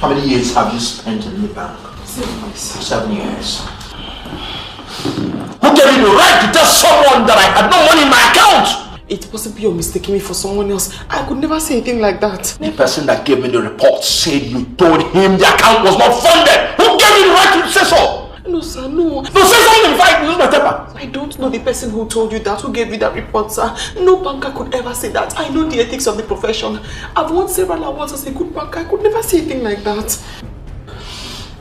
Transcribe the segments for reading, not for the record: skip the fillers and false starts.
How many years have you spent in the bank? 7 years. 7 years. Who gave you the right to tell someone that I had no money in my account? It wasn't you mistaking me for someone else. I could never say anything like that. The person that gave me the report said you told him the account was not funded. Who gave you the right to say so? No, sir, no. No, say something before I lose my temper. I don't know the person who told you that, who gave you that report, sir. No banker could ever say that. I know the ethics of the profession. I've won several awards as a good banker. I could never say anything like that.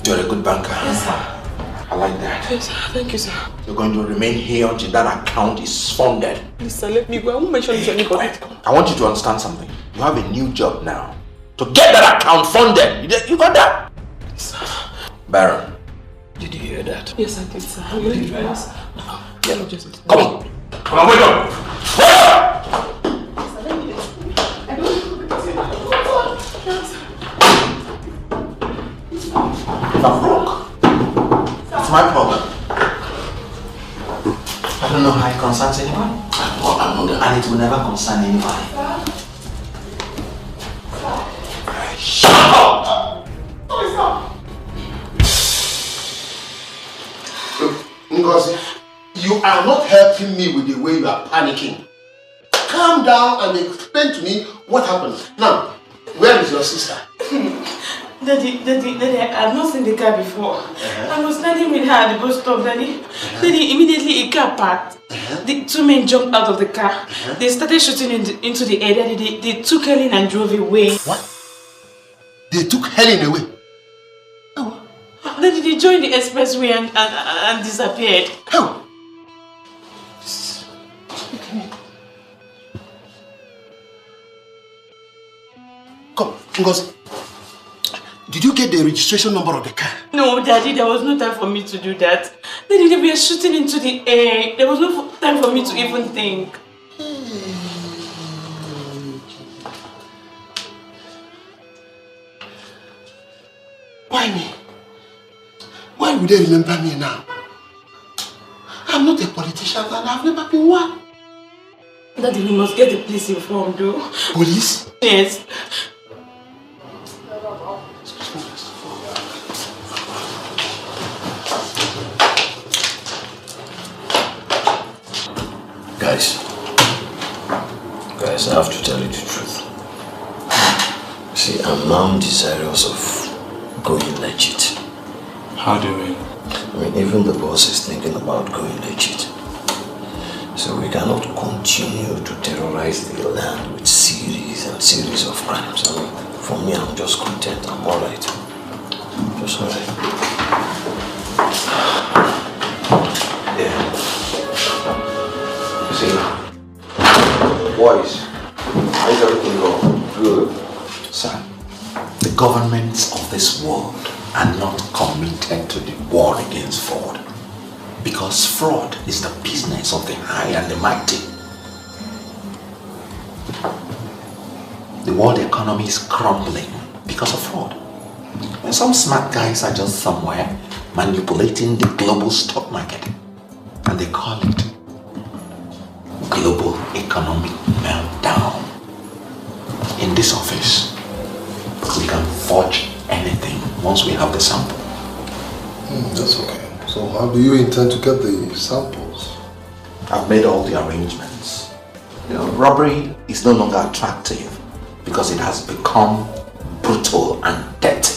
You're a good banker. Yes, sir. I like that. Yes, sir. Thank you, sir. You're going to remain here until that account is funded. Please, sir, let me go. I won't mention it to anybody. I want you to understand something. You have a new job now. To get that account funded. You got that? Yes, sir. Baron, did you hear that? Yes, I did, sir. Are you ready for this? Yeah, no, just... Come on. Come on, wake up. Wake up! If I'm wrong, it's my problem. I don't know how it concerns anyone. And it will never concern anybody. Shut up! Ngozi, you are not helping me with the way you are panicking. Calm down and explain to me what happened. Now, where is your sister? Daddy, I've not seen the car before. I was standing with her at the bus stop, Daddy. Daddy, immediately a car parked. The two men jumped out of the car. They started shooting into the air. Daddy, they took Helen and drove away. What? They took Helen away? Oh. Daddy, they joined the expressway and disappeared. How? Come, Ngozi. Did you get the registration number of the car? No, Daddy, there was no time for me to do that. Daddy, they were shooting into the air. There was no time for me to even think. Why me? Why would they remember me now? I'm not a politician and I've never been one. Daddy, we must get the police informed, though. Police? Yes. Guys, I have to tell you the truth. See, I'm now desirous of going legit. How do you mean? I mean, even the boss is thinking about going legit. So we cannot continue to terrorize the land with series and series of crimes. I mean, for me, I'm just content. I'm alright. Just alright. Yeah. See, boys, how's everything going? Good. Sir, the governments of this world are not committed to the war against fraud. Because fraud is the business of the high and the mighty. The world economy is crumbling because of fraud. And some smart guys are just somewhere manipulating the global stock market. And they call it global economic meltdown. In this office, we can forge anything once we have the sample. That's okay. So how do you intend to get the samples? I've made all the arrangements. You know, robbery is no longer attractive because it has become brutal and dirty.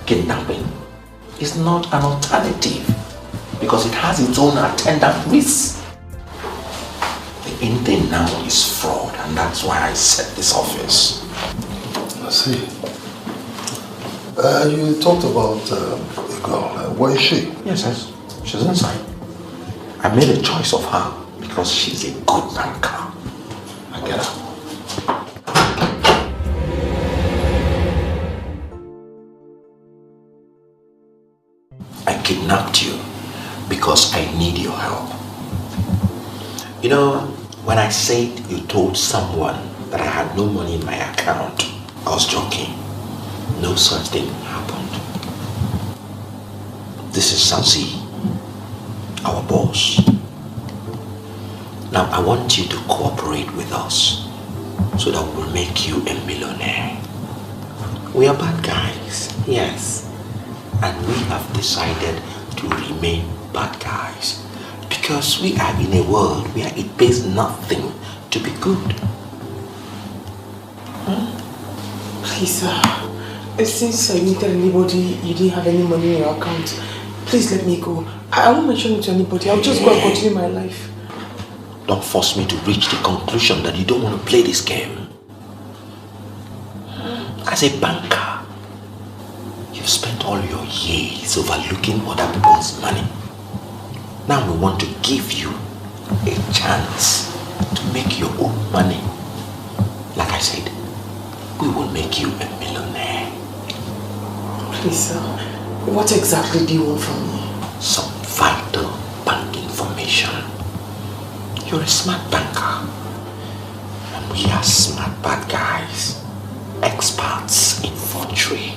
Kidnapping is not an alternative because it has its own attendant risks. The in thing now is fraud, and that's why I set this office. I see. You talked about a girl. Where is she? Yes, she's inside. I made a choice of her because she's a good banker. I get her. I kidnapped you because I need your help. You know, when I said you told someone that I had no money in my account, I was joking. No such thing happened. This is Sansi, our boss. Now I want you to cooperate with us so that we'll make you a millionaire. We are bad guys, yes. And we have decided to remain bad guys. Because we are in a world where it pays nothing to be good. Please, since I didn't tell anybody you didn't have any money in your account, please let me go. I won't mention it to anybody. I'll just go and continue my life. Don't force me to reach the conclusion that you don't want to play this game. As a banker, you've spent all your years overlooking other people's money. Now we want to give you a chance to make your own money. Like I said, we will make you a millionaire. Please, sir, what exactly do you want from me? Some vital bank information. You're a smart banker. And we are smart bad guys. Experts in forgery.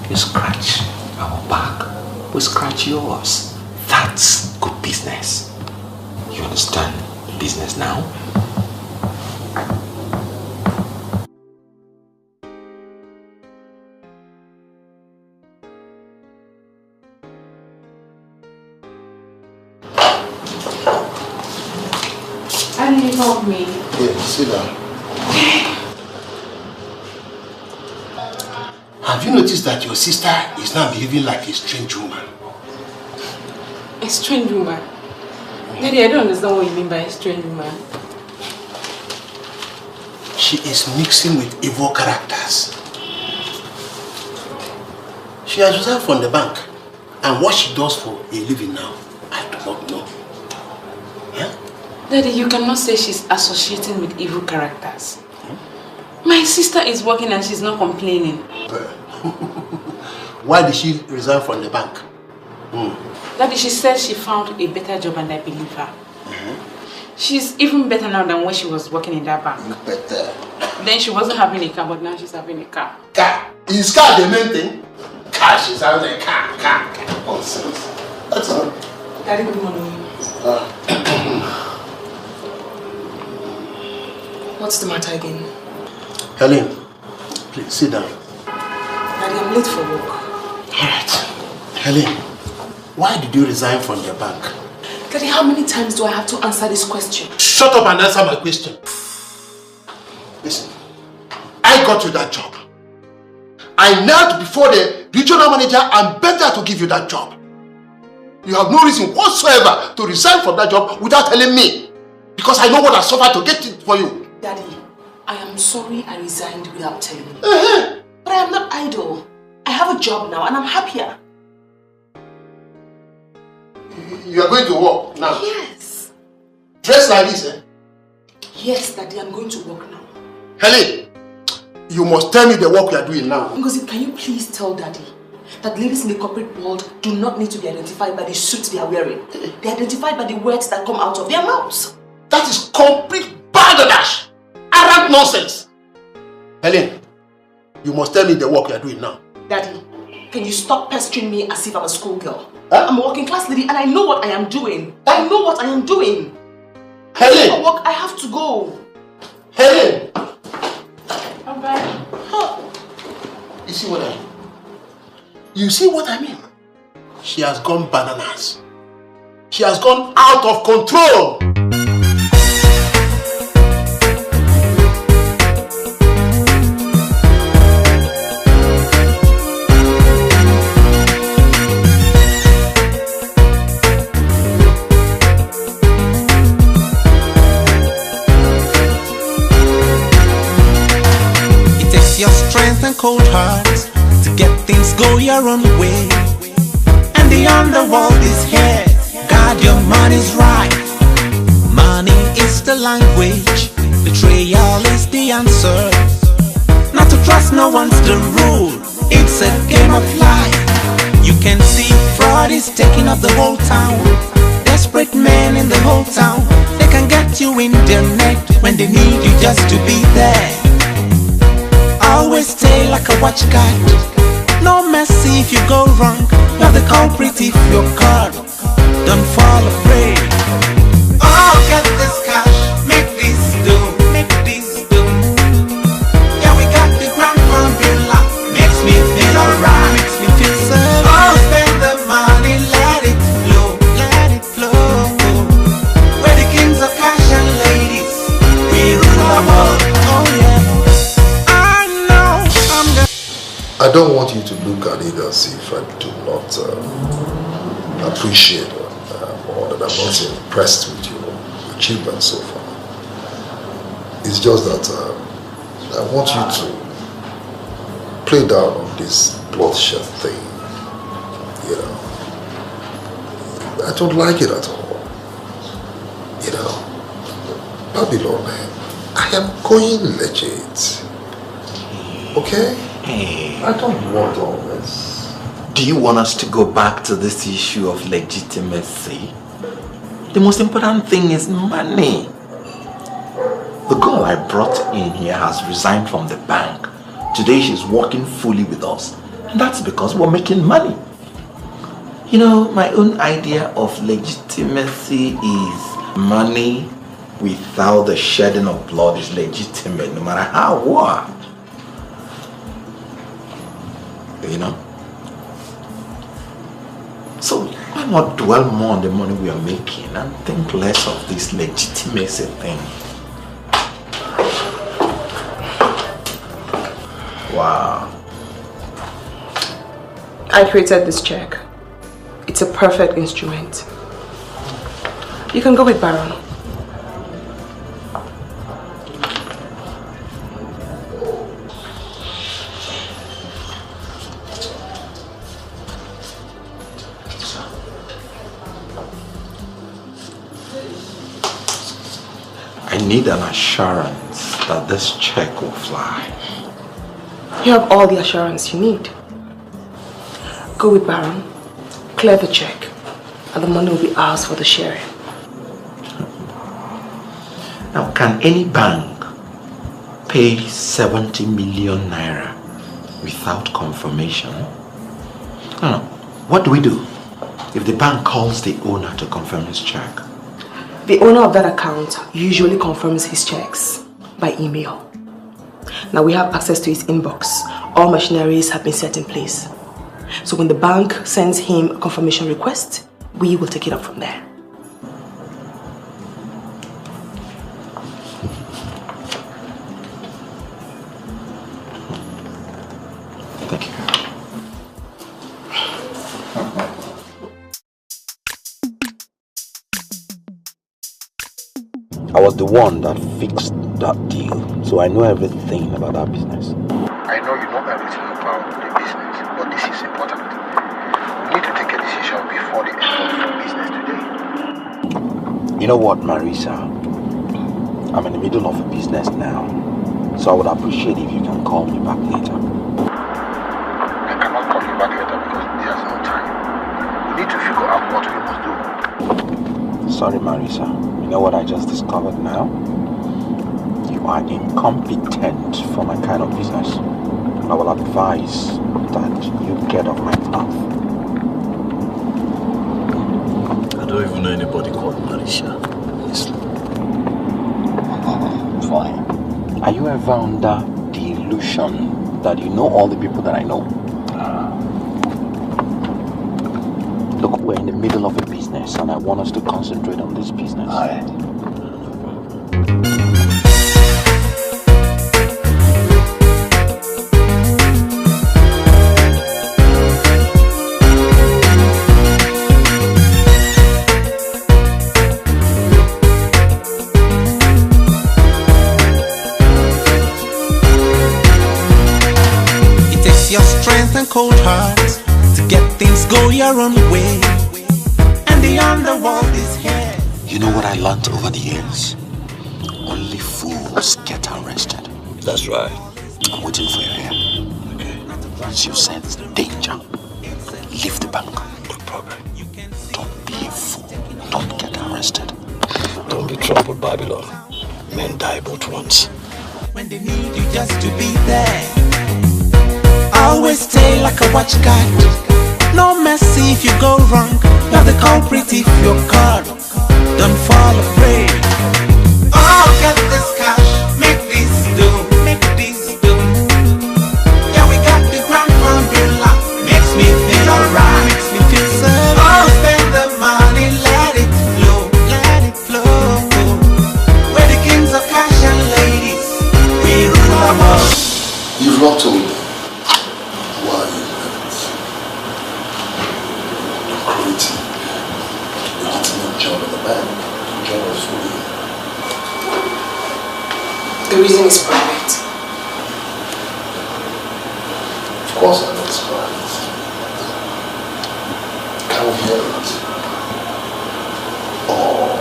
You scratch our back, we scratch yours. That's good business. You understand business now? Can you help me? Yeah, sit down. Have you noticed that your sister is now behaving like a strange woman? A strange woman? Daddy, I don't understand what you mean by a strange woman. She is mixing with evil characters. She has resigned from the bank, and what she does for a living now, I do not know. Yeah? Daddy, you cannot say she's associating with evil characters. My sister is working and she's not complaining. Why did she resign from the bank? Daddy, she said she found a better job and I believe her. She's even better now than when she was working in that bank. Better. Then she wasn't having a car, but now she's having a car. Car? Is car the main thing? Car, she's having a car. Nonsense. That's all. Daddy, good morning. What's the matter again? Helen, please sit down. Daddy, I'm late for work. Alright. Helen, why did you resign from the bank? Daddy, how many times do I have to answer this question? Shut up and answer my question. Listen, I got you that job. I knelt before the regional manager and begged her to give you that job. You have no reason whatsoever to resign from that job without telling me. Because I know what I suffered to get it for you. Daddy, I am sorry I resigned without telling you. But I am not idle. I have a job now and I'm happier. You are going to work now? Yes. Dressed like this, eh? Yes, Daddy, I'm going to work now. Helen, you must tell me the work you are doing now. Ngozi, can you please tell Daddy that ladies in the corporate world do not need to be identified by the suits they are wearing. They're identified by the words that come out of their mouths. That is complete balderdash. Arrant nonsense. Helen, you must tell me the work you are doing now. Daddy, can you stop pestering me as if I'm a schoolgirl? Huh? I'm a working class lady and I know what I am doing. I know what I am doing. Helen! For work, I have to go. Helen! Bye-bye. Huh. You see what I mean? You see what I mean? She has gone bananas. She has gone out of control. Your strength and cold heart to get things go your own way. And the underworld is here. God, your money's right. Money is the language. Betrayal is the answer. Not to trust no one's the rule. It's a game of life. You can see fraud is taking up the whole town. Desperate men in the whole town. They can get you in their net when they need you just to be there. Always stay like a watchguard. No mercy if you go wrong. You're the culprit if you're caught. Don't fall afraid. Oh, get this cash, make this do, make this do. Yeah, I don't want you to look at it as if I do not appreciate or that I'm not impressed with your achievements so far. It's just that I want you to play down on this bloodshed thing. You know, I don't like it at all. You know, Babylon, I am going legit. Okay? Hey. I don't want all this. Do you want us to go back to this issue of legitimacy? The most important thing is money. The girl I brought in here has resigned from the bank. Today she's working fully with us. And that's because we're making money. You know, my own idea of legitimacy is money without the shedding of blood is legitimate, no matter how what. You know? So why not dwell more on the money we are making and think less of this legitimacy thing? Wow. I created this check. It's a perfect instrument. You can go with Baron. I need an assurance that this check will fly. You have all the assurance you need. Go with Baron, clear the check, and the money will be ours for the sharing. Now, can any bank pay 70 million naira without confirmation? No. What do we do if the bank calls the owner to confirm his check? The owner of that account usually confirms his checks by email. Now we have access to his inbox. All machineries have been set in place. So when the bank sends him a confirmation request, we will take it up from there. Thank you. I was the one that fixed that deal, so I know everything about that business. I know you know everything about the business, but this is important. We need to take a decision before the end of the business today. You know what, Marisa? I'm in the middle of a business now, so I would appreciate if you can call me back later. I cannot call you back later because there's no time. We need to figure out what we must do. Sorry, Marisa. You know what I just discovered now? You are incompetent for my kind of business. I will advise that you get off my path. I don't even know anybody called Marisha. Honestly. Fine. Are you ever under the illusion that you know all the people that I know? Look, we're in the middle of a business and I want us to concentrate on this business. Alright. It takes your strength and cold heart to get things go your own way, and the underworld is here. You know what I learned over the years? Only fools get arrested. That's right. I'm waiting for you here. Okay. Once you sense danger, leave the bank. No problem. Don't be a fool. Don't get arrested. Don't be troubled, Babylon. Men die but once. When they need you just to be there, always stay like a watchguard. No mercy if you go wrong. You're the culprit if you're caught. Don't fall afraid. Oh, get this cash, make this do, make this do. Yeah, we got the grand formula. Makes me feel alright, makes me feel safe. Oh, spend the money, let it flow, let it flow. We're the kings of cash and ladies, we rule them all. You've not told me. reason is private. Of course I know it's private. Can we hear it? Or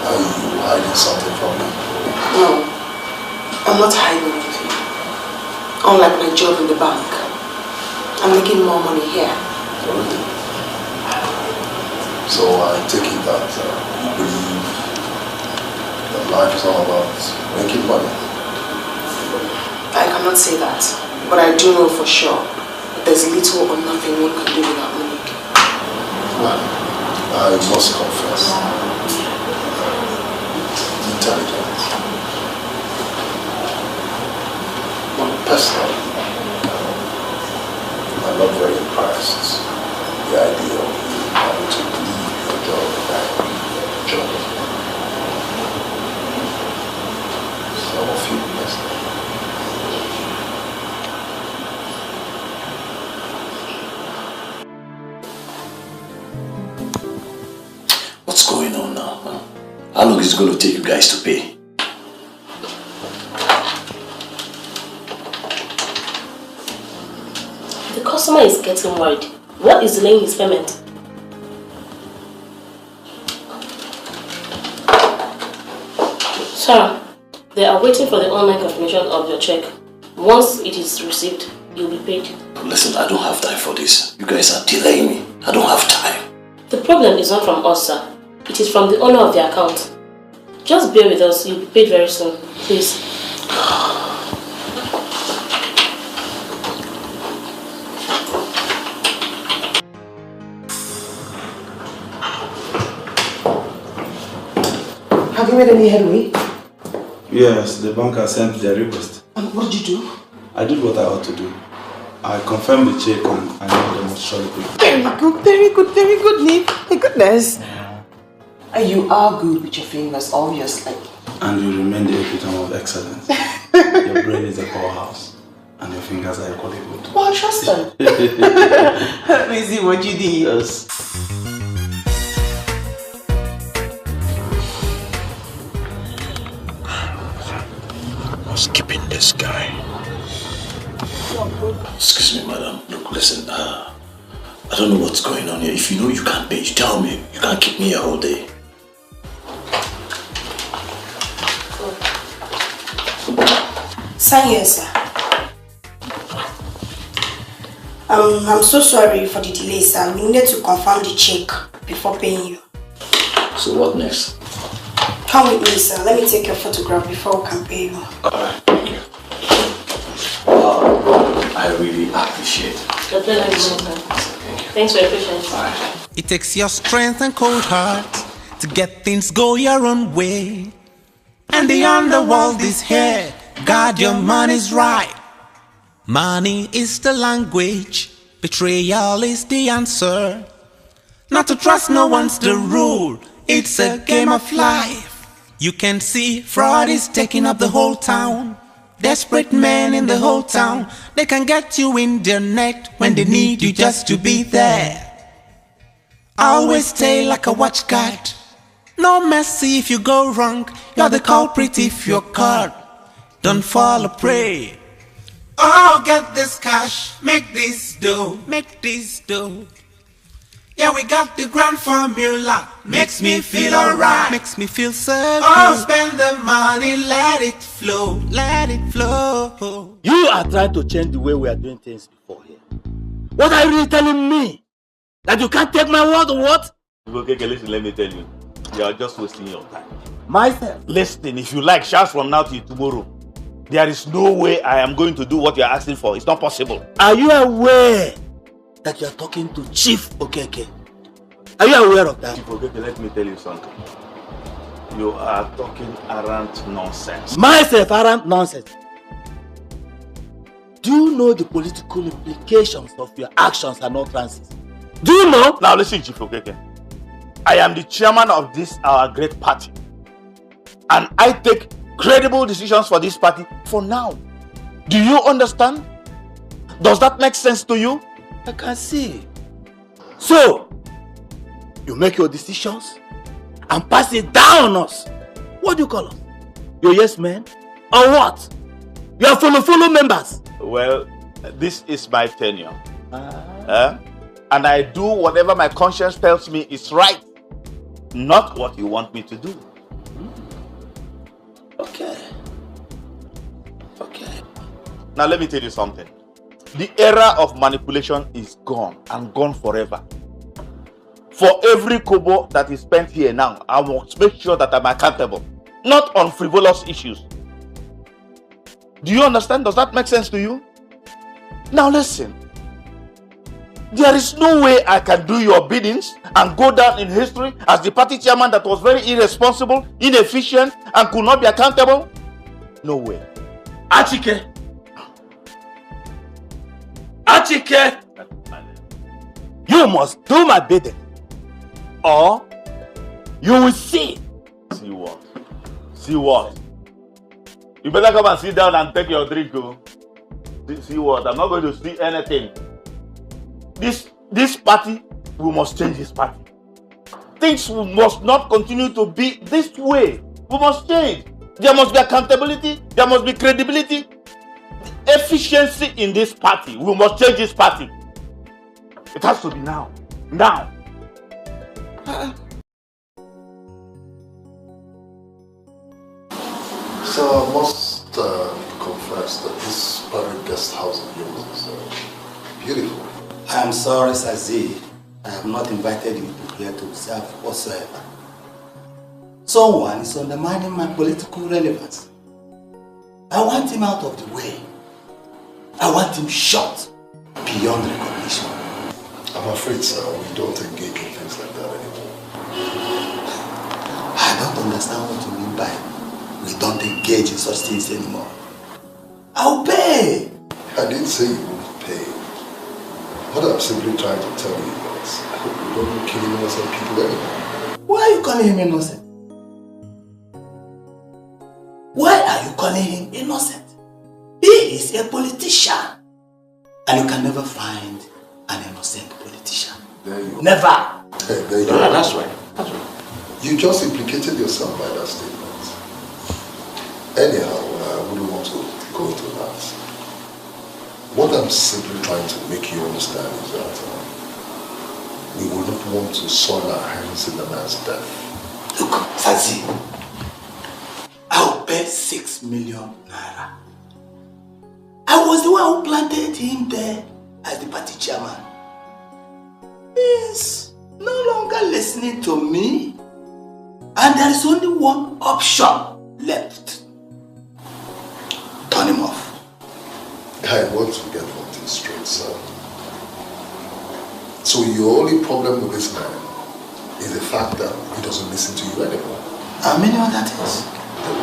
are you hiding something from me? No, I'm not hiding anything. Unlike my job in the bank, I'm making more money here. Really? So I take it that you believe that life is all about making money? I cannot say that, but I do know for sure that there's little or nothing one can do without money. Well, I must confess, intelligent. But personally, I'm not very impressed with the idea of you having to leave your job and job. Some of you missed it. What's going on now? Huh? How long is it going to take you guys to pay? The customer is getting worried. What is delaying his payment? Sir, they are waiting for the online confirmation of your check. Once it is received, you'll be paid. Listen, I don't have time for this. You guys are delaying me. I don't have time. The problem is not from us, sir. It is from the owner of the account. Just bear with us. You'll be paid very soon. Please. Have you made any headway? Yes, the bank has sent their request. And what did you do? I did what I ought to do. I confirmed the check and I know they must surely pay. Very good, Nick. My goodness. And you are good with your fingers, obviously. And you remain the epitome of excellence. Your brain is a powerhouse and your fingers are equally good. Well, trust them. Let me see what you did. Yes. What's keeping this guy? Excuse me, madam. Look, listen, I don't know what's going on here. If you know you can't pay, you tell me. You can't keep me here all day. Sign here, sir. I'm so sorry for the delay, sir. We needed to confirm the check before paying you. So what next? Come with me, sir. Let me take your photograph before we can pay you. Alright, thank you. I really appreciate it. The pleasure is mine, sir. Thanks for your patience. Alright. It takes your strength and cold heart to get things go your own way. And the underworld is here. God, your money's right. Money is the language. Betrayal is the answer. Not to trust no one's the rule. It's a game of life. You can see fraud is taking up the whole town. Desperate men in the whole town. They can get you in their net when they need you just to be there. Always stay like a watch guard. No mercy if you go wrong. You're the culprit if you're caught. Don't fall a prey. Oh, get this cash, make this dough, make this dough. Yeah, we got the grand formula. Makes me feel alright. Makes me feel so good. Oh, spend the money, let it flow, let it flow. You are trying to change the way we are doing things before here. What are you really telling me? That you can't take my word or what? Okay, listen, let me tell you. You are just wasting your time. Myself? Listen, if you like, shout from now till tomorrow. There is no way I am going to do what you are asking for. It's not possible. Are you aware that you are talking to Chief Okeke? Are you aware of that? Chief Okeke, let me tell you something. You are talking arrant nonsense. Myself, arrant nonsense. Do you know the political implications of your actions and utterances? Do you know? Now listen, Chief Okeke. I am the chairman of this our great party. And I take credible decisions for this party for now. Do you understand? Does that make sense to you? I can see. So, you make your decisions and pass it down on us. What do you call us? Your yes men? Or what? You are follow members. Well, this is my tenure. And I do whatever my conscience tells me is right. Not what you want me to do. Okay. Now let me tell you something. The era of manipulation is gone and gone forever. For every kobo that is spent here now, I must make sure that I'm accountable. Not on frivolous issues. Do you understand? Does that make sense to you? Now listen. There is no way I can do your biddings and go down in history as the party chairman that was very irresponsible, inefficient, and could not be accountable. No way. Achike, you must do my bidding, or you will see. See what? See what? You better come and sit down and take your drink, go. See what? I'm not going to see anything. This party, we must change this party. Things must not continue to be this way. We must change. There must be accountability. There must be credibility. Efficiency in this party. We must change this party. It has to be now. Now. So I must confess that this private guest house of yours is beautiful. I am sorry, Sazi. I have not invited you here to serve whatsoever. Someone is undermining my political relevance. I want him out of the way. I want him shot beyond recognition. I'm afraid, sir, we don't engage in things like that anymore. I don't understand what you mean by we don't engage in such things anymore. I'll pay! I didn't say you wouldn't pay. What I'm simply trying to tell you is we don't kill innocent people anymore. Why are you calling him innocent? Why are you calling him innocent? He is a politician. And you can never find an innocent politician. There you are. Never! Hey, there you are. That's right. You just implicated yourself by that statement. Anyhow, I wouldn't want to go into that. What I'm simply trying to make you understand is that we would not want to soil our hands in the man's death. Look, Sazi, I'll pay 6 million naira. I was the one who planted him there as the party chairman. He's no longer listening to me. And there is only one option left. Turn him off. I want to get one thing straight, sir. So your only problem with this man is the fact that he doesn't listen to you anymore. How many other things?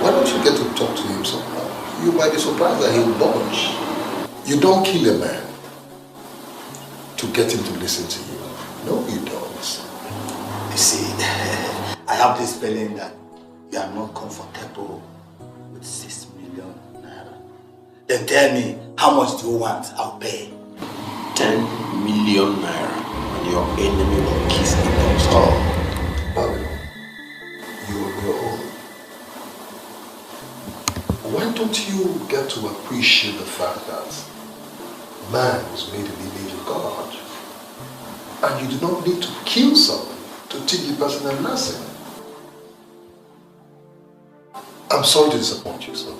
Why don't you get to talk to him somehow? You might be surprised that he'll budge. You don't kill a man to get him to listen to you. No, you don't. You see, I have this feeling that you are not comfortable with 6 million naira. Then tell me, how much do you want? I'll pay. 10 million naira. And your enemy will kiss the dust. Oh, Babylon, you are your own. Why don't you get to appreciate the fact that man was made in the image of God? And you do not need to kill someone to teach the person a lesson. I'm sorry to disappoint you, sir.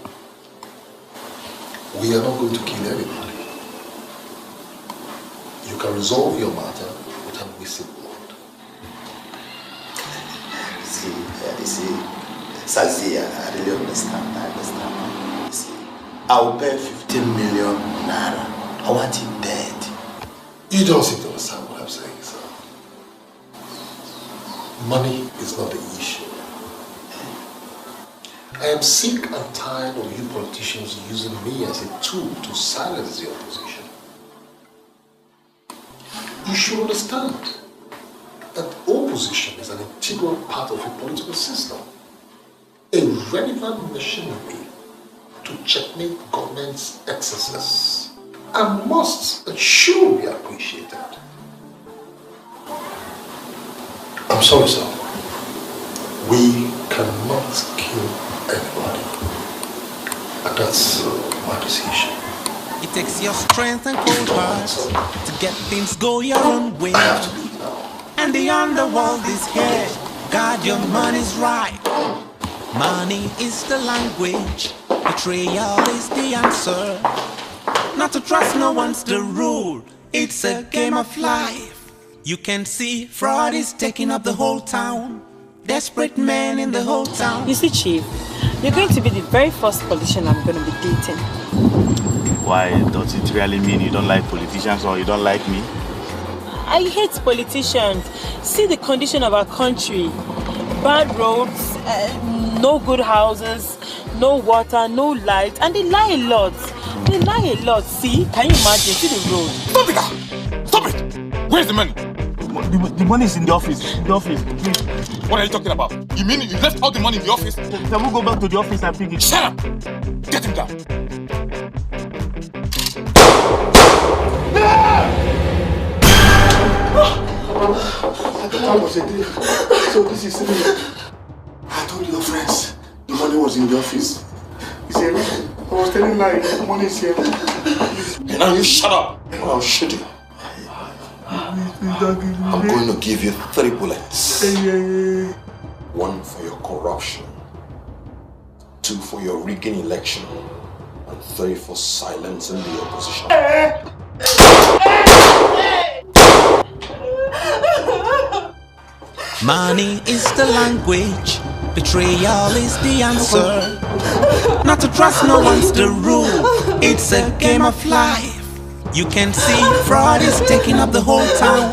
We are not going to kill anybody. You can resolve your matter without wasting blood. You see, Sazi, I really understand. I understand. You see, I'll pay 15 million naira. I want him dead. You don't seem to understand what I'm saying, sir. Money is not the issue. I am sick and tired of you politicians using me as a tool to silence the opposition. You should understand that opposition is an integral part of a political system, a relevant machinery to checkmate government's excesses, and must and should be appreciated. I'm sorry, sir. We cannot kill anybody. That's my decision. It takes your strength and cold heart to get things go your own way. And the underworld is here. God, your money's right. Money is the language. Betrayal is the answer. Not to trust no one's the rule. It's a game of life. You can see fraud is taking up the whole town. Desperate men in the whole town. You see, Chief, you're going to be the very first politician I'm going to be dating. Why? Does it really mean you don't like politicians or you don't like me? I hate politicians. See the condition of our country. Bad roads, no good houses, no water, no light, and they lie a lot. They lie a lot. See? Can you imagine? See the road. Stop it now! Stop it! Where's the money? The money is in the office. The office, please. What are you talking about? You mean you left all the money in the office? Can we go back to the office and pick it? Shut up! Get him down! I thought I was a dream. So this is real. I told your friends the money was in the office. He said, I was telling like the money is here. And now you shut up! I'll shoot you. I'm going to give you 3 bullets. 1 for your corruption, 2 for your rigging election, and 3 for silencing the opposition. Money is the language. Betrayal is the answer. Not to trust no one's the rule. It's a game of life. You can see fraud is taking up the whole town.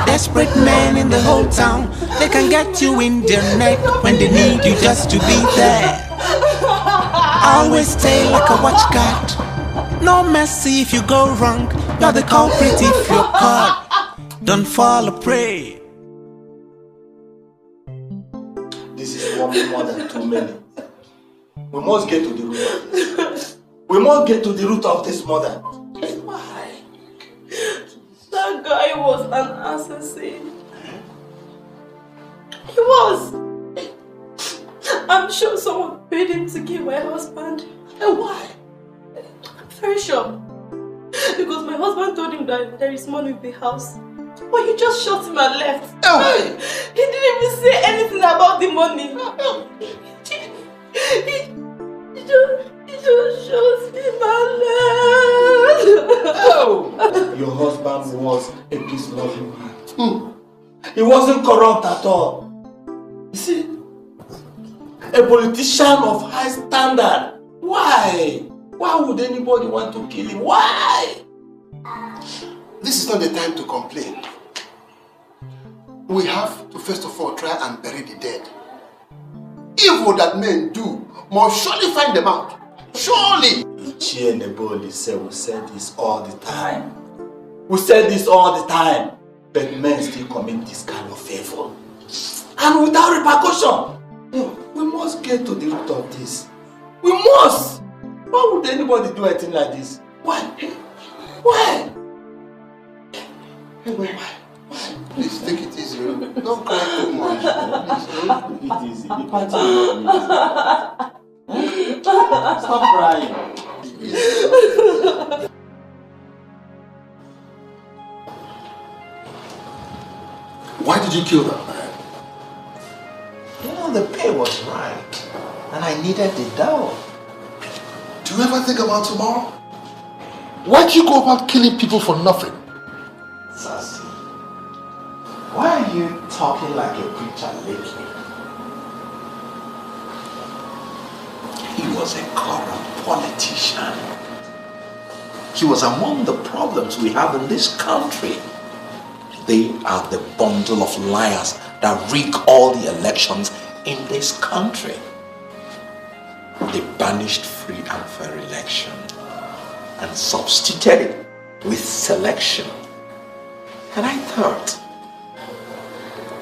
Desperate men in the whole town. They can get you in their neck when they need you just to be there. Always stay like a watchguard. No mercy if you go wrong. You're the culprit if you're caught. Don't fall a prey. This is one more than too many. We must get to the root of this. We must get to the root of this mother. Why? That guy was an assassin. He was. I'm sure someone paid him to kill my husband. And why? I'm very sure. Because my husband told him that there is money in the house. But you just shot him and left. Oh. He didn't even say anything about the money. He just shot him and left. Oh. Your husband was a peace-loving man. He wasn't corrupt at all. You see, a politician of high standard. Why? Why would anybody want to kill him? Why? This is not the time to complain. We have to first of all try and bury the dead. Evil that men do must surely find them out. Surely! Ichi and Neboli said we said this all the time. We said this all the time. But men still commit this kind of evil. And without repercussion. We must get to the root of this. We must! Why would anybody do anything like this? Why? Why? Why? Please take it easy. Don't cry too much. Please don't take it easy. Stop crying. Why did you kill that man? You know, the pay was right. And I needed the dough. Do you ever think about tomorrow? Why do you go about killing people for nothing? Sassy, why are you talking like a preacher lately? He was a corrupt politician. He was among the problems we have in this country. They are the bundle of liars that rig all the elections in this country. They banished free and fair election and substituted it with selection. And I thought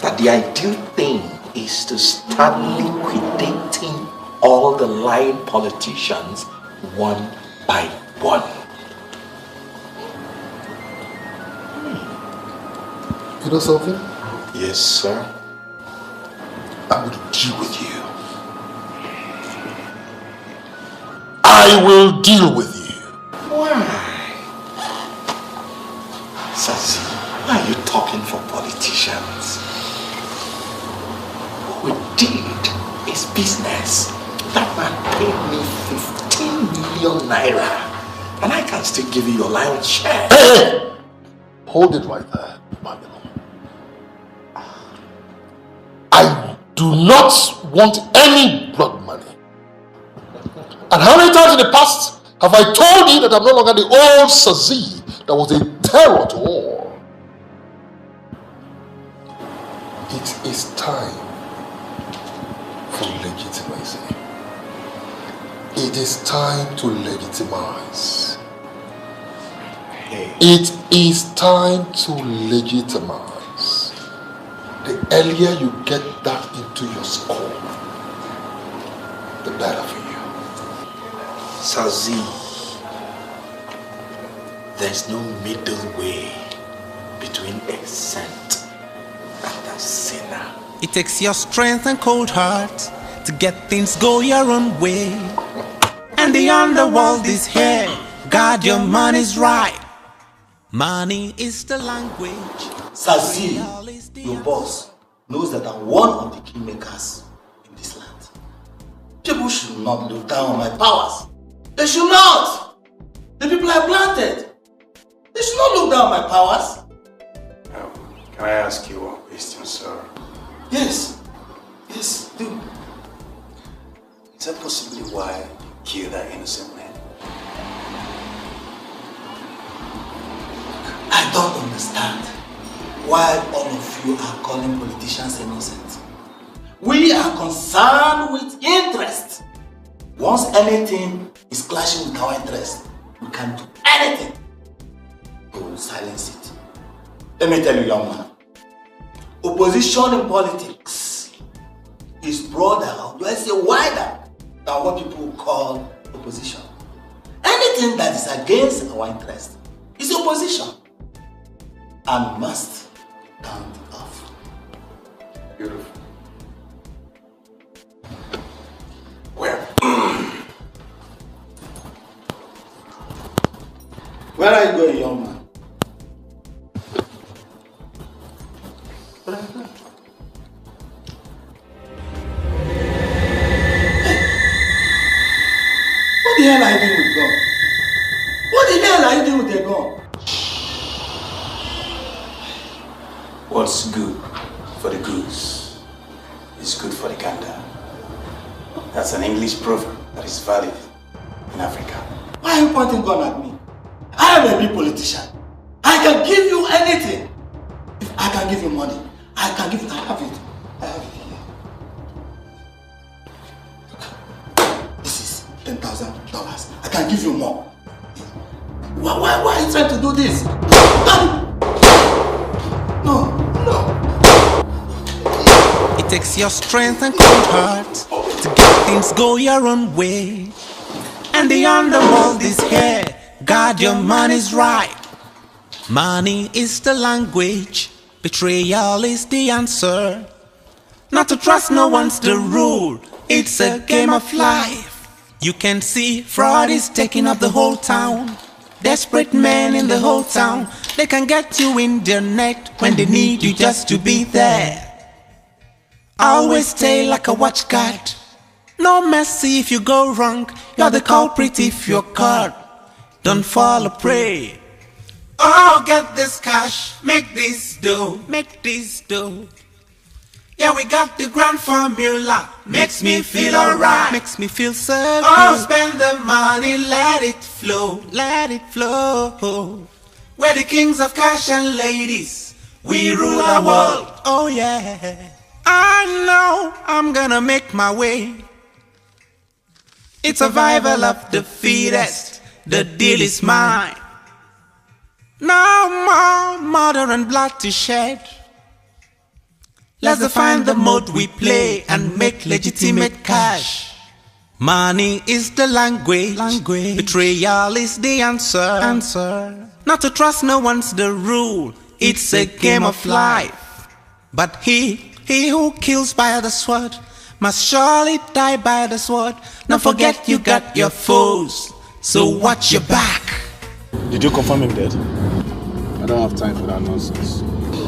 that the ideal thing is to start liquidating all the lying politicians one by one. You know something? Yes, sir. I'm going to deal with you. I I will deal with you. Why? Sazi, why are you talking for politicians? What we did is business. That man paid me 15 million naira. And I can still give you your lion's share. Hey! Hold it right there, Babylon. I do not want any blood money. And how many times in the past have I told you that I'm no longer the old Sazi that was a terror to all? It is time for legitimacy. It is time to legitimize. It is time to legitimize. The earlier you get that into your skull, the better for you. Sazi, there's no middle way between a saint and a sinner. It takes your strength and cold heart to get things go your own way. And the underworld is here. God, your money's right. Money is the language. Sazi, your boss, knows that I'm one of the kingmakers in this land. People should not look down on my powers. They should not. The people I planted, they should not look down on my powers. Can I ask you one question, sir? Yes. Yes, do. Is that possibly why you killed that innocent man? I don't understand why all of you are calling politicians innocent. We are concerned with interest. Once anything is clashing with our interest, we can do anything to silence it. Let me tell you, young man, opposition in politics is broader, or do I say wider, than what people call opposition. Anything that is against our interest is opposition and must stand off. Beautiful. Where are you going, young man? What the hell are you doing with God? What the hell are you doing with the gun? What's good for the goose is good for the gander. That's an English proverb that is valid in Africa. Why are you pointing gun at me? I am a big politician. I can give you anything. If I can give you money, I can give you. I have it. I have it here. This is $10,000. I can give you more. Why are you trying to do this? No. It takes your strength and cold heart to get things go your own way. And the underworld is here. God, your money's right. Money is the language. Betrayal is the answer. Not to trust no one's the rule. It's a game of life. You can see fraud is taking up the whole town. Desperate men in the whole town. They can get you in their net when they need you just to be there. Always stay like a watch guard. No mercy if you go wrong. You're the culprit if you're caught. Don't fall a prey. Oh, get this cash, make this dough, make this dough. Yeah, we got the grand formula. Makes me feel alright. Makes me feel so good. Oh, spend the money, let it flow, let it flow. We're the kings of cash and ladies. We rule our world. Oh yeah. I know I'm gonna make my way. It's survival of the fittest. The deal is mine. No more murder and blood to shed. Let's define the mode we play and make legitimate cash. Money is the language. Betrayal is the answer. Not to trust no one's the rule. It's a game of life. But he who kills by the sword must surely die by the sword. Now forget you got your foes, so watch your back. Did you confirm him dead? I don't have time for that nonsense.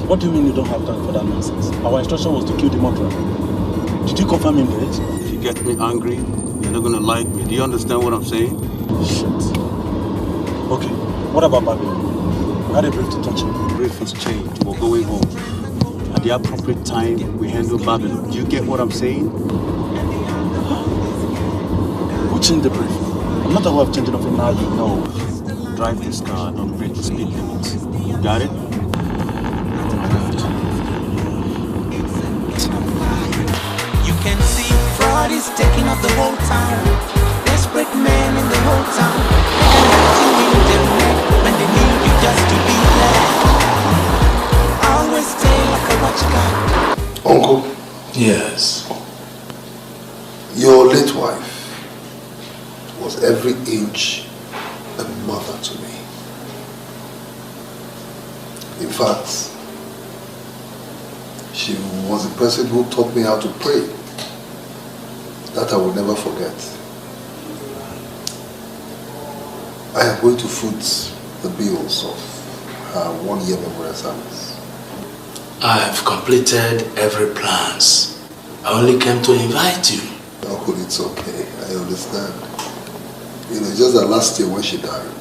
What do you mean you don't have time for that nonsense? Our instruction was to kill the murderer. Did you confirm him dead? If you get me angry, you're not gonna like me. Do you understand what I'm saying? Shit. Okay, what about Babylon? I had a brief to touch him. The brief has changed. We're going home. At the appropriate time, we handle Babylon. Do you get what I'm saying? Who changed the brief? I'm not aware of changing of it now, you know. Drive this car, don't break the speed limit. Got it? You can see fraud is taking up the whole town. Desperate men in the whole town. They can get you in their neck when they need you just to be there. Always stay like a watchguard. Uncle? Yes. Your late wife was every inch a mother to me. In fact, she was the person who taught me how to pray. That I will never forget. I am going to foot the bills of her 1-year memorial service. I have completed every plans. I only came to invite you. Uncle, it's okay. I understand. You know, just that last year when she died,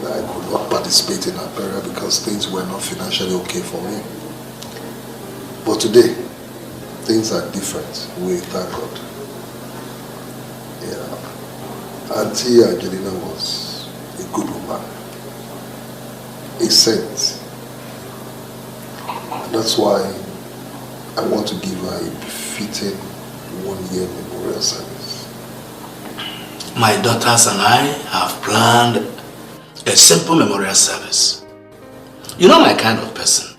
I could not participate in her burial because things were not financially okay for me. But today, things are different. We thank God. Yeah. Auntie Angelina was a good woman, a saint. And that's why I want to give her a befitting 1-year memorial service. My daughters and I have planned a simple memorial service. You know my kind of person.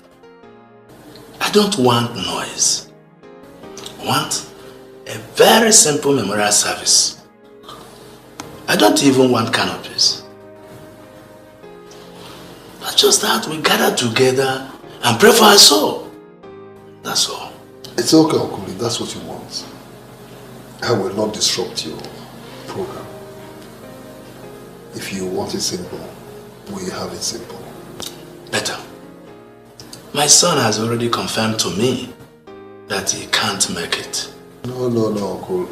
I don't want noise. I want a very simple memorial service. I don't even want canopies. But just that we gather together and pray for our soul. That's all. It's okay, Uncle, if that's what you want. I will not disrupt your program. If you want it simple, we have it simple. Better. My son has already confirmed to me that he can't make it. No, Uncle.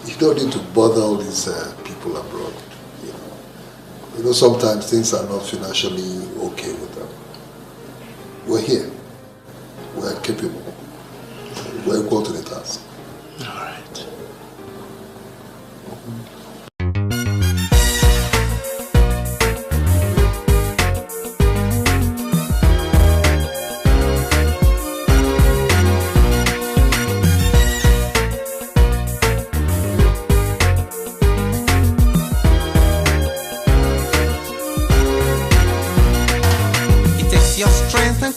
You don't need to bother all these people abroad. You know, sometimes things are not financially okay with them. We're here. We're capable. We're equal to the task. All right.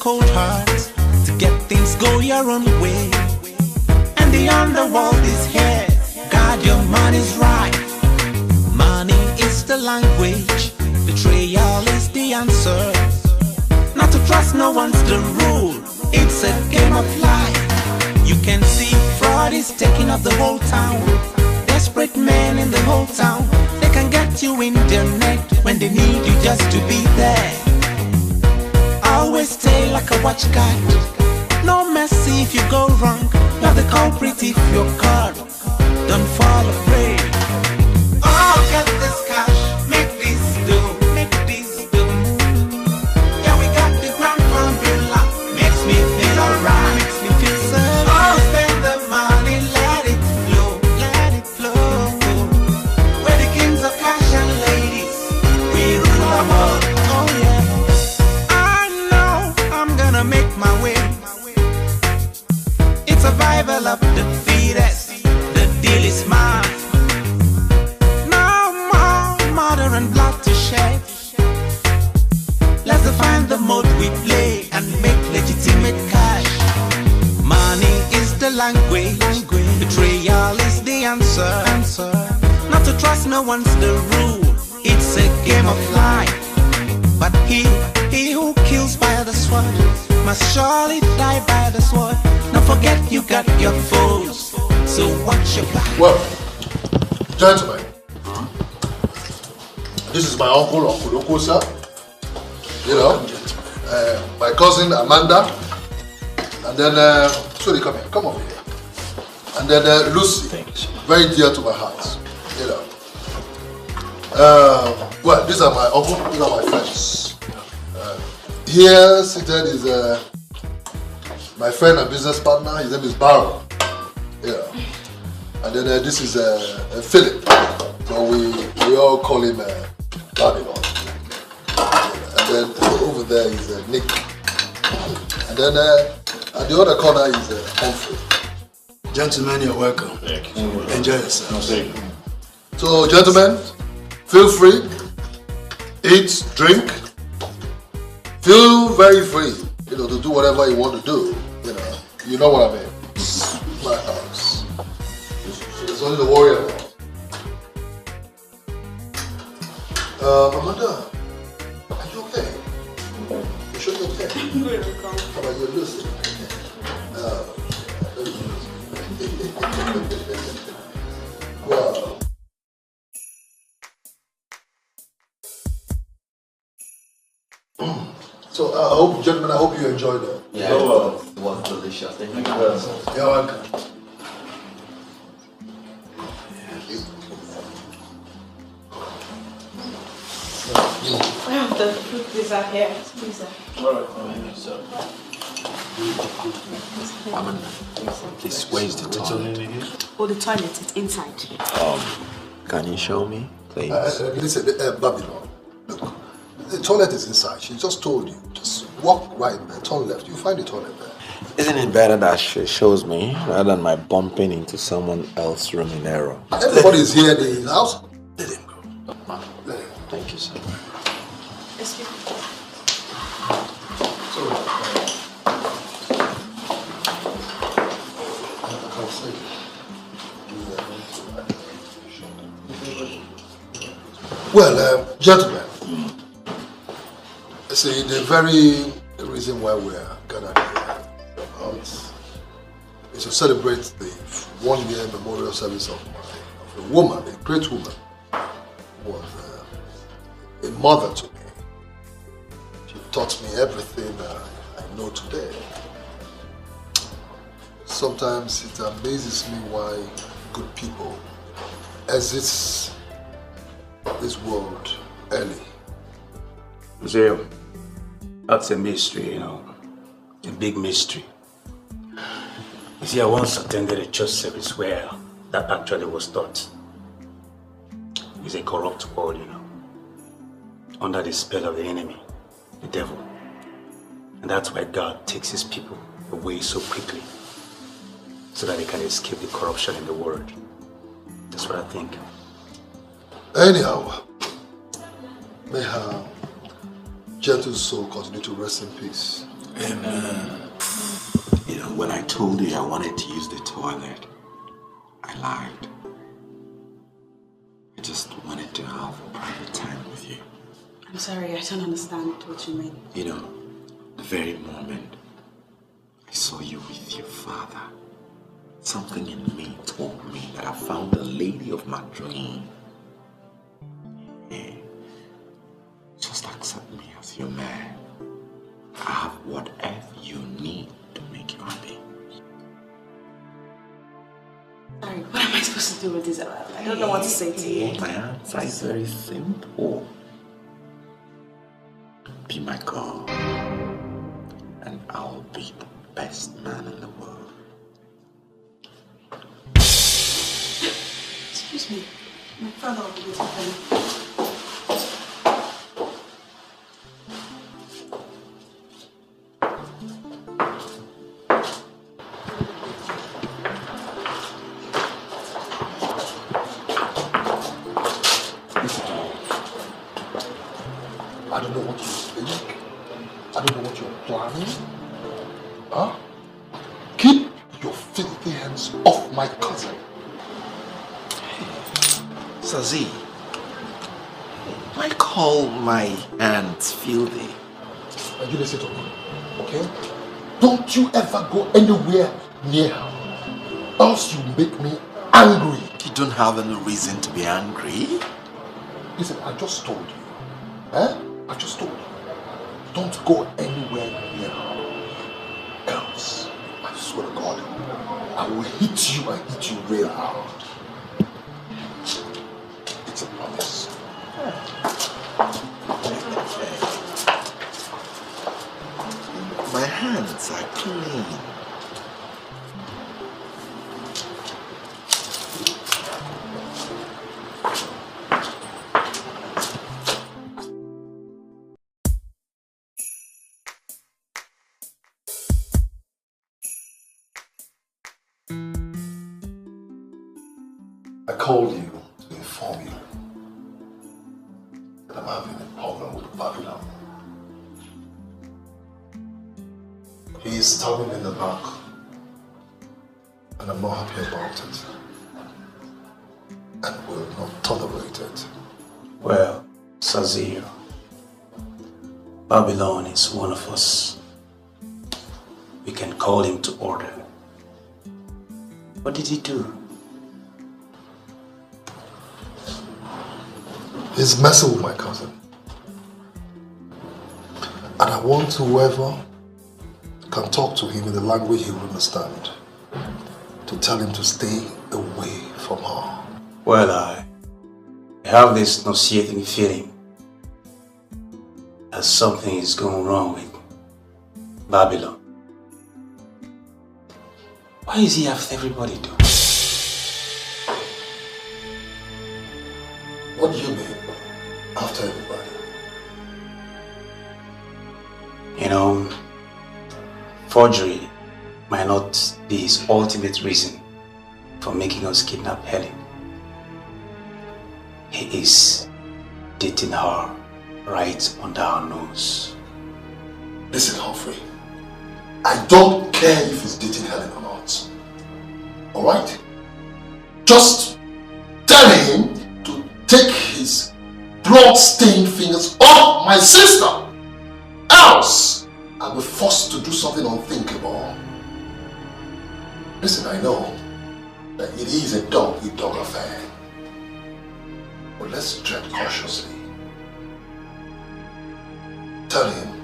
Cold hearts to get things go your own way, and the underworld is here. God, your money's right. Money is the language, betrayal is the answer. Not to trust no one's the rule. It's a game of life. You can see fraud is taking up the whole town. Desperate men in the whole town. They can get you in their net when they need you just to be there. Always stay like a watchguard. No mercy if you go wrong. You're the culprit if you're caught. Don't fall afraid. Oh, get this cash, make this do, make this do. Yeah, we got the grand formula. Makes me feel alright, makes me feel safe. Oh, spend the money, let it flow, let it flow. We're the kings of cash and ladies. We rule the world. Oh yeah. Make my way. It's survival of the fittest. The deal is mine. No more murder and blood to shed. Let's define the mode we play and make legitimate cash. Money is the language. Betrayal is the answer. Not to trust no one's the rule. It's a game of life. But he who kills by the sword must surely die by the sword. Now forget you got your foes. So watch your back. Well, gentlemen, this is my uncle Okosa. You know, my cousin Amanda, and then sorry, come over here, and then Lucy, very dear to my heart. You know. Well, these are my uncle, these are my friends. Here seated is my friend and business partner. His name is Barrow. Yeah. And then this is Philip. So we all call him Babylon. And then over there is Nick. And then at the other corner is Humphrey. Gentlemen, you're welcome. Enjoy yourselves. So, gentlemen, feel free, eat, drink, feel very free, you know, to do whatever you want to do, you know what I mean. It's my house. There's only to worry about. Amanda, are you okay? You sure you're okay? How about you, Lucy? Wow. So gentlemen, I hope you enjoyed it. Yeah, it was delicious. Thank you. You're welcome. The fruit is out here. Please, Alright. Please, where is the toilet? Oh, the toilet is inside. Can you show me, please? Listen, Babylon, look, the toilet is inside. She just told you. Just walk right there, turn left. You'll find the toilet there. Isn't it better that she shows me rather than my bumping into someone else's room in error? Everybody is here in his house. Let him go. Let him go. Thank you, sir. excuse me. Well, gentlemen, see, the very reason why we're gathered here is to celebrate the 1 year memorial service of a woman, a great woman, who was a mother to me. She taught me everything I know today. Sometimes it amazes me why good people exist this world early. Museum, that's a mystery, you know, a big mystery. You see, I once attended a church service where that actually was taught. It's a corrupt world, you know, under the spell of the enemy, the devil. And that's why God takes his people away so quickly, so that they can escape the corruption in the world. That's what I think. Anyhow, may her gentle soul continue to rest in peace. Amen. You know, when I told you I wanted to use the toilet, I lied. I just wanted to have private time with you. I'm sorry, I don't understand what you mean. You know, the very moment I saw you with your father, something in me told me that I found the lady of my dream. Yeah. Just accept me as your man. I have whatever you need to make you happy. Sorry, what am I supposed to do with this? I don't know what to say to you. My answer is very simple. Be my girl, and I'll be the best man in the world. Excuse me, my father will be waiting. I don't know what you think. I don't know what you're planning. Huh? Keep your filthy hands off my cousin. Sazi, I call my hands filthy. Now you listen to me, okay? Don't you ever go anywhere near her. Else you make me angry. You don't have any reason to be angry. Listen, I just told you. I just told you. Don't go anywhere near her. Else, I swear to God, I will hit you and hit you real hard. It's a promise. My hands are clean. I called you to inform you that I'm having a problem with Babylon. He is stabbing in the back, and I'm not happy about it, and will not tolerate it. Well, Sazir, Babylon is one of us. We can call him to order. What did he do? He's messing with my cousin. And I want whoever can talk to him in the language he will understand to tell him to stay away from her. Well, I have this nauseating feeling that something is going wrong with Babylon. Why is he after everybody doing? What do you mean, after everybody? You know, forgery might not be his ultimate reason for making us kidnap Helen. He is dating her right under our nose. Listen, Humphrey, I don't care if he's dating Helen or not. Alright? Just tell him to take his blood-stained fingers off my sister! Else, I'll be forced to do something unthinkable. Listen, I know that it is a dog-eat-dog affair. But let's tread cautiously. Tell him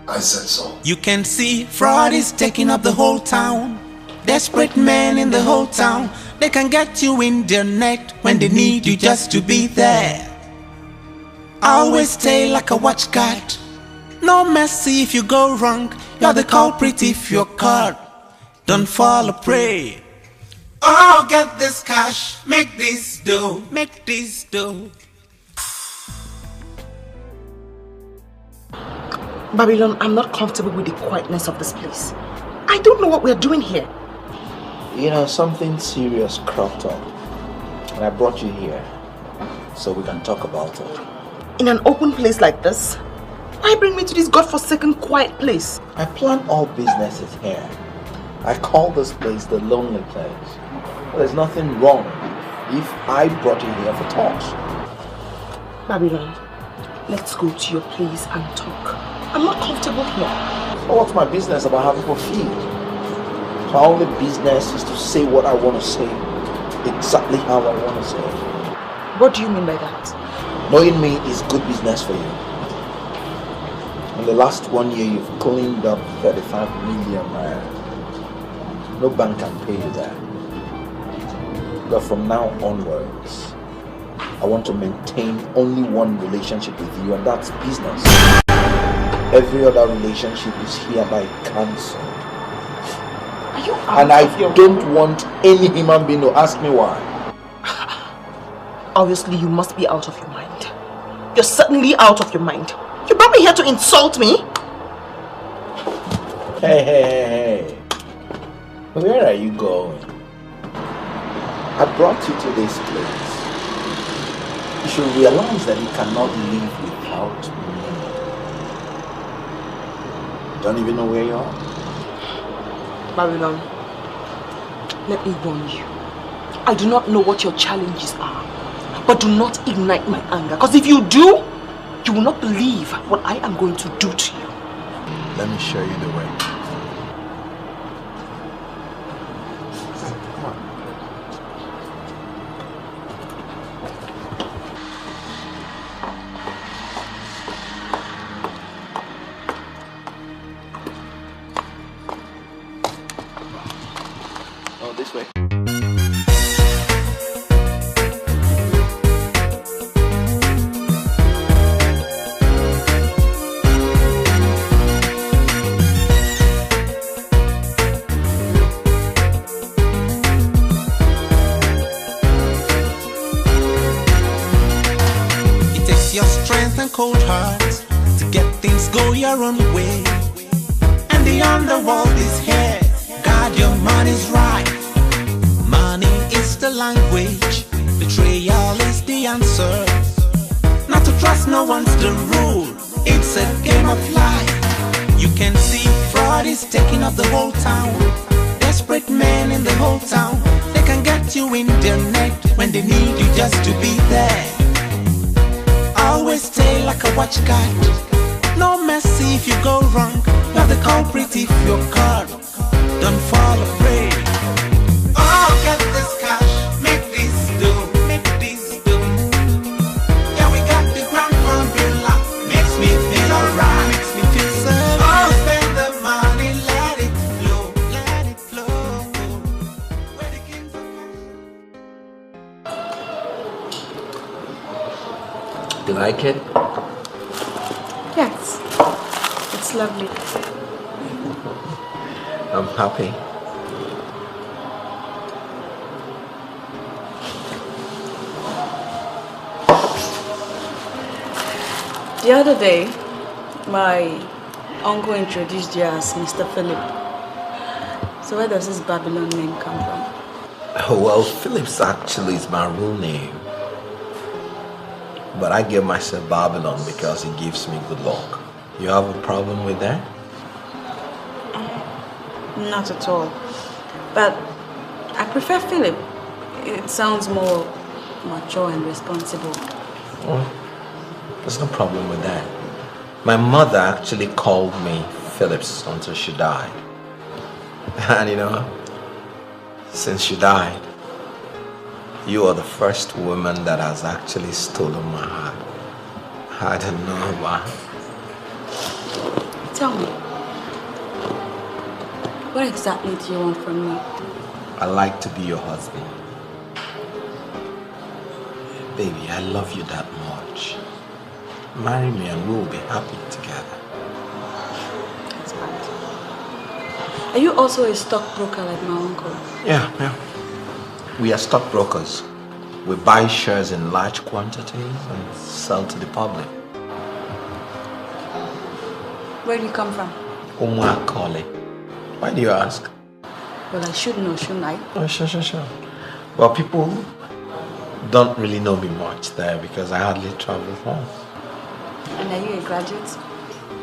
I said so. You can see fraud is taking up the whole town. Desperate men in the whole town. They can get you in their net when they need you just to be there. Always stay like a watchguard. No mercy if you go wrong. You're the culprit if you're caught. Don't fall a prey. Oh, get this cash, make this dough, make this dough. Babylon, I'm not comfortable with the quietness of this place. I don't know what we're doing here. You know, something serious cropped up. And I brought you here so we can talk about it. In an open place like this? Why bring me to this godforsaken quiet place? I plan all businesses here. I call this place the lonely place. But there's nothing wrong if I brought you here for talks. Babylon, let's go to your place and talk. I'm not comfortable here. So what's my business about having to feed? My only business is to say what I want to say, exactly how I want to say it. What do you mean by that? Knowing me is good business for you. In the last 1 year, you've cleaned up 35 million naira. No bank can pay you that. But from now onwards, I want to maintain only one relationship with you, and that's business. Every other relationship is hereby cancelled. And I don't want any human being to ask me why. Obviously, you must be out of your mind. You're certainly out of your mind. You brought me here to insult me? Hey. Where are you going? I brought you to this place. You should realize that you cannot live without me. Don't even know where you are? Babylon, let me warn you. I do not know what your challenges are, but do not ignite my anger, because if you do, you will not believe what I am going to do to you. Let me show you the way. cold hearts to get things go your own way. And the underworld is here. God, your money's right. Money is the language. Betrayal is the answer. Not to trust no one's the rule. It's a game of life. You can see fraud is taking up the whole town. Desperate men in the whole town. They can get you in their net when they need you just to be there. Always stay like a watch guard. No mercy if you go wrong. You are the culprit if you're caught. Don't fall afraid. Oh, get this cash, make this do, make this do. Yeah, we got the grand formula. Makes me feel alright, makes me feel safe. Oh, spend the money, let it flow, let it flow. Where the kings You like it? Yes, it's lovely. I'm happy. The other day, my uncle introduced you as Mr. Philip. So where does this Babylon name come from? Well, Phillips actually is my real name. But I give myself Babylon because it gives me good luck. You have a problem with that? Not at all. But I prefer Philip. It sounds more mature and responsible. Well, there's no problem with that. My mother actually called me Phillips until she died. And you know, since she died, you are the first woman that has actually stolen my heart. I don't know why. Tell me, what exactly do you want from me? I like to be your husband. Baby, I love you that much. Marry me and we'll be happy together. That's right. Are you also a stockbroker like my uncle? Yeah. We are stockbrokers. We buy shares in large quantities and sell to the public. Where do you come from? Umuakole. Why do you ask? Well, I should know, shouldn't I? Oh, sure. Well, people don't really know me much there because I hardly travel home. And are you a graduate?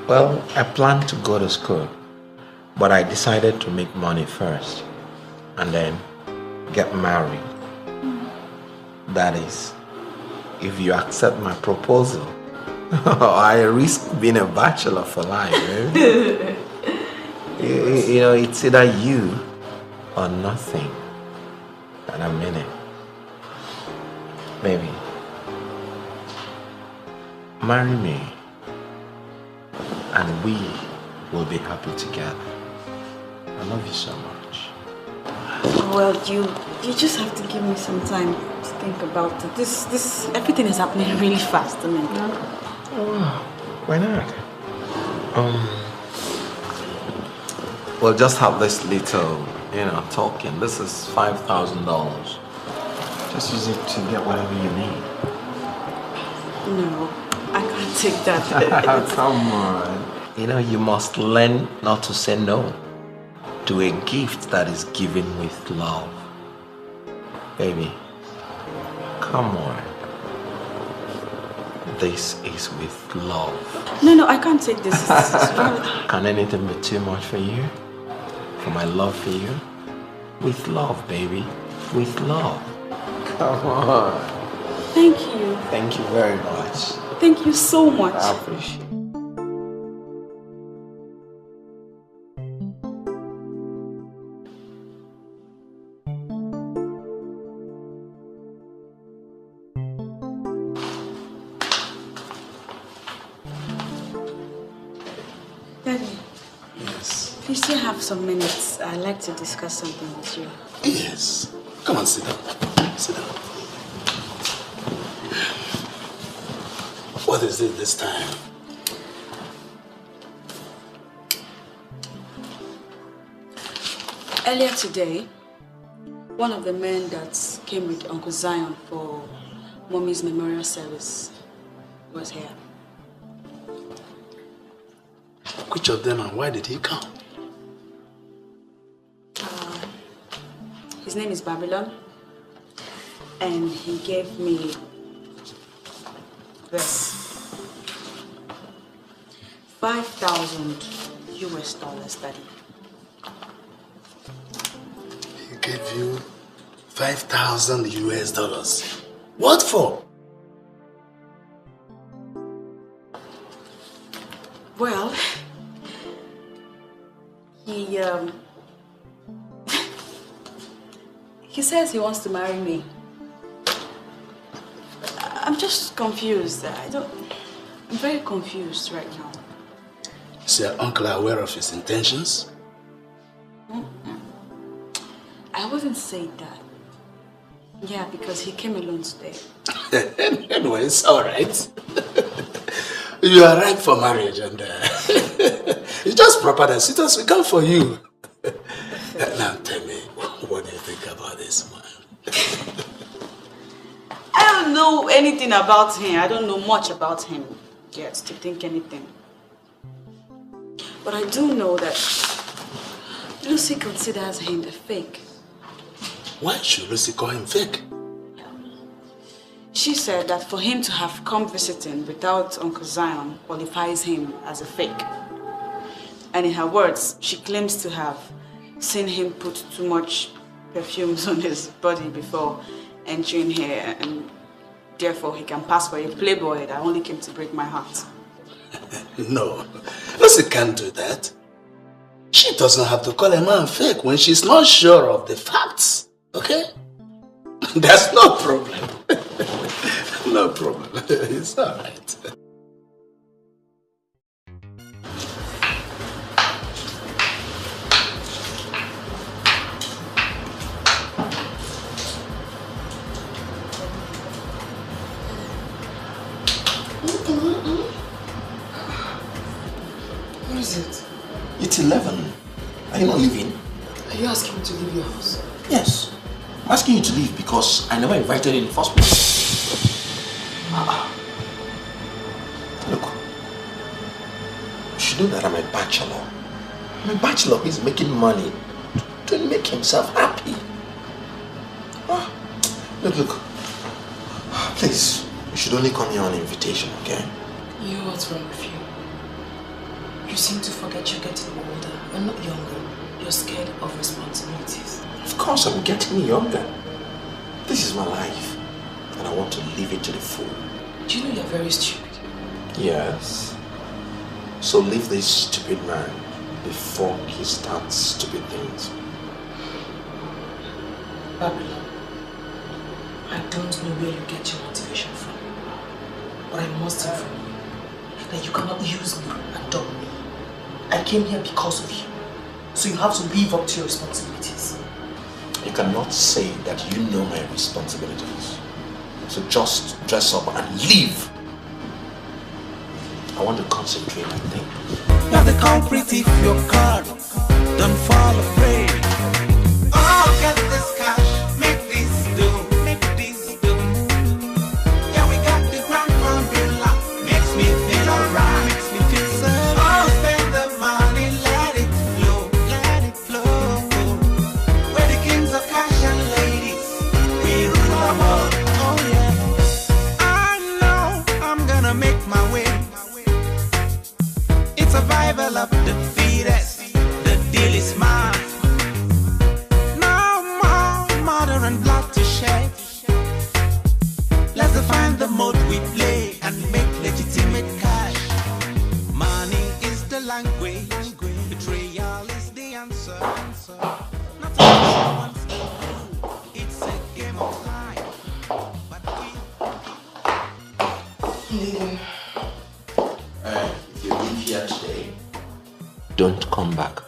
Well, I planned to go to school, but I decided to make money first and then get married. That is, if you accept my proposal, I risk being a bachelor for life. Eh? you know, it's either you or nothing. And I mean it. Baby, marry me and we will be happy together. I love you so much. Well, you just have to give me some time to think about it. This everything is happening really fast. I mean, oh, why not? We'll just have this little, talking. This is $5,000. Just use it to get whatever you need. No, I can't take that. Come on. You must learn not to say no to a gift that is given with love. Baby, come on. This is with love. No, I can't take this. Can anything be too much for you? For my love for you? With love, baby. With love. Come on. Thank you. Thank you very much. Thank you so much. I appreciate it. Daddy. Yes. If you still have some minutes, I'd like to discuss something with you. Yes. Come on, sit down. Sit down. What is it this time? Earlier today, one of the men that came with Uncle Zion for Mommy's memorial service was here. Which of them and why did he come? His name is Babylon. And he gave me this. 5,000 US dollars, Daddy. He gave you 5,000 US dollars. What for? Well, he says he wants to marry me. I'm just confused. I'm very confused right now. Is your uncle aware of his intentions? I wouldn't say that. Yeah, because he came alone today. Anyway, it's alright. You are ripe for marriage and it's just proper that suitors will come for you. Now tell me, what do you think about this man? I don't know anything about him. I don't know much about him yet to think anything. But I do know that Lucy considers him a fake. Why should Lucy call him fake? She said that for him to have come visiting without Uncle Zion qualifies him as a fake. And in her words, she claims to have seen him put too much perfumes on his body before entering here, and therefore he can pass for a playboy that only came to break my heart. No, Lucy can't do that. She doesn't have to call a man fake when she's not sure of the facts, okay? That's no problem. No problem. It's all right. What is it? It's 11. Are you not leaving? Are you asking me to leave your house? Yes. I'm asking you to leave because I never invited you in the first place. Look, you should know that I'm a bachelor. I'm a bachelor who is making money to make himself happy. Look. Please, you should only come here on invitation, okay? You know what's wrong with you? You seem to forget you're getting older and not younger. You're scared of responsibilities. Of course, I'm getting younger. This is my life, and I want to live it to the full. Do you know you're very stupid? Yes. So leave this stupid man before he starts stupid things. Babylon, I don't know where you get your motivation from, but I must inform you that you cannot use me and dump me. I came here because of you, so you have to live up to your responsibilities. You cannot say that you know my responsibilities. So just dress up and leave. I want to concentrate and think. You're the culprit if your card don't fall afraid. Oh, get this cash, make this do, make this do. Yeah, we got the grand formula, makes me feel alright, makes me feel so. Oh, spend the money, let it flow, let it flow. We're the kings of cash and ladies, we rule the world. Oh yeah, I know I'm gonna make my way. It's survival of the fittest, the deal is mine. No more murder and blood to shed. Let's define the mode we play and make legitimate cash. Money is the language, betrayal is the answer. Not everyone's equal, it's a game of life. Leaving. If you leave here today, don't come back.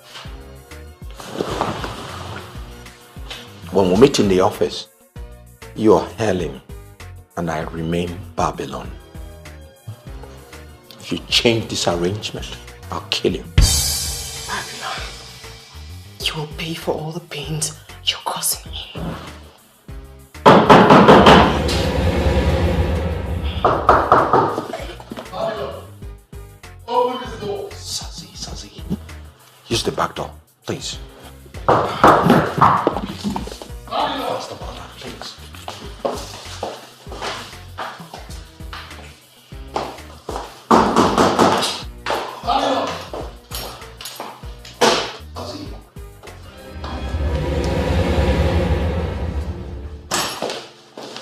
When we meet in the office, you are Helen and I remain Babylon. If you change this arrangement, I'll kill you. Babylon, you will pay for all the pains you're causing me. Open this door. Sassy. Sazi, use the back door, please. Faster, brother, please.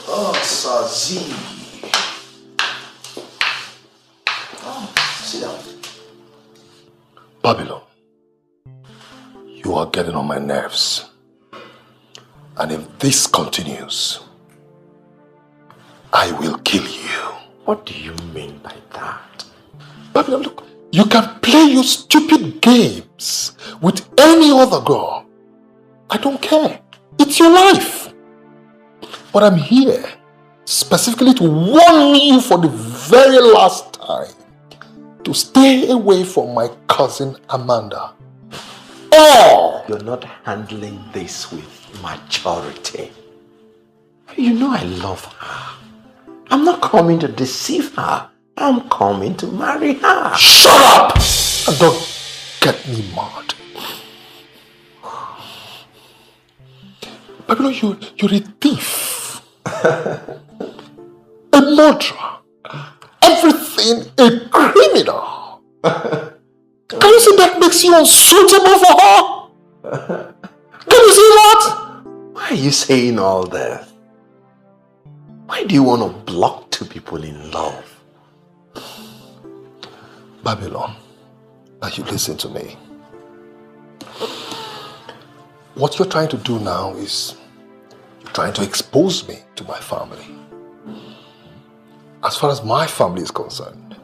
Oh, Sazi. Oh, sit down. Babylon, you are getting on my nerves. And if this continues, I will kill you. What do you mean by that? Babylon, look, you can play your stupid games with any other girl. I don't care. It's your life. But I'm here specifically to warn you for the very last time to stay away from my cousin Amanda. Oh! You're not handling this with maturity. You know I love her. I'm not coming to deceive her. I'm coming to marry her. Shut up! And don't get me mad. Babylon, you're a thief. A murderer. Everything a criminal. Can you see that makes you unsuitable for her? Can you see that? Why are you saying all this? Why do you want to block two people in love? Babylon, now you listen to me. What you're trying to do now is you're trying to expose me to my family. As far as my family is concerned,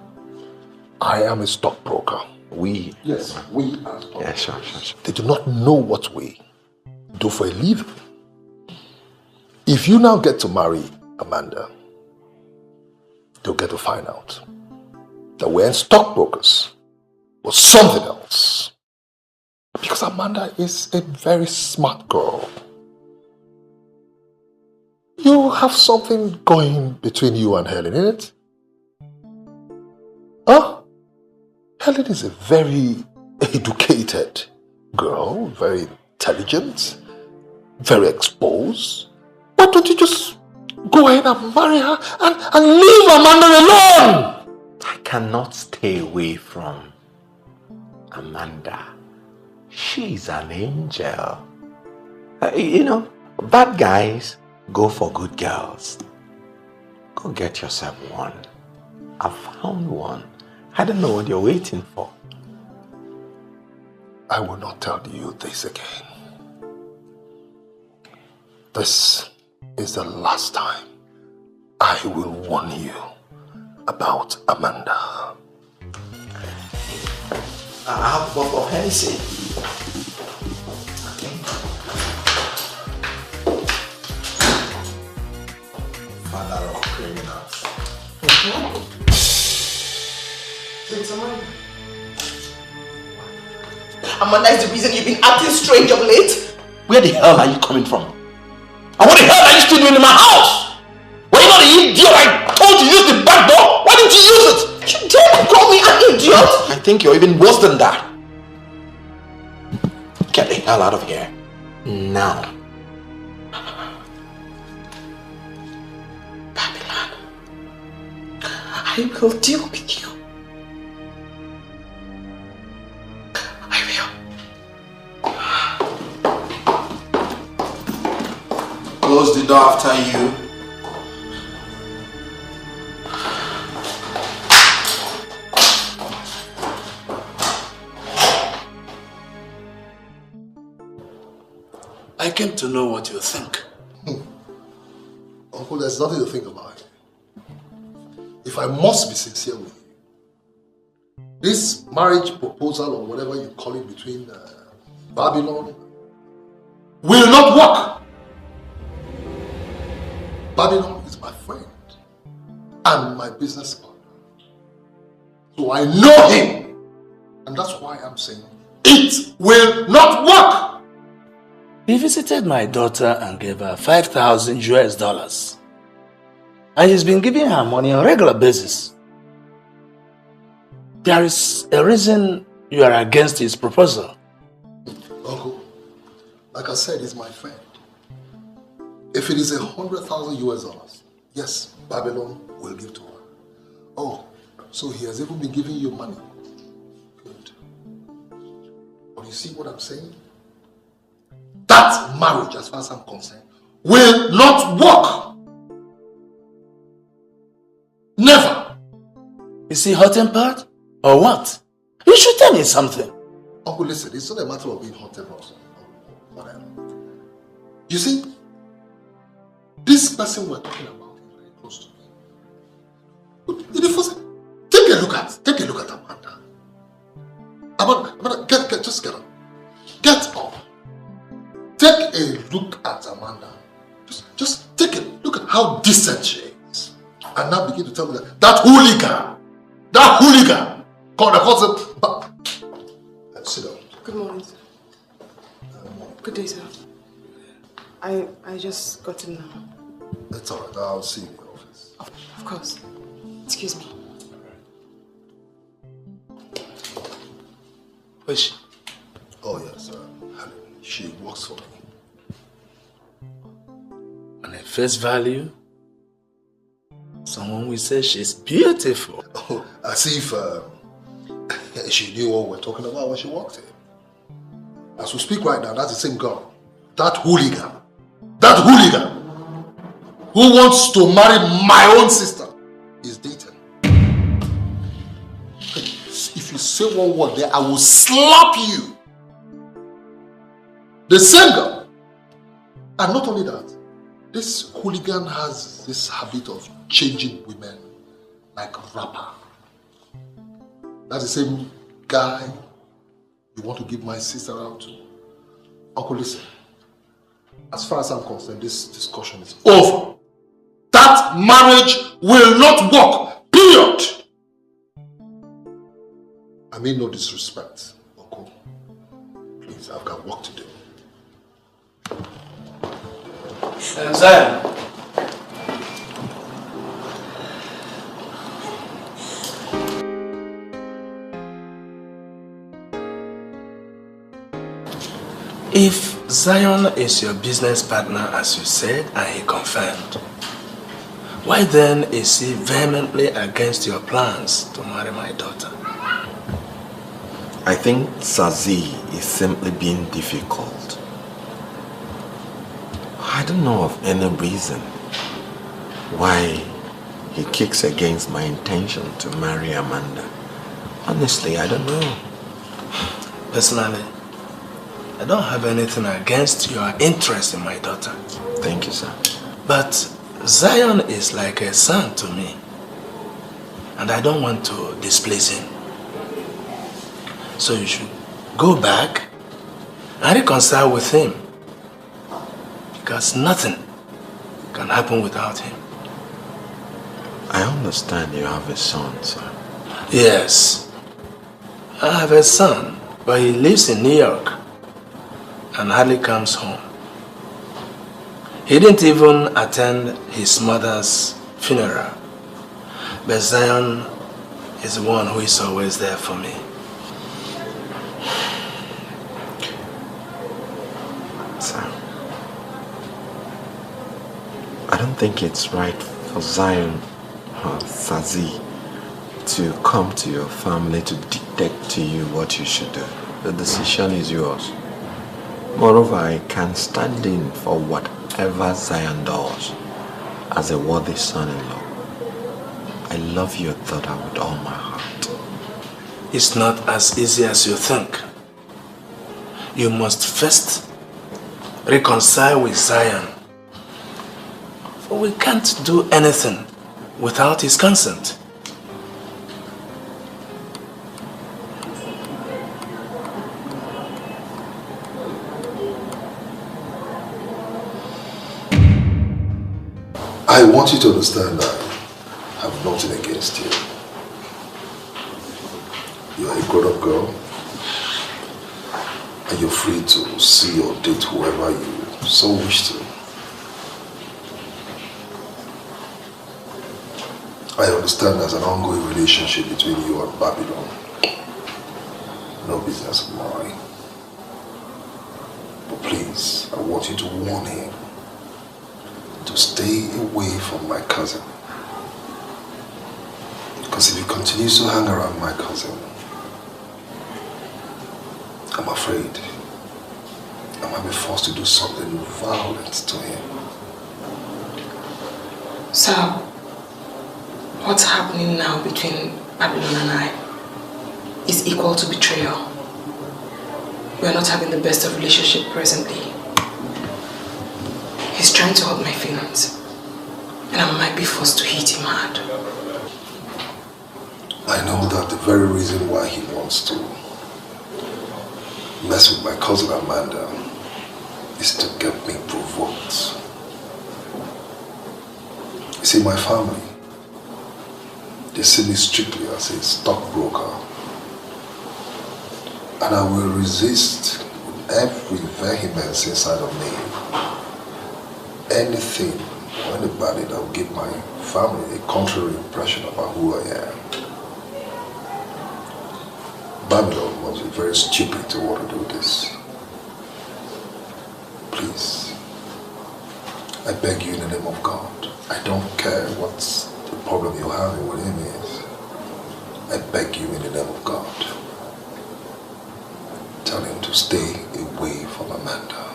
I am a stockbroker. We? Yes, we are stockbrokers. Yeah, sure. They do not know what we do for a living. If you now get to marry Amanda, they'll get to find out that we're in stockbrokers or something else. Because Amanda is a very smart girl. You have something going between you and Helen, isn't it? Huh? Helen is a very educated girl, very intelligent, very exposed. Why don't you just go ahead and marry her and leave Amanda alone? I cannot stay away from Amanda. She's an angel. You know, bad guys go for good girls. Go get yourself one. I found one. I don't know what you're waiting for. I will not tell you this again. This is the last time I will warn you about Amanda. I have both of Hennessy. Father of criminals. It's Amanda. Amanda is the reason you've been acting strange of late? Where the hell are you coming from? And what the hell are you still doing in my house? Were you not an idiot? I told you to use the back door. Why didn't you use it? You dare call me an idiot? I think you're even worse than that. Get the hell out of here. Now. Babylon. I will deal with you. Close the door after you. I came to know what you think. Uncle, there's nothing to think about. If I must be sincere with you, this marriage proposal or whatever you call it between Babylon will not work. Babylon is my friend and my business partner. So I know him. And that's why I'm saying it will not work. He visited my daughter and gave her $5,000 US. And he's been giving her money on a regular basis. There is a reason you are against his proposal. Uncle, like I said, he's my friend. If it is $100,000, yes, Babylon will give to her. Oh, so he has even been giving you money. Good. But you see what I'm saying? That marriage, as far as I'm concerned, will not work. Never. Is he hot-tempered? Or what? You should tell me something. Uncle, listen, it's not a matter of being hot-tempered or whatever. You see, this person we're talking about is very close to me. In the first, take a look at Amanda. Amanda, just get up. Get up. Take a look at Amanda. Just take a look at how decent she is. And now begin to tell me that hooligan, sit down. Good morning, sir. Good day, sir. I just got in now. That's alright, I'll see you in the office. Of course. Excuse me. Who is she? Oh yes, Helen. She works for me. On at face value, someone will say she's beautiful. Oh, as if she knew what we're talking about when she walked in. As we speak right now, that's the same girl. That hooligan who wants to marry my own sister is dating. If you say one word there, I will slap you. The same girl. And not only that, this hooligan has this habit of changing women like a rapper. That's the same guy you want to give my sister out to. Uncle, listen. As far as I'm concerned, this discussion is over. That marriage will not work. Period. I mean no disrespect, Uncle. Please, I've got work to do. Zion. If Zion is your business partner as you said and he confirmed, why then is he vehemently against your plans to marry my daughter? I think Sazi is simply being difficult. I don't know of any reason why he kicks against my intention to marry Amanda. Honestly, I don't know. Personally, I don't have anything against your interest in my daughter. Thank you, sir. But Zion is like a son to me, and I don't want to displace him. So you should go back and reconcile with him, because nothing can happen without him. I understand you have a son, sir. Yes, I have a son, but he lives in New York and hardly comes home. He didn't even attend his mother's funeral, but Zion is the one who is always there for me. Sir, I don't think it's right for Zion or Sazi to come to your family to dictate to you what you should do. The decision is yours. Moreover, I can stand in for whatever Zion does as a worthy son-in-law. I love your daughter with all my heart. It's not as easy as you think. You must first reconcile with Zion. For we can't do anything without his consent. I want you to understand that I have nothing against you. You're a grown-up girl, and you're free to see or date whoever you so wish to. I understand there's an ongoing relationship between you and Babylon. No business of mine. But please, I want you to warn him to stay away from my cousin. Because if he continues to hang around my cousin, I'm afraid I might be forced to do something violent to him. So, what's happening now between Babylon and I is equal to betrayal. We are not having the best of relationship presently. He's trying to hurt my feelings, and I might be forced to hit him hard. I know that the very reason why he wants to mess with my cousin Amanda is to get me provoked. You see, my family, they see me strictly as a stockbroker, and I will resist with every vehemence inside of me anything or anybody that will give my family a contrary impression about who I am. Babylon must be very stupid to want to do this. Please, I beg you in the name of God, I don't care what the problem you're having with him is. I beg you in the name of God, tell him to stay away from Amanda.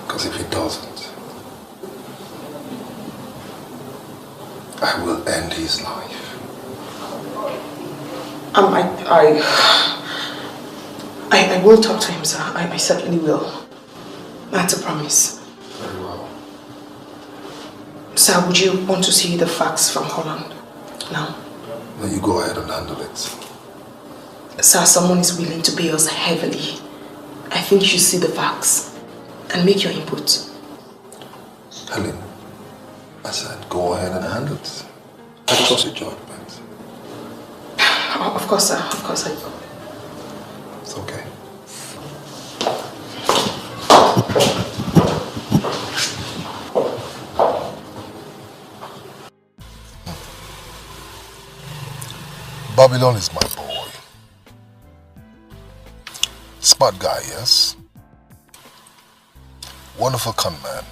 Because if he doesn't, I will end his life. I will talk to him, sir. I certainly will. That's a promise. Very well. Sir, would you want to see the facts from Holland now? No, you go ahead and handle it. Sir, someone is willing to pay us heavily. I think you should see the facts and make your input. Helen, I said go ahead and handle it. I trust your judgment. Of course, sir. Of course I will. It's okay. Babylon is my boy. Smart guy, yes. Wonderful con man.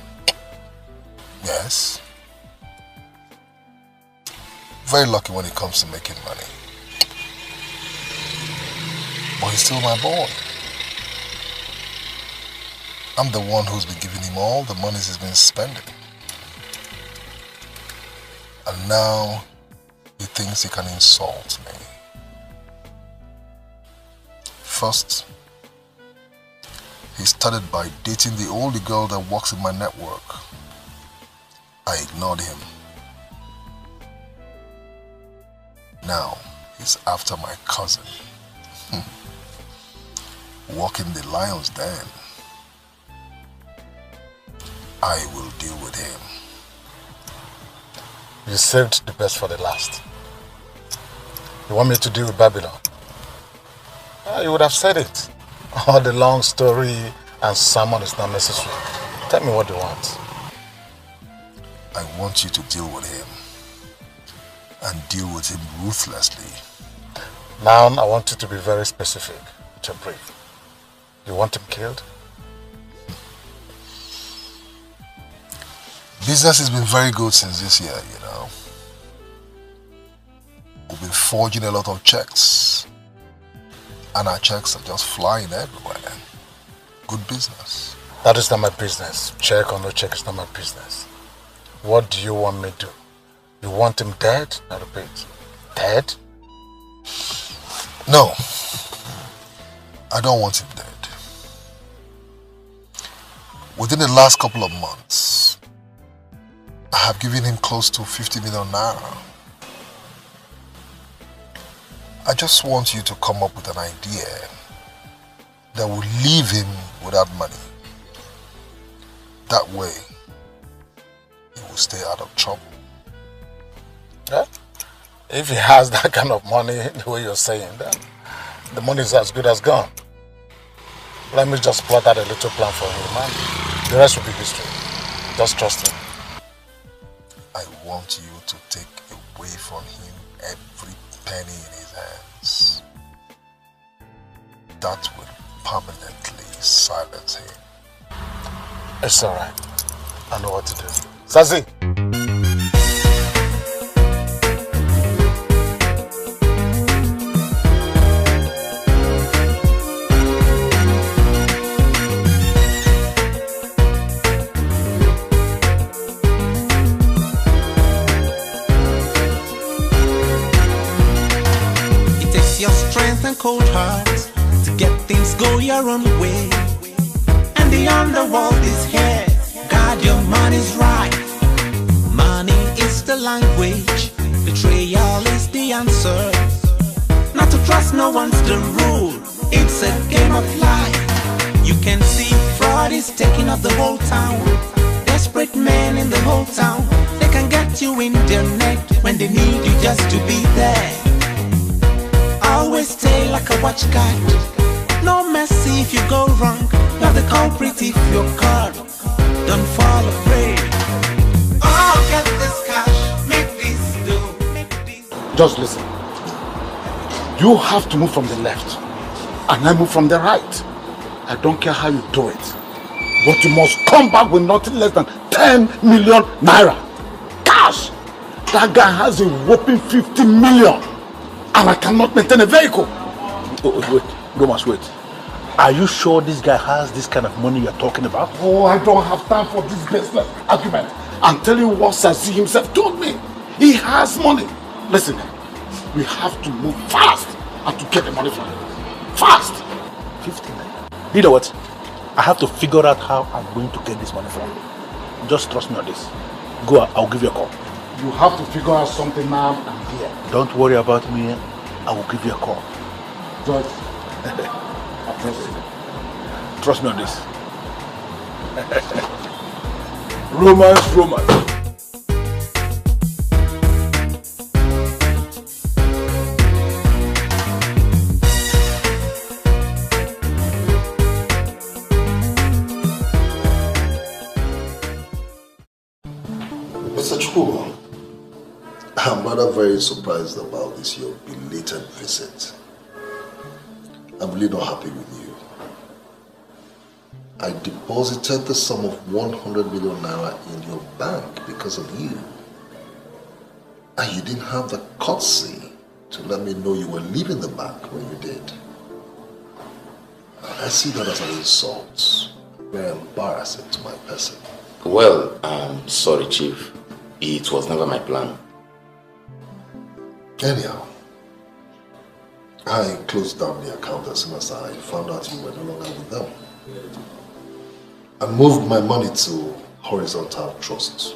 Yes. Very lucky when it comes to making money. But he's still my boy. I'm the one who's been giving him all the monies he's been spending. And now he thinks he can insult me. First, he started by dating the only girl that works in my network. I ignored him. Now, he's after my cousin. Walking the lion's den. I will deal with him. You saved the best for the last. You want me to deal with Babylon? You would have said it. All the long story and sermon is not necessary. Tell me what you want. I want you to deal with him. And deal with him ruthlessly. Now I want you to be very specific with your brief. You want him killed? Business has been very good since this year, you know. We've been forging a lot of checks. And our checks are just flying everywhere. Good business. That is not my business. Check or no check is not my business. What do you want me to do? You want him dead? I repeat, dead? No. I don't want him dead. Within the last couple of months, I have given him close to 50 million naira. I just want you to come up with an idea that will leave him without money. That way, he will stay out of trouble. Yeah? If he has that kind of money, the way you're saying, then the money is as good as gone. Let me just plot out a little plan for him, and the rest will be history. Just trust him. I want you to take away from him every penny in his hands. that will permanently silence him. It's alright. I know what to do. Sazi! It takes your strength and cold heart to get things go your own way. And the underworld is here. God, your money's right. Money is the language. Betrayal is the answer. Not to trust no one's the rule. It's a game of life. You can see fraud is taking up the whole town. Desperate men in the whole town. They can get you in their net when they need you just to be there. Always stay like a watch guard. No mercy if you go wrong. You're the culprit if you're caught. Don't fall afraid. Oh, get this cash, make this do. Just listen. You have to move from the left, and I move from the right. I don't care how you do it, but you must come back with nothing less than 10 million naira. Cash! That guy has a whopping 50 million, and I cannot maintain a vehicle. Wait, Romance, wait. Are you sure this guy has this kind of money you're talking about? Oh, I don't have time for this baseless argument. I'm telling you what Sazi himself told me. He has money. Listen, we have to move fast and to get the money from him. Fast! 50 million. You know what? I have to figure out how I'm going to get this money from him. Just trust me on this. Go, I'll give you a call. You have to figure out something now and here. Don't worry about me. I will give you a call. Just trust me on this. Romance, romance. Mr. Chukwuma, I'm rather very surprised about this, your belated visit. I'm really not happy with you. I deposited the sum of 100 million naira in your bank because of you. And you didn't have the courtesy to let me know you were leaving the bank when you did. I see that as an insult. Very embarrassing to my person. Well, I'm sorry, Chief. It was never my plan. Anyhow, I closed down the account as soon as I found out you were no longer with them. I moved my money to Horizontal Trust,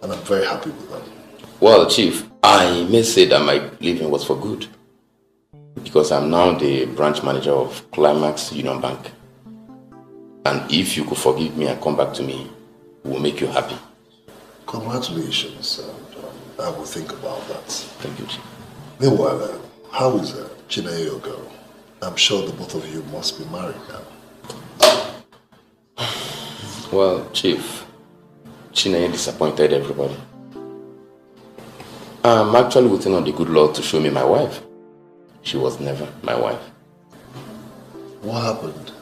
and I'm very happy with them. Well, Chief, I may say that my leaving was for good, because I'm now the branch manager of Climax Union Bank. And if you could forgive me and come back to me, it will make you happy. Congratulations, and I will think about that. Thank you, Chief. Meanwhile, how is Ini Edo girl? I'm sure the both of you must be married now. Well, Chief, Ini disappointed everybody. I'm actually waiting on the good Lord to show me my wife. She was never my wife. What happened?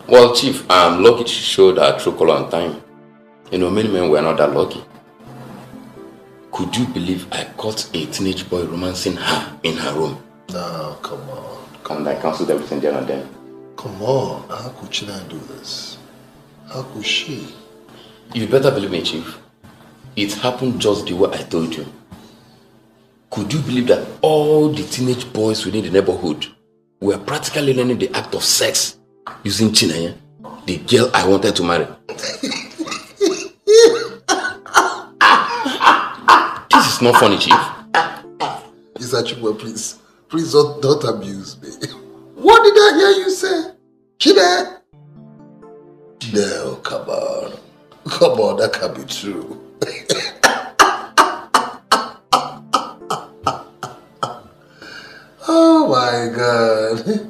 Well, Chief, I'm lucky she showed her true color on time. You know, many men were not that lucky. Could you believe I caught a teenage boy romancing her in her room? No, come on. And I cancelled everything there and then. Come on, how could Ini do this? How could she? You better believe me, Chief. It happened just the way I told you. Could you believe that all the teenage boys within the neighborhood were practically learning the act of sex using Ini, the girl I wanted to marry? This is not funny, Chief. Mr. Chukwu, please don't abuse me. What did I hear you say? Ini? No, come on, that can't be true. Oh my God.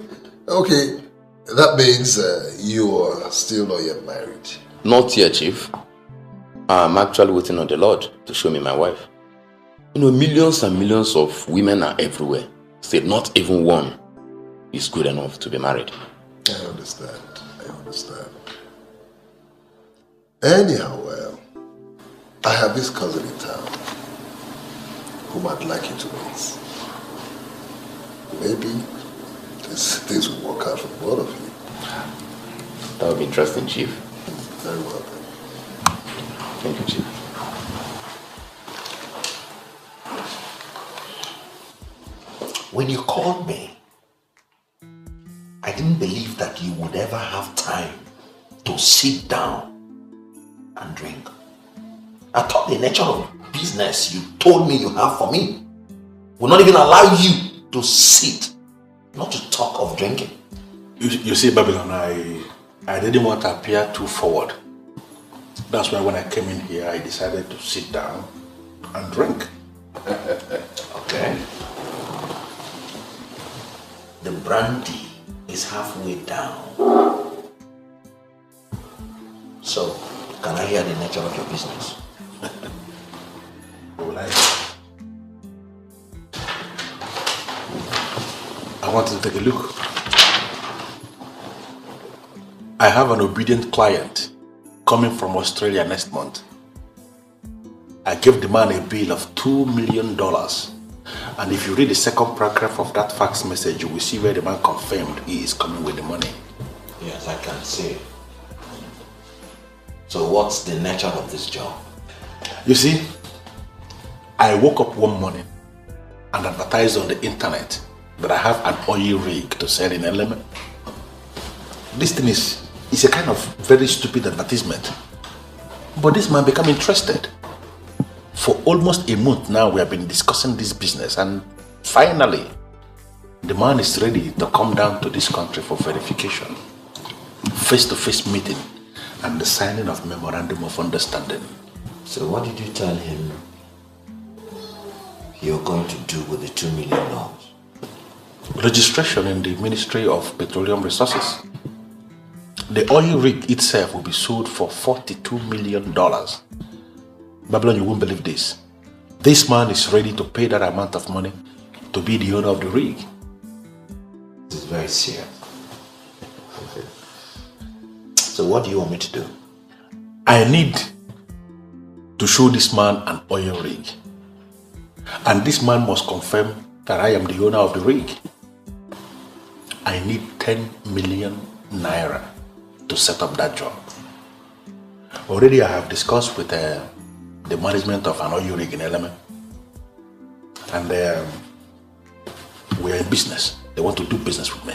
Okay, that means you are still not yet married. Not yet, Chief. I'm actually waiting on the Lord to show me my wife. You know, millions and millions of women are everywhere. Still, not even one is good enough to be married. I understand. Anyhow, I have this cousin in town whom I'd like you to meet. Maybe this will work out for both of you. That would be interesting, Chief. Very well then. Thank you, Chief. When you called me, I didn't believe that you would ever have time to sit down and drink. I thought the nature of business you told me you have for me will not even allow you to sit, not to talk of drinking. You see, Babylon, I didn't want to appear too forward. That's why when I came in here, I decided to sit down and drink. Okay. The brandy is halfway down. So, can I hear the nature of your business? I want to take a look. I have an obedient client coming from Australia next month. I gave the man a bill of $2 million. And if you read the second paragraph of that fax message, you will see where the man confirmed he is coming with the money. Yes, I can see. So what's the nature of this job? You see, I woke up one morning and advertised on the internet that I have an oil rig to sell in Element. This thing is a kind of very stupid advertisement. But this man became interested. For almost a month now, we have been discussing this business, and finally, the man is ready to come down to this country for verification. Face-to-face meeting and the signing of memorandum of understanding. So what did you tell him you're going to do with the $2 million? Registration in the Ministry of Petroleum Resources. The oil rig itself will be sold for $42 million. Babylon, you won't believe this. This man is ready to pay that amount of money to be the owner of the rig. This is very serious. So what do you want me to do? I need to show this man an oil rig. And this man must confirm that I am the owner of the rig. I need 10 million naira to set up that job. Already I have discussed with the management of an oil rig in Element. And we are in business. They want to do business with me.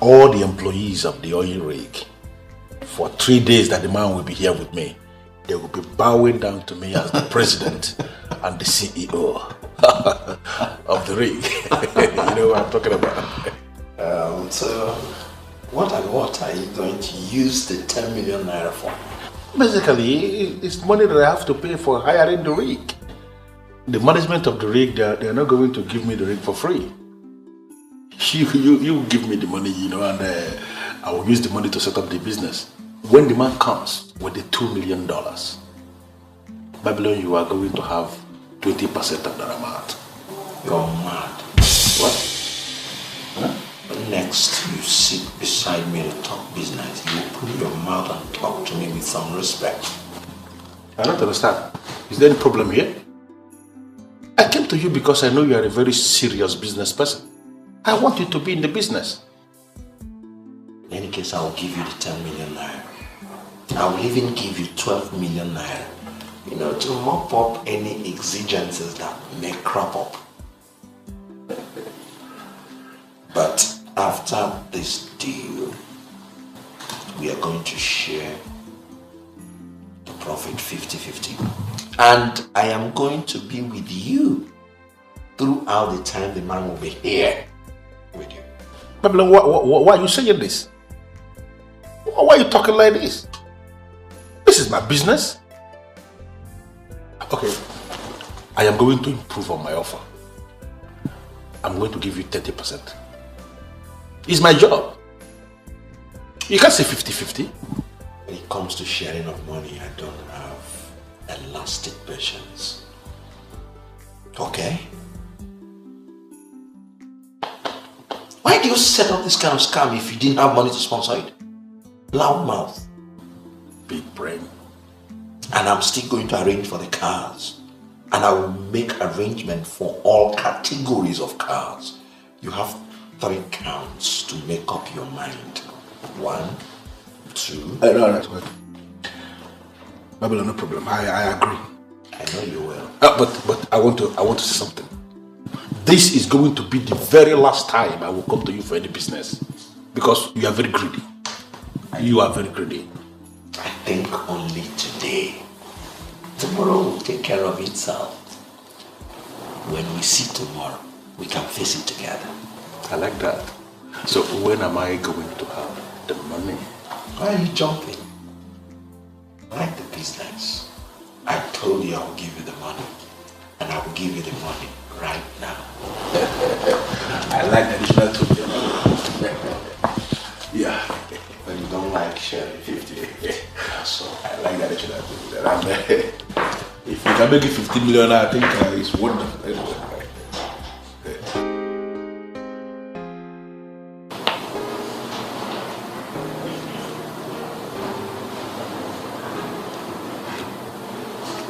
All the employees of the oil rig, for 3 days that the man will be here with me, they will be bowing down to me as the president and the CEO of the rig. You know what I'm talking about. So what are you going to use the 10 million naira for? Basically, it's money that I have to pay for hiring the rig. The management of the rig, they're not going to give me the rig for free. You give me the money, you know, and I will use the money to set up the business. When the man comes with the $2 million, Babylon, you are going to have 20% of that amount. You're mad. What? Huh? Next, you sit beside me to talk business. You open your mouth and talk to me with some respect. I don't understand. Is there any problem here? I came to you because I know you are a very serious business person. I want you to be in the business. In any case, I will give you the 10 million naira. I will even give you 12 million naira. You know, to mop up any exigencies that may crop up. But after this deal, we are going to share the profit 50-50. And I am going to be with you throughout the time the man will be here with you. Babylon, why are you saying this? Why are you talking like this? This is my business. Okay, I am going to improve on my offer. I'm going to give you 30%. It's my job. You can't say 50-50. When it comes to sharing of money, I don't have elastic patience. Okay? Why do you set up this kind of scam if you didn't have money to sponsor it? Loud mouth. Big brain. And I'm still going to arrange for the cars. And I will make arrangement for all categories of cars. You have 3 counts to make up your mind. 1, 2... No, wait. Babylon, no problem. I agree. I know you will. But I want to say something. This is going to be the very last time I will come to you for any business. Because you are very greedy. You are very greedy. I think only today. Tomorrow will take care of itself. When we see tomorrow, we can face it together. I like that. So when am I going to have the money? Why are you jumping? I like the business. I told you I will give you the money. And I will give you the money right now. I like the additional 2 million. Yeah. But you don't like sharing 50. So I like that additional 2 million. If you can make it 50 million, I think it's wonderful.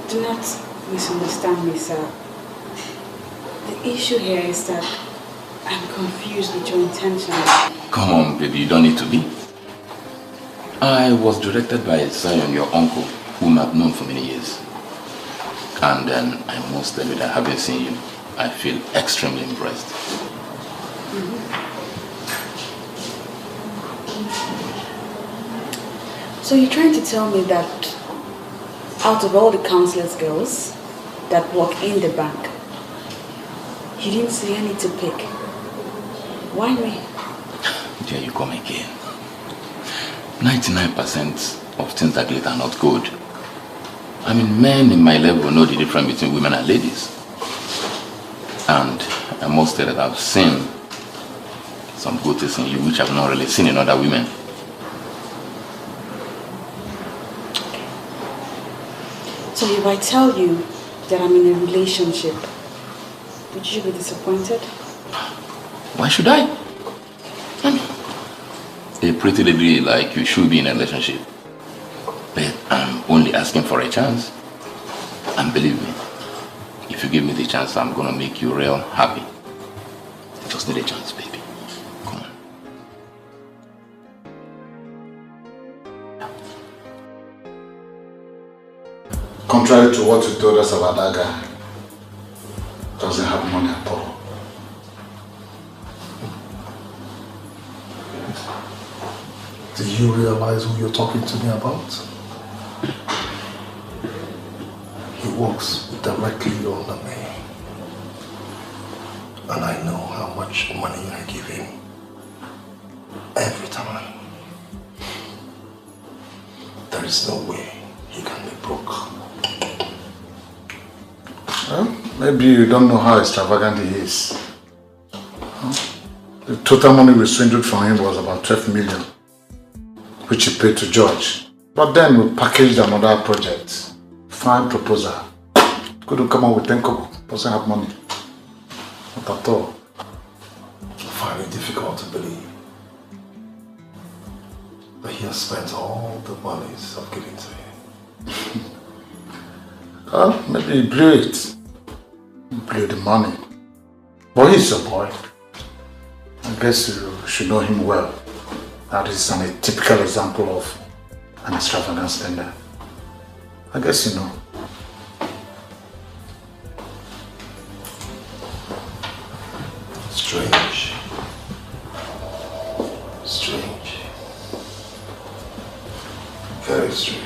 Do not misunderstand me, sir. The issue here is that I'm confused with your intentions. Come on, baby, you don't need to be. I was directed by Zion, your uncle, whom I've known for many years. And then I must tell you that having seen you, I feel extremely impressed. So you're trying to tell me that out of all the counselors girls that work in the bank, you didn't see any to pick? Why me? There you come again. 99% of things that glitter are not gold. I mean, men in my level know the difference between women and ladies. And I must say that I've seen some good things in you which I've not really seen in other women. So if I tell you that I'm in a relationship, would you be disappointed? Why should I? I mean, a pretty lady like you should be in a relationship. But I'm only asking for a chance. And believe me, if you give me the chance, I'm gonna make you real happy. I just need a chance, baby. Come on. Contrary to what you told us about that guy, doesn't have money at all. Do you realize who you're talking to me about? He works directly under me. And I know how much money I give him every time. There is no way he can be broke. Well, maybe you don't know how extravagant he is. The total money we swindled from him was about 12 million, which he paid to George. But then we packaged another project. Fine proposal. Couldn't come up with 10 kobo. Doesn't have money. Not at all. I find it difficult to believe that he has spent all the monies I've given to him. Well, maybe he blew it. He blew the money. But he's a boy. I guess you should know him well. That is a typical example of an extravagant spender. I guess you know. Strange. Strange. Very strange.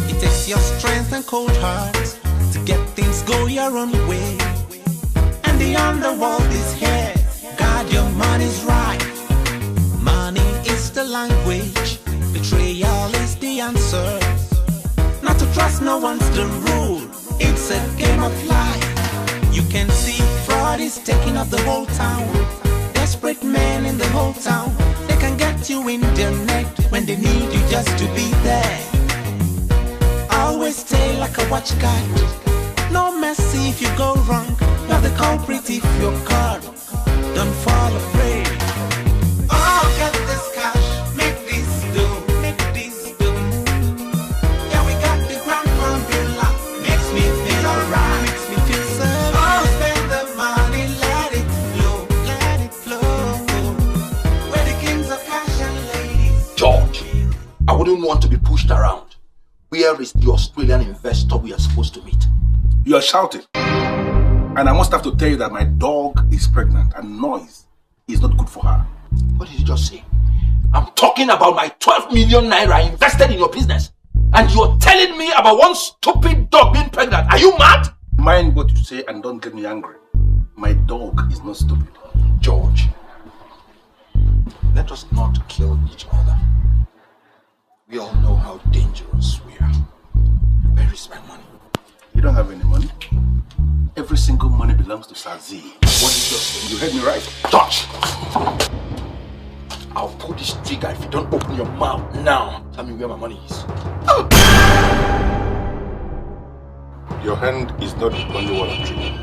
It takes your strength and cold heart to get things go your own way. And the underworld is here. God, your money's right. Money is the language. Betrayal is the answer. Not to trust no one's the rule. It's a game of life. can see fraud is taking up the whole town. Desperate men in the whole town. They can get you in their net when they need you just to be there. Always stay like a watchguard. No mercy if you go wrong. You're the culprit if you're caught. Don't fall afraid. Oh, get this cash, make this do, make this do. Yeah, we got the grand formula. Makes me feel alright, makes me feel so. Oh, spend the money, let it flow, let it flow. We're the kings of cash and ladies. George, I wouldn't want to be pushed around. Where is the Australian investor we are supposed to meet? You are shouting. And I must have to tell you that my dog is pregnant and noise is not good for her. What did you just say? I'm talking about my 12 million naira invested in your business. And you're telling me about one stupid dog being pregnant. Are you mad? Mind what you say and don't get me angry. My dog is not stupid. George, let us not kill each other. We all know how dangerous we are. Where is my money? You don't have any money. Every single money belongs to Sazi. What did you say? You heard me right. Touch! I'll pull this trigger if you don't open your mouth now. Tell me where my money is. Your hand is not the only one I'm trigger.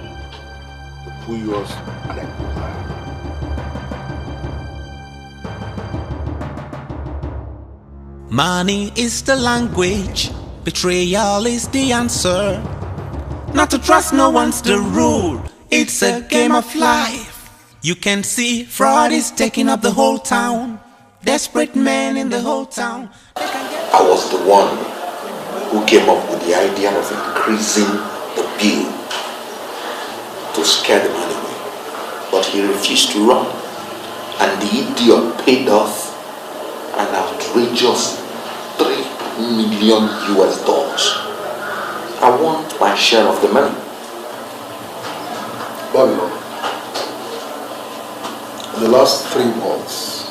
You pull yours and I pull mine. Money is the language, betrayal is the answer. Not to trust no one's the rule, it's a game of life. You can see fraud is taking up the whole town. Desperate men in the whole town. I was the one who came up with the idea of increasing the bill to scare the man away. But he refused to run. And the idiot paid off an outrageous $3 million US. I want my share of the money. Babylon, in the last 3 months,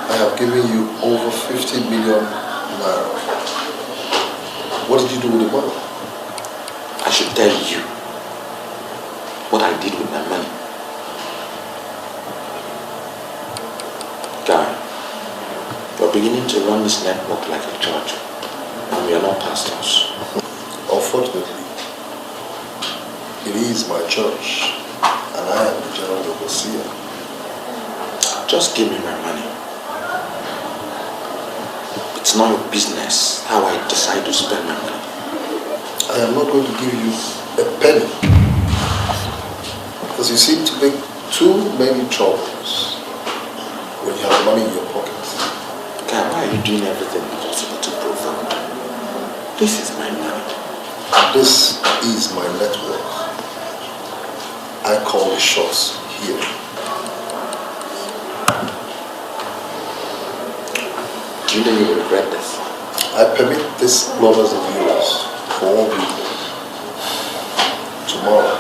I have given you over 50 million naira. What did you do with the money? I should tell you what I did with my money. Guy, you're beginning to run this network like a church, and we are not pastors. Unfortunately, it is my church, and I am the general overseer. Just give me my money. It's not your business how I decide to spend my money. I am not going to give you a penny, because you seem to make too many troubles when you have money in your pockets. God, why are you doing everything possible to provoke? This is my money. This is my network. I call the shots here. Do you know you will regret this? I permit this lovers of yours for 1 week. Tomorrow.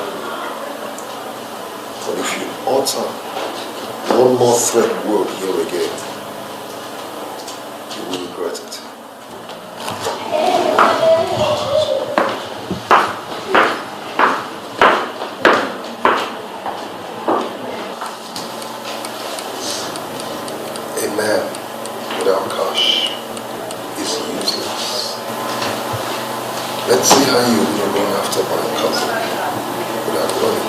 But if you utter one more threat word here again, you will regret it. A man without cash is useless. Let's see how you will run after my cousin without money.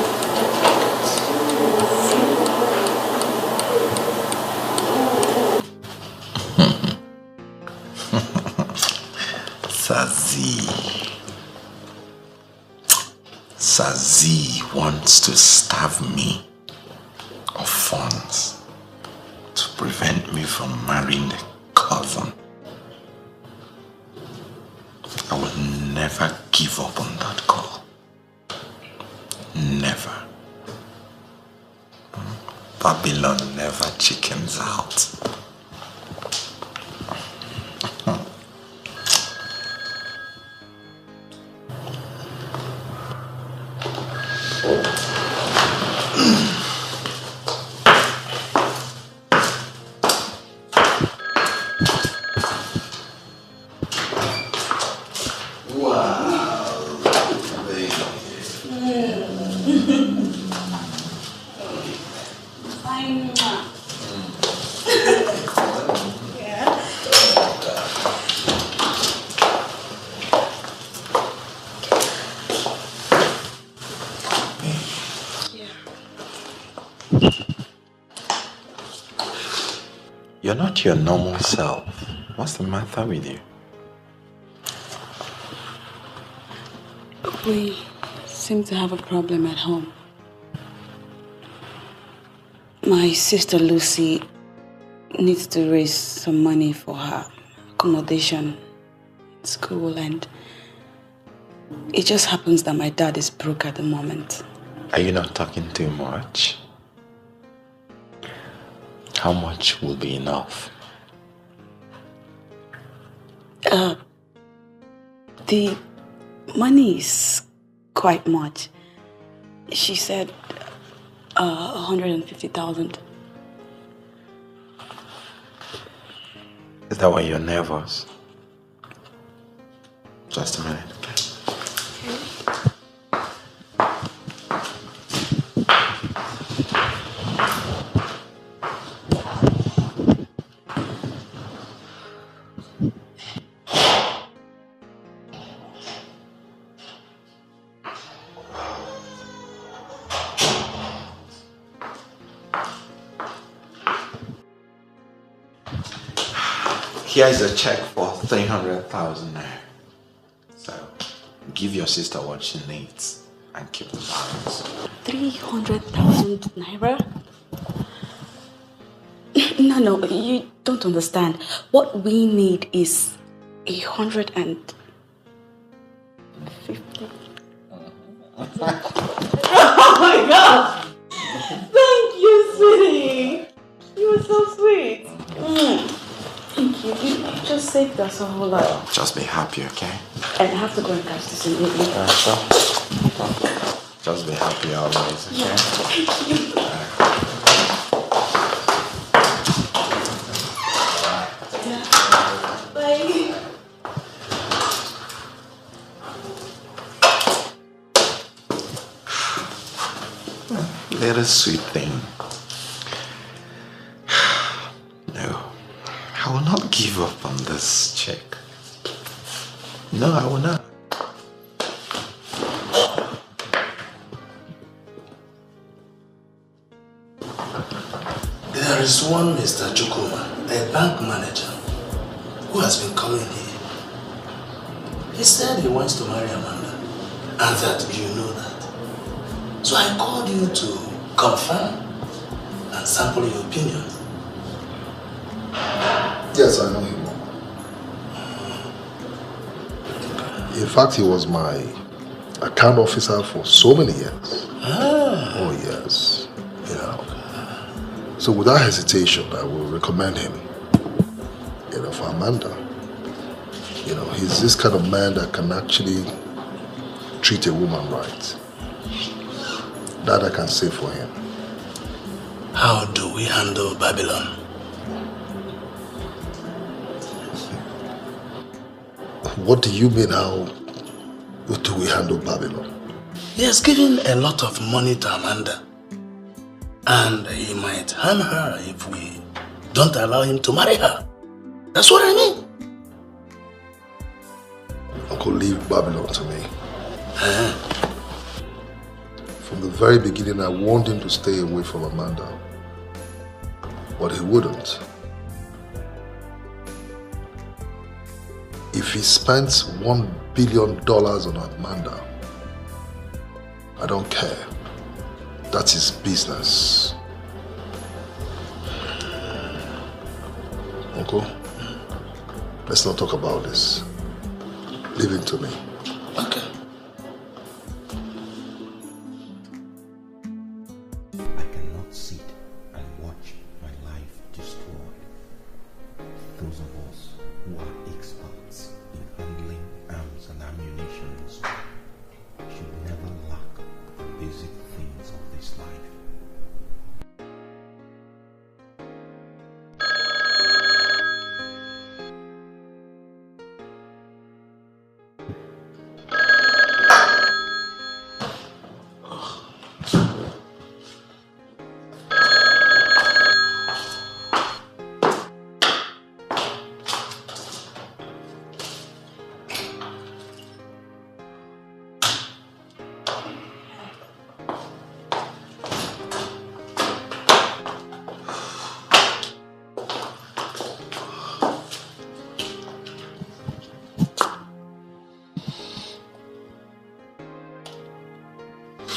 Sazi wants to starve me of funds to prevent me from marrying a cousin. I will never give up on that call. Never. Babylon never chickens out. Wow, baby. You're not your normal self. What's the matter with you? We seem to have a problem at home. My sister Lucy needs to raise some money for her accommodation in school, and it just happens that my dad is broke at the moment. Are you not talking too much? How much will be enough? The money is quite much. She said 150,000. Is that why you're nervous? Just a minute, okay? Here is a check for 300,000 naira. So, give your sister what she needs and keep the balance. 300,000 naira? No, you don't understand. What we need is 150. Oh my God! Thank you, sweetie. You were so sweet. Thank you. You just saved us a whole lot. Just be happy, okay? And I have to go and catch this immediately. Sure. Just be happy always, okay? Yeah. Thank you. Bye. Little sweet thing. No, I will not give up on this check. No, I will not. There is one Mr. Chukuma, a bank manager, who has been calling here. He said he wants to marry Amanda, and that you know that. So I called you to confirm and sample your opinion. Yes, I know him. In fact, he was my account officer for so many years. Ah. Oh, yes. Yeah. So without hesitation, I will recommend him, for Amanda. He's this kind of man that can actually treat a woman right. That I can say for him. How do we handle Babylon? What do you mean, how do we handle Babylon? He has given a lot of money to Amanda. And he might harm her if we don't allow him to marry her. That's what I mean. Uncle, leave Babylon to me. From the very beginning, I warned him to stay away from Amanda. But he wouldn't. If he spends $1 billion on Amanda, I don't care. That's his business. Uncle, let's not talk about this. Leave it to me. Okay. I cannot sit and watch my life destroyed. Those of us who are experts in handling arms and ammunition should never lack the basic things of this life.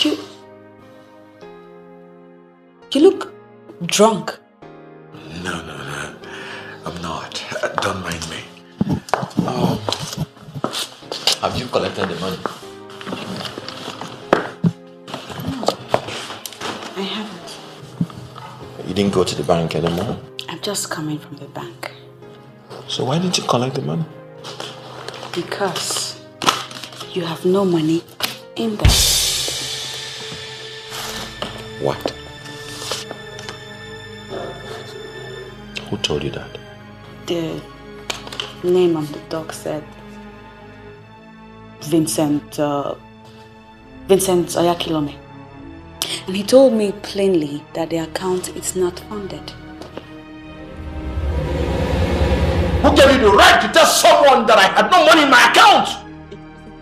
You look drunk. No. I'm not. Don't mind me. Have you collected the money? I haven't. You didn't go to the bank anymore? I'm just coming from the bank. So why didn't you collect the money? Because you have no money in there. What? Who told you that? The name on the dog said Vincent Oyakilome. And he told me plainly that the account is not funded. Who gave you the right to tell someone that I had no money in my account?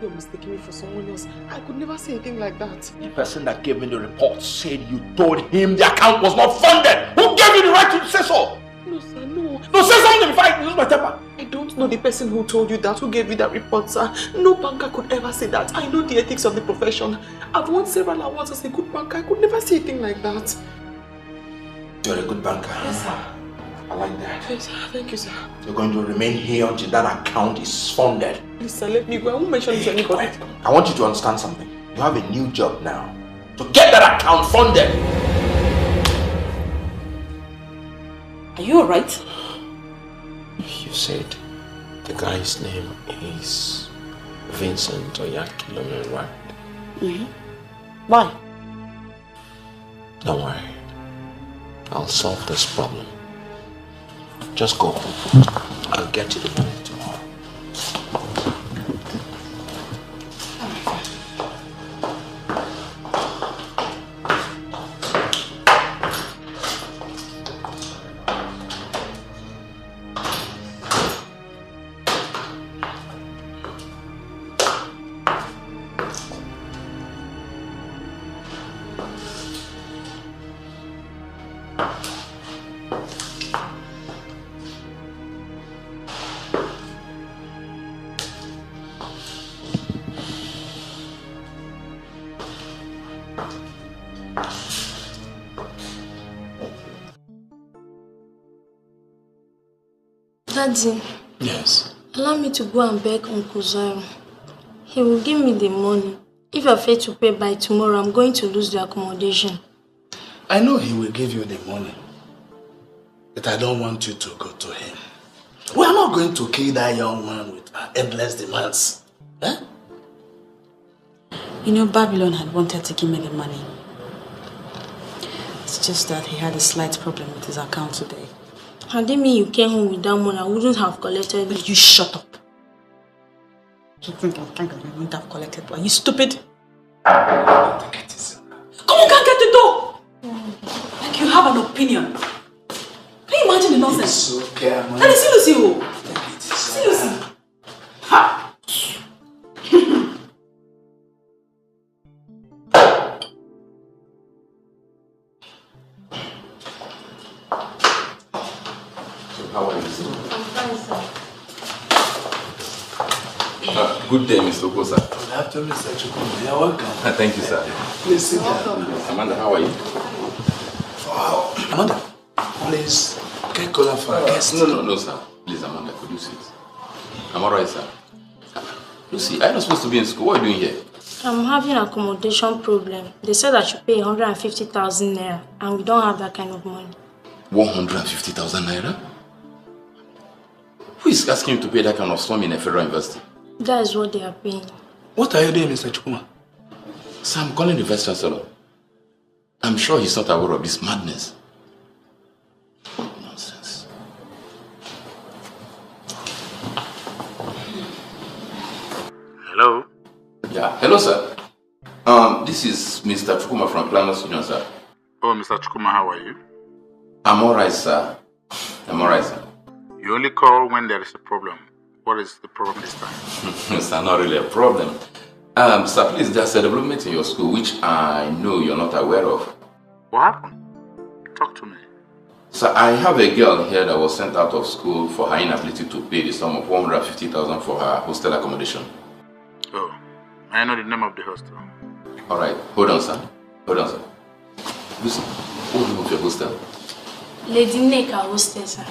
You're mistaking me for someone else. I could never say anything like that. The person that gave me the report said you told him the account was not funded. Who gave you the right to say so? No, sir, no. No, say something before I lose my temper. I don't know the person who told you that, who gave you that report, sir. No banker could ever say that. I know the ethics of the profession. I've won several awards as a good banker. I could never say anything like that. You're a good banker. Yes, sir. I like that. Yes, sir. Thank you, sir. You're going to remain here until that account is funded. Please, sir, let me go. I won't mention it to anybody. I want you to understand something. You have a new job now. To get that account funded. Are you alright? You said the guy's name is Vincent Oyakilome, right? Mm-hmm. Why? Don't worry. I'll solve this problem. Just go. I'll get you the money tomorrow. Daddy. Yes. Allow me to go and beg Uncle Zairo. He will give me the money. If I fail to pay by tomorrow, I'm going to lose the accommodation. I know he will give you the money. But I don't want you to go to him. We are not going to kill that young man with endless demands. Eh? You know, Babylon had wanted to give me the money. It's just that he had a slight problem with his account today. Had it mean you came home with that money, I wouldn't have collected it. You shut up. You think I wouldn't have collected it? Are you stupid? Come on, can't get the door! Like you have an opinion. Can you imagine the nonsense? It's okay, man. Daddy, see Lucy, who? See Lucy. Ha! How are you? I'm fine, sir. Good day, Mr. Okosa. Good afternoon, Mr. Chukwu. You're welcome. Thank you, sir. Please sit down. Amanda, how are you? Wow. Amanda, please get cola for our guest. No, sir. Please, Amanda, could you sit? I'm alright, sir. Lucy, I'm not supposed to be in school. What are you doing here? I'm having an accommodation problem. They said I should pay 150,000 naira, and we don't have that kind of money. 150,000 naira? Who is asking you to pay that kind of sum in a federal university? That is what they are paying. What are you doing, Mr. Chukuma? Sir, I'm calling the Vice Chancellor. I'm sure he's not aware of this madness. Nonsense. Hello? Yeah, hello, sir. This is Mr. Chukuma from Planners Union, sir. Oh, Mr. Chukuma, how are you? I'm alright, sir. I'm alright, sir. You only call when there is a problem. What is the problem this time? Sir, not really a problem. Sir, please, there's a development in your school which I know you're not aware of. What happened? Talk to me. Sir, I have a girl here that was sent out of school for her inability to pay the sum of 150,000 for her hostel accommodation. Oh, I know the name of the hostel. Alright, hold on, sir. Hold on, sir. Listen, what's the name of your hostel? Lady Neka hostel, sir.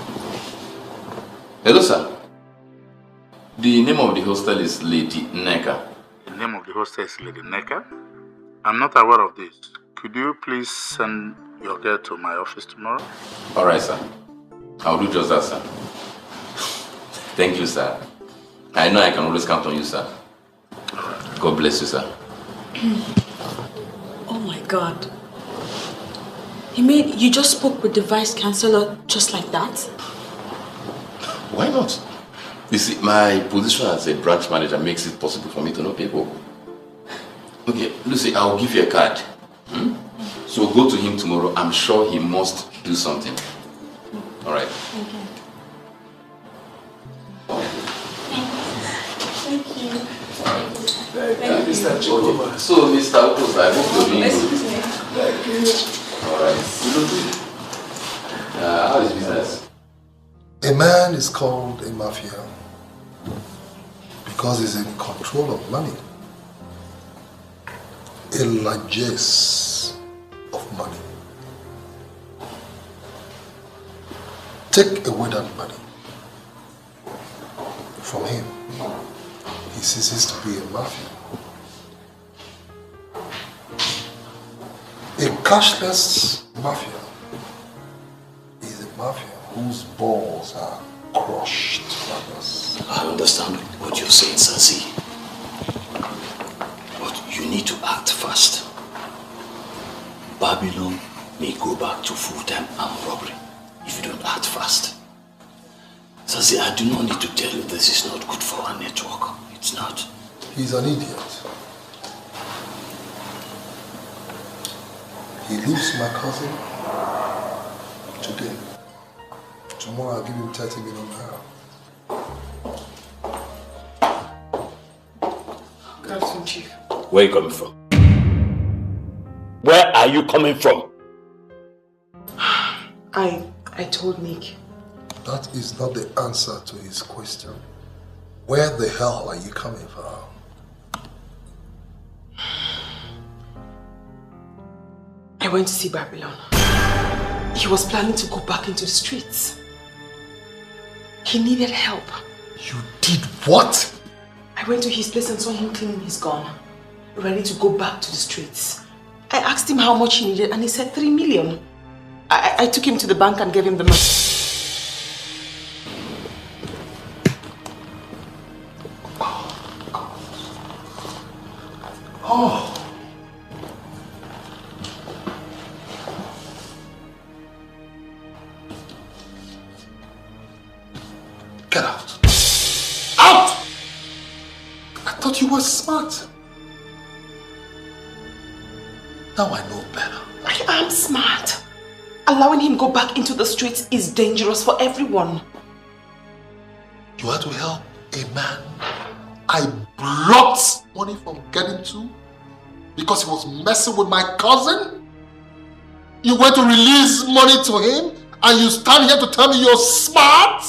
Hello, sir. The name of the hostel is Lady Neka. The name of the hostel is Lady Neka? I'm not aware of this. Could you please send your girl to my office tomorrow? Alright, sir. I'll do just that, sir. Thank you, sir. I know I can always count on you, sir. God bless you, sir. Oh my God. You just spoke with the Vice Chancellor just like that? Why not? You see, my position as a branch manager makes it possible for me to know people. Okay, Lucy, I'll give you a card. So go to him tomorrow. I'm sure he must do something. Alright. Okay. Thank you. Mr. Chukuma. So, Mr. Okos, I hope you're doing good. Alright. How is business? A man is called a mafia because he's in control of money. A largesse of money. Take away that money from him, he ceases to be a mafia. A cashless mafia is a mafia whose balls are crushed by us. I understand what you're saying, Sazi. But you need to act fast. Babylon may go back to full-time armed robbery if you don't act fast. Sazi, I do not need to tell you this is not good for our network. It's not. He's an idiot. He leaves my cousin today. Tomorrow I'll give him 30 million naira. Good afternoon, Chief. Where are you coming from? Where are you coming from? I told Nick. That is not the answer to his question. Where the hell are you coming from? I went to see Babylon. He was planning to go back into the streets. He needed help. You did what? I went to his place and saw him cleaning his gun, ready to go back to the streets. I asked him how much he needed and he said 3 million. I took him to the bank and gave him the money. Oh. Get out. Out! I thought you were smart. Now I know better. I am smart. Allowing him go back into the streets is dangerous for everyone. You had to help a man I blocked money from getting to because he was messing with my cousin? You went to release money to him and you stand here to tell me you're smart?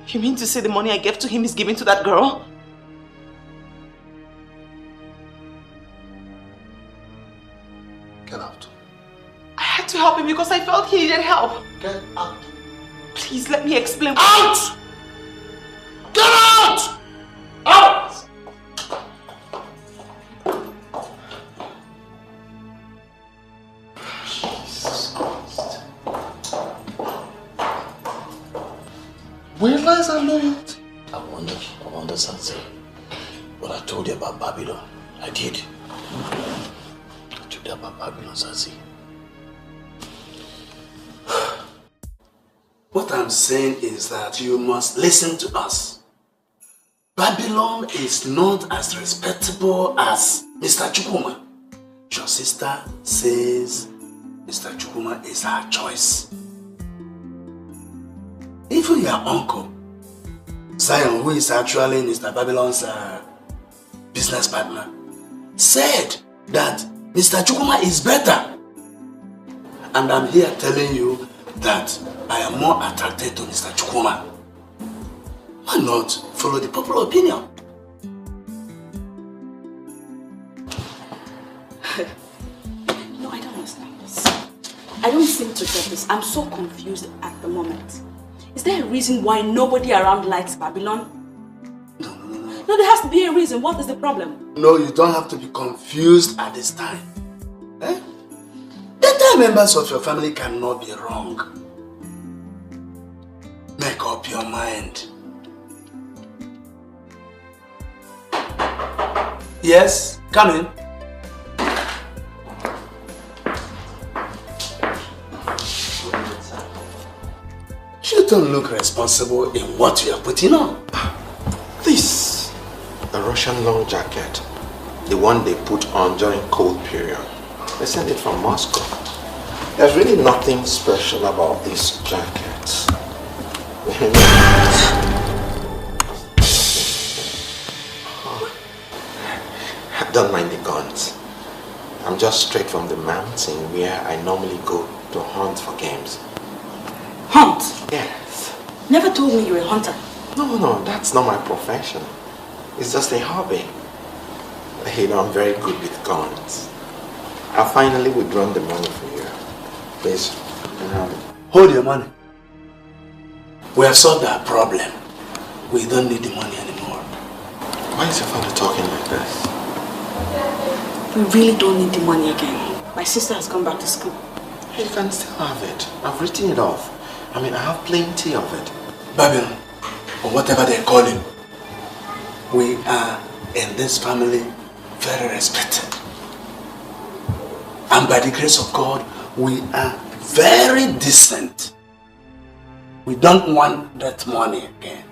You mean to say the money I gave to him is given to that girl? Get out. I had to help him because I felt he needed help. Get out. Please let me explain. Out! Get out! Out! Jesus Christ. Where lies our loyalty? I wonder something. But I told you about Babylon. I did. I told you about Babylon, Sazi. What I'm saying is that you must listen to us. Babylon is not as respectable as Mr. Chukuma. Your sister says Mr. Chukuma is her choice. Even your uncle, Zion, who is actually Mr. Babylon's business partner, said that Mr. Chukuma is better. And I'm here telling you that I am more attracted to Mr. Chukuma. Why not follow the popular opinion? No, I don't understand this. I don't seem to get this. I'm so confused at the moment. Is there a reason why nobody around likes Babylon? No, there has to be a reason. What is the problem? No, you don't have to be confused at this time. Eh? The entire members of your family cannot be wrong. Make up your mind. Yes, come in. You don't look responsible in what you are putting on. This, a Russian long jacket, the one they put on during cold period. They sent it from Moscow. There's really nothing special about this jacket. Don't mind the guns. I'm just straight from the mountain where I normally go to hunt for games. Hunt? Yes. Never told me you were a hunter. No, that's not my profession. It's just a hobby. You know, I'm very good with guns. I'll finally withdraw the money for you. Please, you can have it. Hold your money. We have solved our problem. We don't need the money anymore. Why is your father talking like this? We really don't need the money again. My sister has gone back to school. You can still have it. I've written it off. I mean, I have plenty of it. Babylon, or whatever they call him, we are in this family very respected. And by the grace of God, we are very decent. We don't want that money again.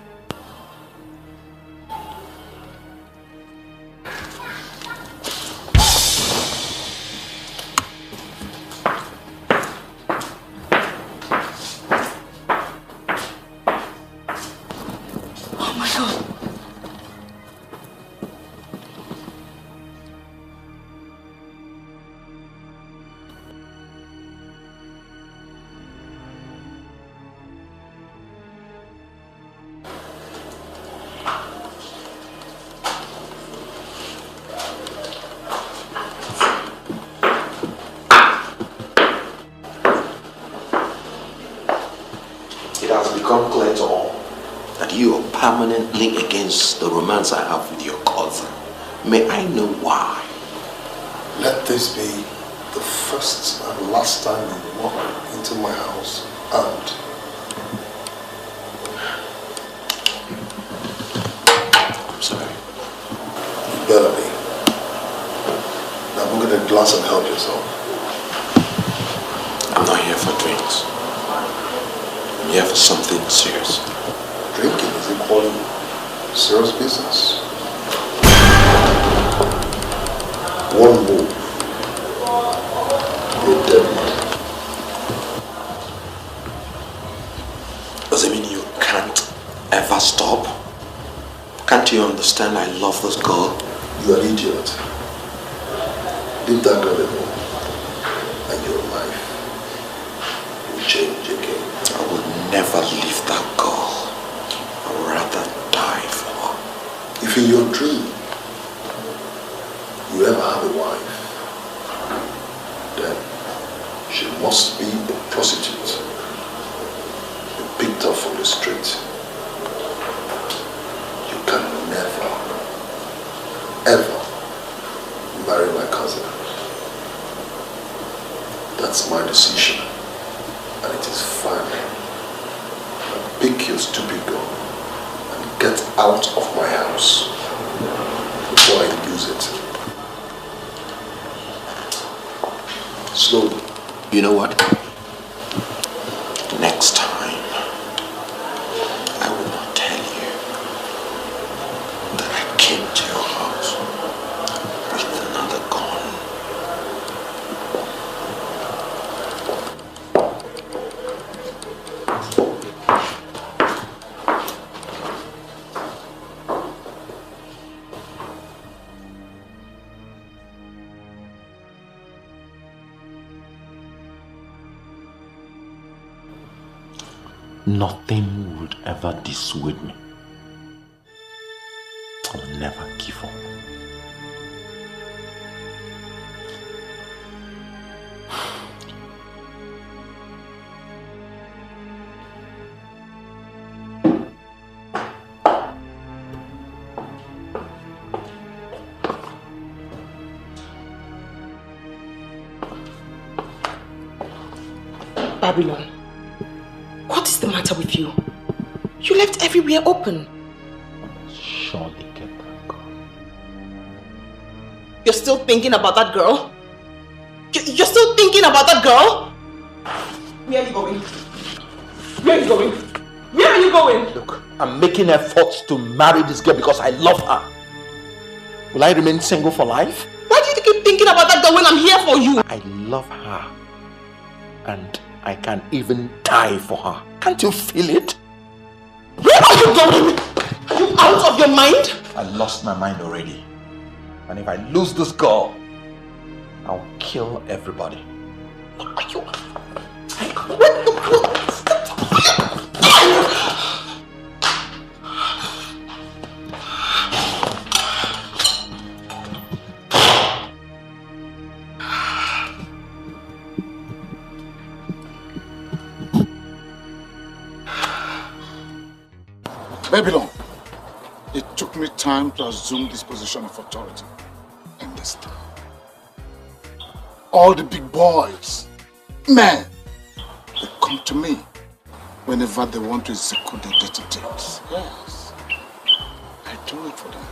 Permanently against the romance I have with your cousin. May I know why? Let this be the first and last time you walk into my house and I'm sorry. You better be. Now go get a glass and help yourself. I'm not here for drinks. I'm here for something serious. Drinking is equally serious business. One move, you're dead man. Does it mean you can't ever stop? Can't you understand I love this girl? You're an idiot. Leave that girl alone, and your life will change again. I will never leave that girl. If in your dream you ever have a wife, then she must be a prostitute, you picked up from the street. You can never, ever marry my cousin. That's my decision, and it is final. Now pick your stupid girl. Get out of my house before I lose it. Slowly. You know what? Next time, I will not tell you that I came to your house with another gun. Nothing would ever dissuade me. I will never give up. Babylon, what is the matter with you? You left everywhere open. Surely get that girl. You're still thinking about that girl? You're still thinking about that girl? Where are you going? Where are you going? Where are you going? Look, I'm making efforts to marry this girl because I love her. Will I remain single for life? Why do you keep thinking about that girl when I'm here for you? I love her. And I can even die for her. Can't you feel it? Where are you going? Are you out of your mind? I lost my mind already. And if I lose this girl, I'll kill everybody. Are you... Babylon, it took me time to assume this position of authority in this town. All the big boys, men, they come to me whenever they want to execute their dirty deeds. Yes, I do it for them.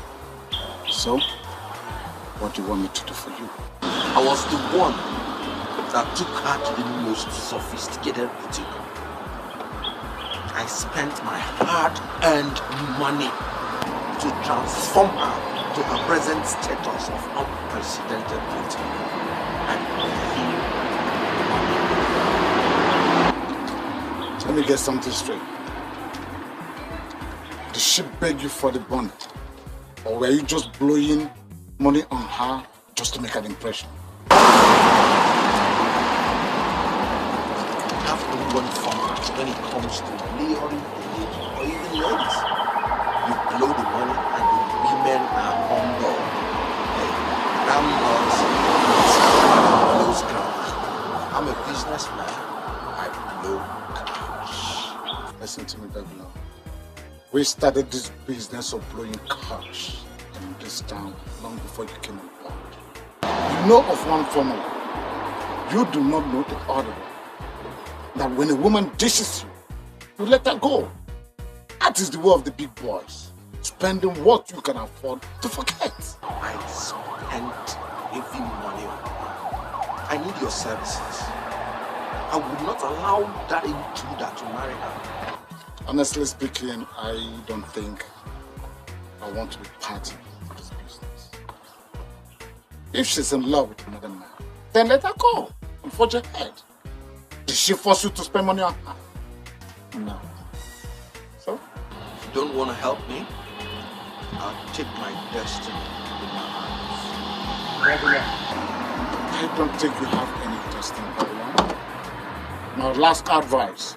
So, what do you want me to do for you? I was the one that took her to the most sophisticated boutique. I spent my hard-earned money to transform her to her present status of unprecedented beauty. Let me get something straight. Did she beg you for the bonnet? Or were you just blowing money on her just to make an impression? You have only one format when it comes to luring a lady or even ladies. You blow the money and the women are on board. Hey, damn laws, blows ground. I'm a businessman. I blow cash. Listen to me, Babylon. We started this business of blowing cash in this town long before you came on board. You know of one formula. You do not know the other one. That when a woman dishes you, you let her go. That is the way of the big boys. Spending what you can afford to forget. I spent heavy money on her. I need your services. I would not allow that intruder to marry her. Honestly speaking, I don't think I want to be part of this business. If she's in love with another man, then let her go and forge ahead. Did she force you to spend money on her? No. So? If you don't want to help me, I'll take my destiny in my hands. I don't think you have any destiny, Babylon. My last advice.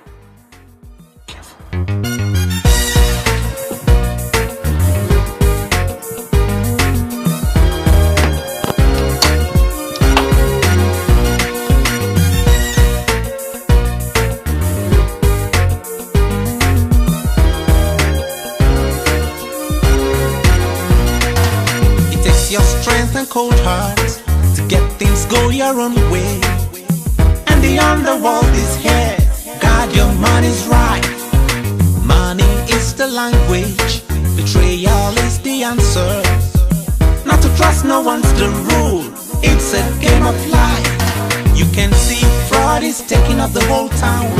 And cold hearts to get things go your own way. And the underworld is here. God, your money's right. Money is the language. Betrayal is the answer. Not to trust no one's the rule. It's a game of life. You can see fraud is taking up the whole town.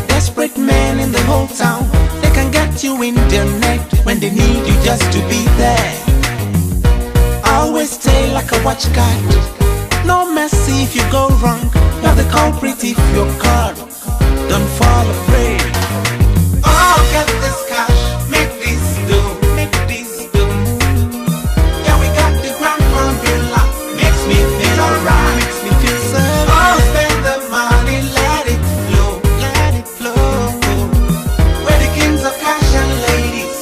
Desperate men in the whole town. They can get you in their net when they need you just to be there. Always stay like a watch guard. No mercy if you go wrong. You're the culprit if you're caught. Don't fall afraid. Oh, get this cash, make this do, make this do. Yeah, we got the grand formula. Makes me feel alright, makes me feel so. Oh, spend the money, let it flow, let it flow. We're the kings of cash and ladies.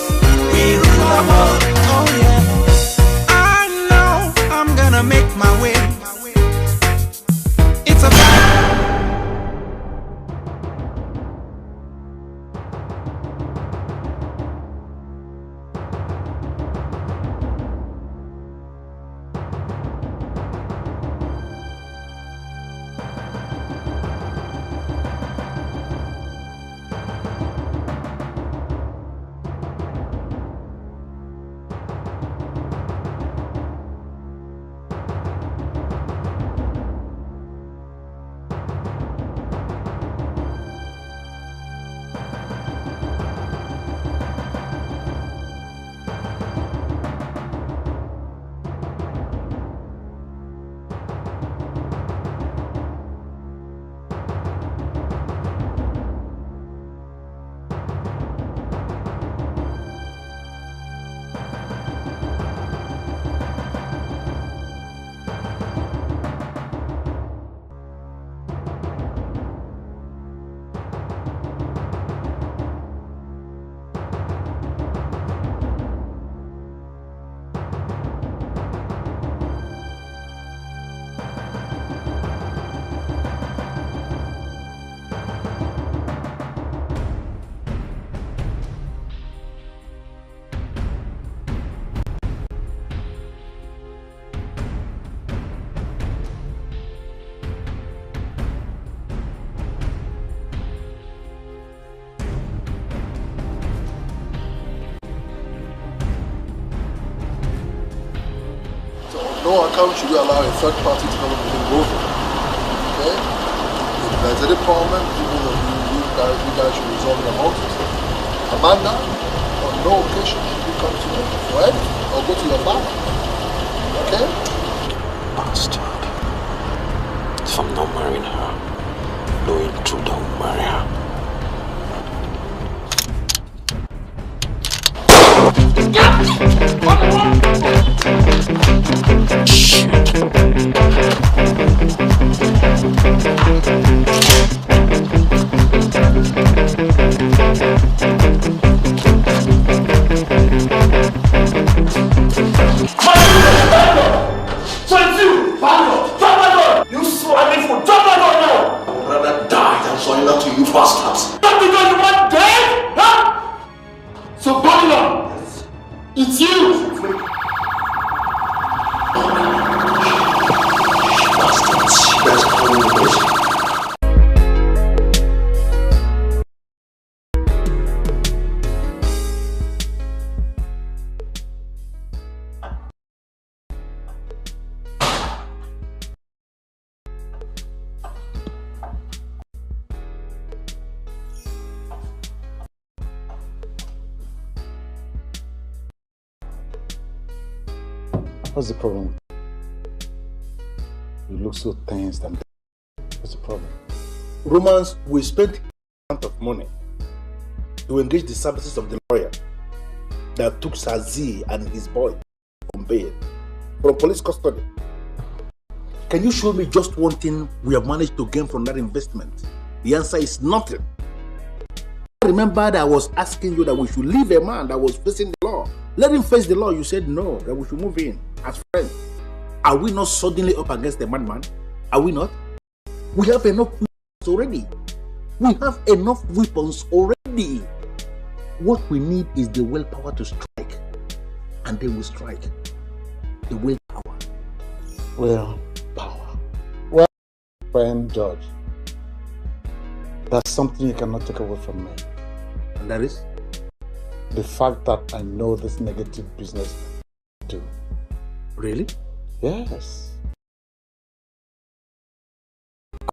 We rule the world. Oh yeah. Make my way. It's a come should we allow a third party to come and begin both? Okay? If there's any problem, you guys should resolve it amongst yourselves. Amanda, on no occasion should you come to me for anything or go to your father. Okay? Bastard. If I'm not marrying her, no intruder will marry her. You swine for drop my gun now! I would rather die than surrender to you bastards. Not because you want dead? Huh? So Babylon, it's you! Bastards, you guys are calling the police. What's the problem? You look so tense and what's the problem? Romance, we spent a amount of money to engage the services of the lawyer that took Sazi and his boy on bail from police custody. Can you show me just one thing we have managed to gain from that investment? The answer is nothing. Remember that I was asking you that we should leave a man that was facing the law. Let him face the law. You said no, that we should move in as friends. Are we not suddenly up against the madman? Are we not? We have enough weapons already. We have enough weapons already. What we need is the willpower to strike. And then we strike. The willpower. Willpower. Well, friend George, that's something you cannot take away from me. And that is? The fact that I know this negative business too. Really? Yes.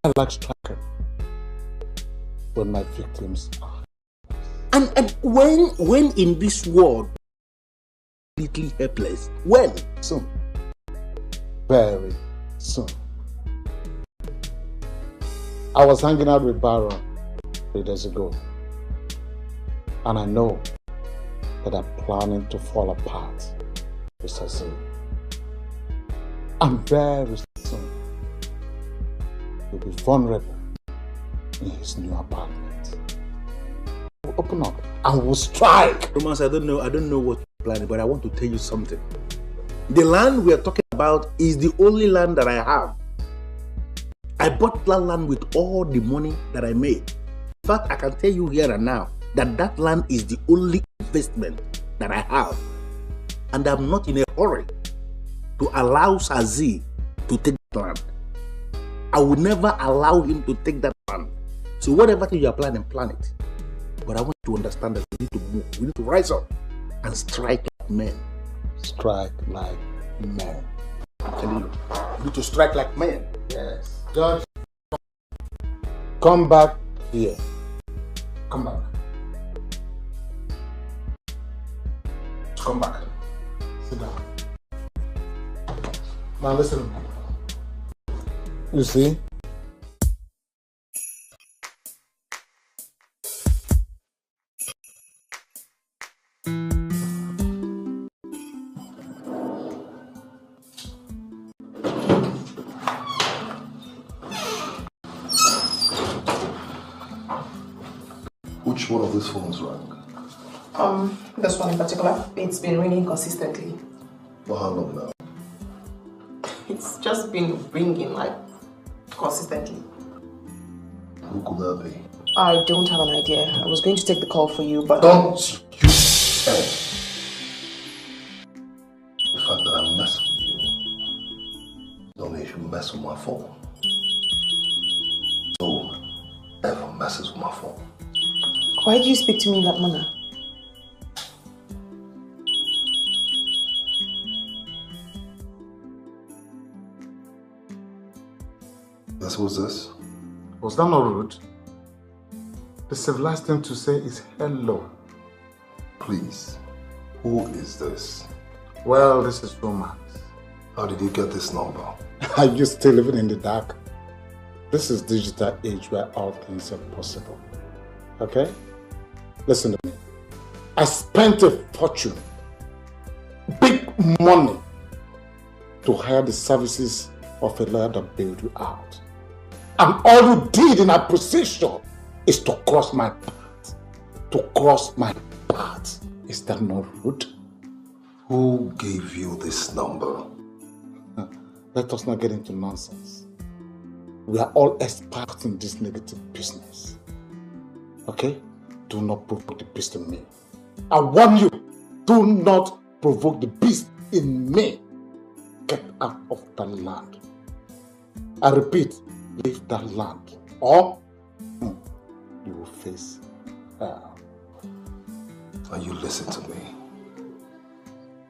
I like striking when my victims are. And when in this world, completely helpless? When? Soon. Very soon. I was hanging out with Baron 3 days ago, and I know that I'm planning to fall apart with Sazi. And very soon, he'll be vulnerable in his new apartment. We'll open up and we'll strike. Romance, I don't know what you're planning, but I want to tell you something. The land we are talking about is the only land that I have. I bought that land with all the money that I made. In fact, I can tell you here and now that that land is the only investment that I have. And I'm not in a hurry to allow Sazi to take that land. I would never allow him to take that land. So whatever thing you are planning, plan it. But I want you to understand that we need to move. We need to rise up and strike like men. Strike like men. I'm telling you. We need to strike like men. Yes. George, come back here. Come back. Come back. Sit down. Now listen. You see? Which one of these phones rang? This one in particular, it's been ringing consistently. For how long now? It's just been ringing like consistently. Who could that be? I don't have an idea. I was going to take the call for you, but don't you say the fact that I'm messing with you. Don't mean you should mess with my phone. No one ever messes with my phone. Why do you speak to me in that manner? Yes, who's this? Was that not rude? The civilized thing to say is hello. Please, who is this? Well, this is Romance. How did you get this number? Are you still living in the dark? This is digital age where all things are possible. Okay? Listen to me. I spent a fortune, big money, to hire the services of a lawyer that bailed you out. And all you did in that position is to cross my path. To cross my path. Is that not rude? Who gave you this number? Let us not get into nonsense. We are all experts in this negative business. Okay? Do not provoke the beast in me. I warn you, do not provoke the beast in me. Get out of that land. I repeat, leave that land, or you will face hell. And you listen to me.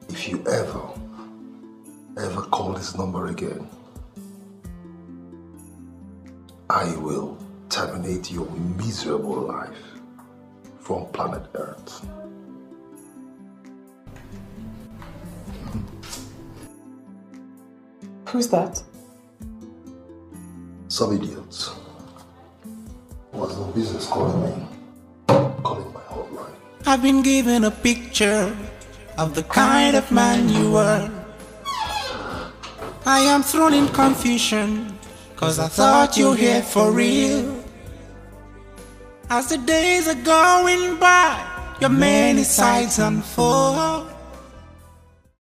If you ever call this number again, I will terminate your miserable life from planet Earth. Who's that? Some idiots who has no business calling me, calling my hotline. I've been given a picture of the kind of man you were. I am thrown in confusion, cause I thought you were here for real. As the days are going by, your many sides unfold.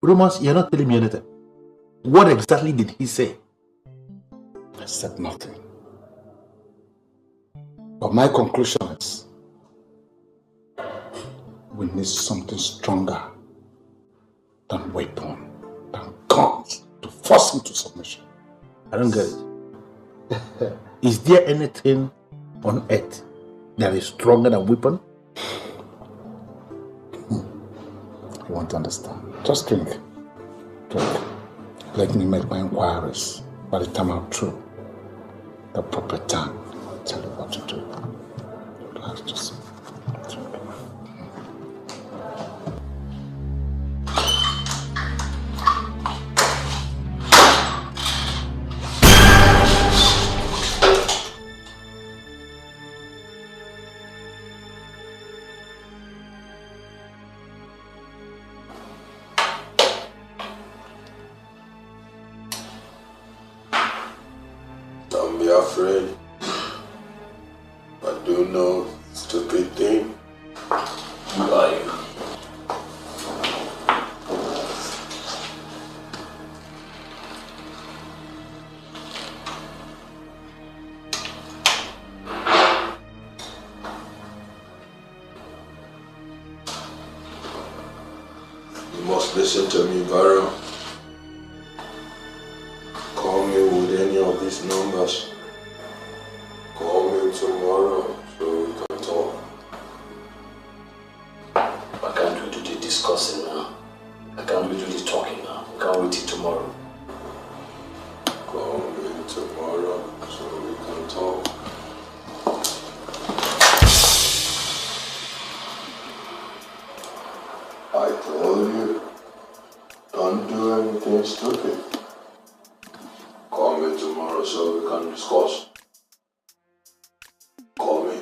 Romance, you're not telling me anything. What exactly did he say? I said nothing. But my conclusion is, we need something stronger than weapon, than guns, to force him to submission. I don't get it. Is there anything on earth that is stronger than weapon? You want to understand? Just drink. Drink. Let me make my inquiries. By the time I'm through, the proper time, I'll tell you what to do. Relax, just drink. Don't be afraid. I do no stupid thing. Who are you? You must listen to me, Varro. Call me with any of these numbers. Call me tomorrow so we can talk. I can't do the discussing now. I can't do the talking now. We can't wait till tomorrow. Call me tomorrow so we can talk. I told you, don't do anything stupid. Call me tomorrow so we can discuss. Call me.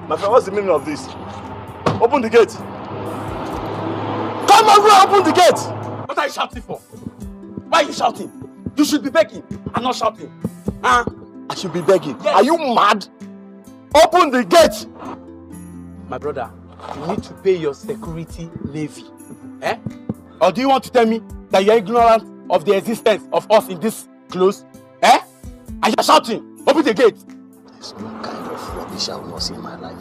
My friend, what's the meaning of this? Open the gate. Come on, open the gate. What are you shouting for? Why are you shouting? You should be begging and not shouting. Huh? I should be begging. Yes. Are you mad? Open the gate! My brother, you need to pay your security levy. Eh? Or do you want to tell me that you're ignorant of the existence of us in this close? Eh? And you're shouting, open the gate! There's no kind of rubbish I will not see in my life.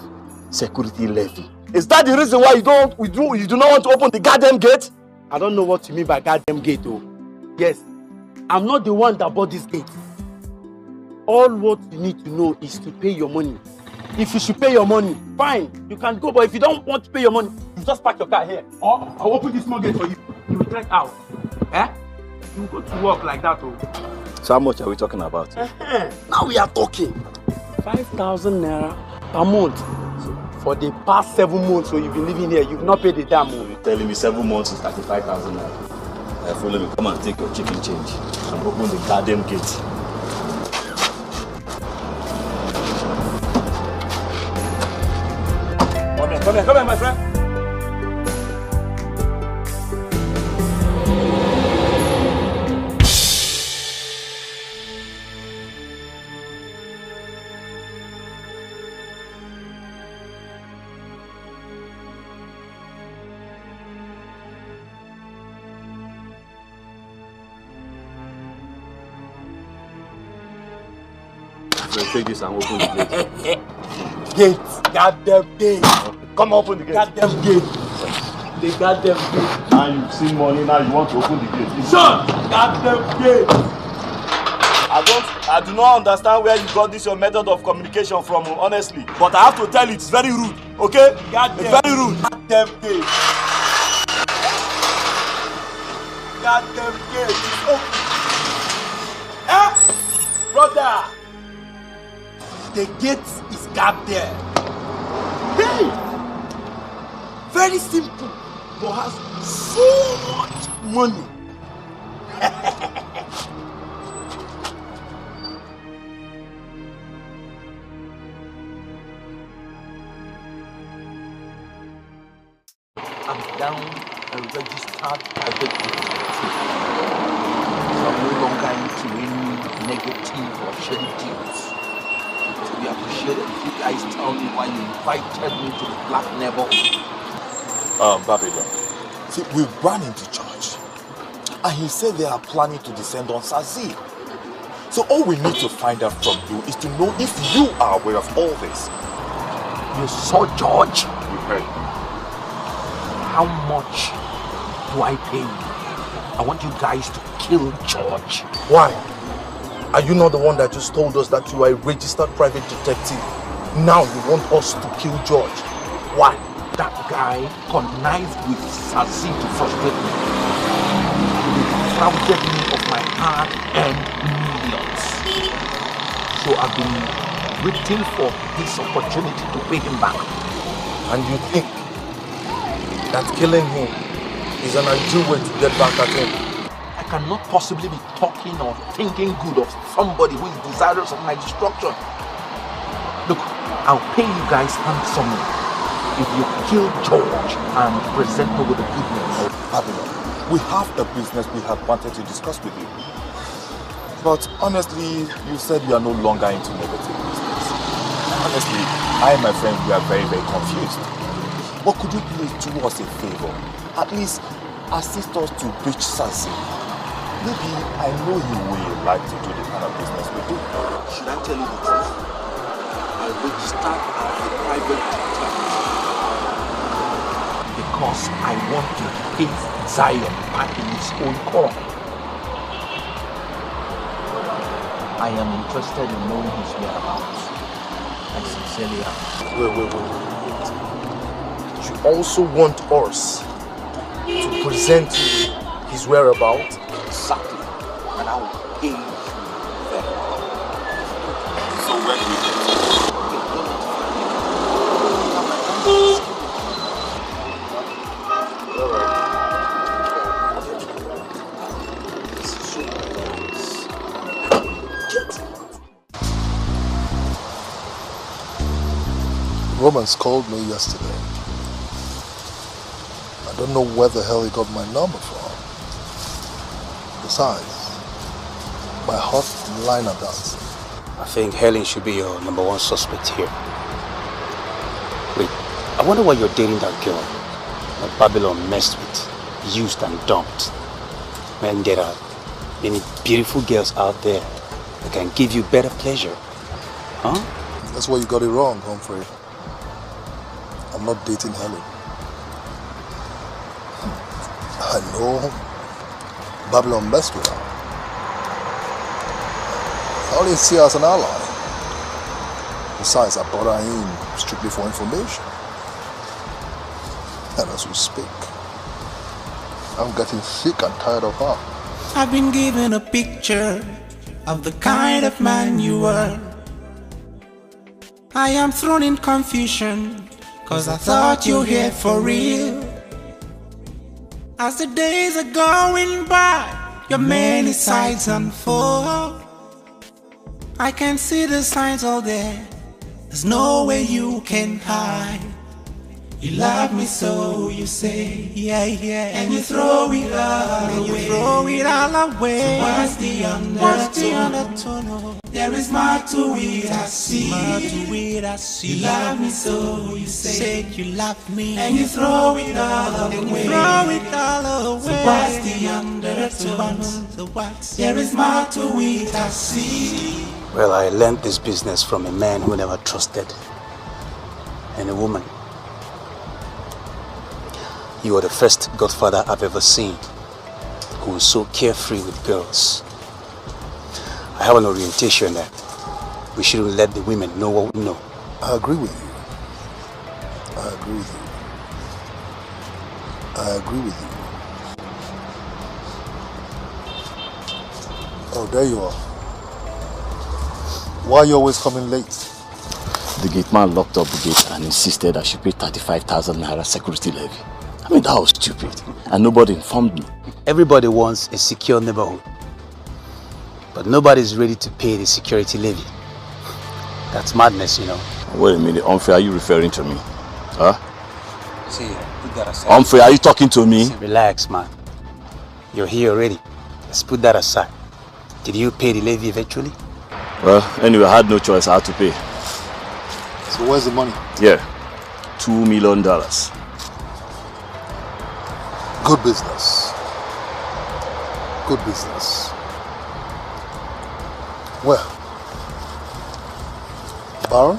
Security levy. Is that the reason why you do not want to open the goddamn gate? I don't know what you mean by goddamn gate, though. Yes, I'm not the one that bought this gate. All what you need to know is to pay your money. If you should pay your money, fine, you can go. But if you don't want to pay your money, you just park your car here. Or I'll open this small gate for you. You will get out. Eh? You go to work like that, oh. So how much are we talking about? Now we are talking. 5,000 naira per month. For the past 7 months, so you've been living here, you've not paid the damn. You're telling me 7 months is 35,000 naira. Follow me, come and take your chicken change and open the goddamn gate. Come here, my friend. Take this and open the gate. Gate, goddamn gate. Come open the gate. Goddamn gate. The goddamn gate. Now you've seen money, now you want to open the gate. Son! Goddamn gate. I do not understand where you got this your method of communication from, honestly. But I have to tell you, it's very rude, okay? Goddamn. It's very rude. Goddamn gate. Goddamn gate. It's open. Eh? Brother! The gate is goddamn. Hey! Very simple, but has so much money. I'm down and registered private detective. So I'm no longer into any negative or shady deals. To be appreciated if you guys tell me why you invited me to the black neighborhood. Babylon. See, we ran into church and he said they are planning to descend on Sazi. So all we need to find out from you is to know if you are aware of all this. You saw George? We heard. How much do I pay you? I want you guys to kill George. Why? Are you not the one that just told us that you are a registered private detective? Now you want us to kill George. Why? That guy connived with Sazi to frustrate me. He defrauded me of my hard-earned millions. So I've been waiting for this opportunity to pay him back. And you think that killing him is an ideal way to get back at him? I cannot possibly be talking or thinking good of somebody who is desirous of my destruction. Look, I'll pay you guys handsomely if you kill George and present me with the good news. Babylon, we have a business we have wanted to discuss with you. But honestly, you said you are no longer into negative business. Honestly, I and my friend, we are very, very confused. But could you please do us a favor? At least assist us to reach Sazi. Maybe I know you will like to do the kind of business we do. Should I tell you the truth? I registered as a private detective because I want to hit Zion back in his own corner. I am interested in knowing his whereabouts. I sincerely am. Wait. You also want us to present you his whereabouts? Exactly. And I will pay you very well. So when do we get it? Romance called me yesterday. I don't know where the hell he got my number from. Besides, my hot liner does. I think Helen should be your #1 suspect here. Wait, I wonder why you're dating that girl that Babylon messed with, used and dumped. Man, there are many beautiful girls out there that can give you better pleasure. Huh? That's why you got it wrong, Humphrey. I'm not dating Helen. I know Babylon messed with her. I only see her as an ally. Besides, I brought her in strictly for information. And as we speak, I'm getting sick and tired of her. I've been given a picture of the kind of man you were. I am thrown in confusion, cause I thought you were here for real. As the days are going by, your many sides unfold. I can see the signs all there, there's no way you can hide. You love me so, you say, yeah, yeah, and you throw it all away. So what's the undertone? There is more to it, I see. You love me so, you say, you love me, and you throw it all away. So what's the undertone? There is more to it, I see. Well, I learned this business from a man who never trusted any woman. You are the first godfather I've ever seen who is so carefree with girls. I have an orientation that we shouldn't let the women know what we know. I agree with you. I agree with you. I agree with you. Oh, there you are. Why are you always coming late? The gate man locked up the gate and insisted I should pay 35,000 naira security levy. I mean, that was stupid. And nobody informed me. Everybody wants a secure neighborhood. But nobody's ready to pay the security levy. That's madness, you know. Wait a minute, Humphrey, are you referring to me? Huh? See, put that aside. Humphrey, are you talking to me? Relax, man. You're here already. Let's put that aside. Did you pay the levy eventually? Well, anyway, I had no choice. I had to pay. So where's the money? Yeah, $2 million. Good business. Good business. Well, Baron,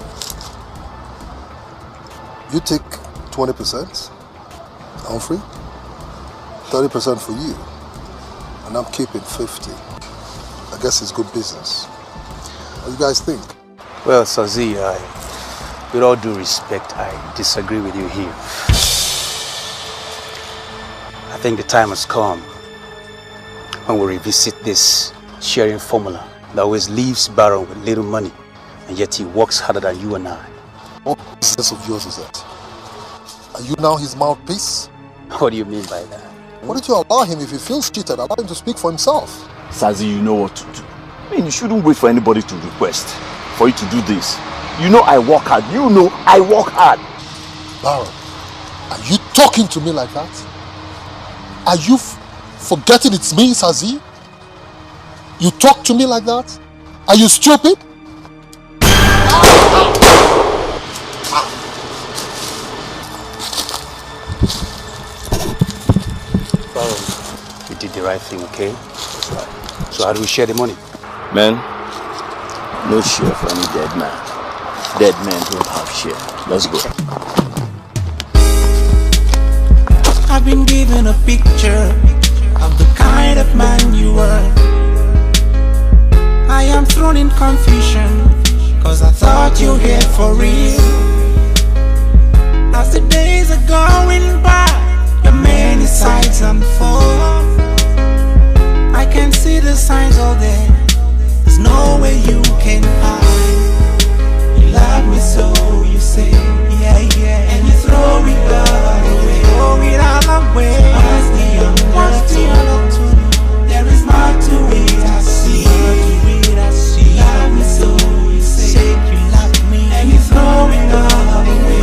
you take 20%, Humphrey, 30% for you, and I'm keeping 50. I guess it's good business. What do you guys think? Well, Sazi, with all due respect, I disagree with you here. I think the time has come when we revisit this sharing formula that always leaves Baron with little money, and yet he works harder than you and I. What business of yours is that? Are you now his mouthpiece? What do you mean by that? Why don't you allow him, if he feels cheated, allow him to speak for himself? Sazi, you know what to do. I mean, you shouldn't wait for anybody to request for you to do this. You know I work hard. You know I work hard. Baron, are you talking to me like that? Are you forgetting it's me, Sazi? You talk to me like that? Are you stupid? Baron, we did the right thing, okay? That's right. So how do we share the money? Man, no share for any dead man. Dead men don't have share. Let's go. I've been given a picture of the kind of man you were. I am thrown in confusion, cause I thought you were here for real. As the days are going by, your many sides unfold. I can see the signs all there, there's no way you can hide. You love me so, you say, yeah, yeah, and you throw it all away. Throw it all away. What's the undertone? There is more to it, I see. You love me so, you say, you love me, and you throw it all away.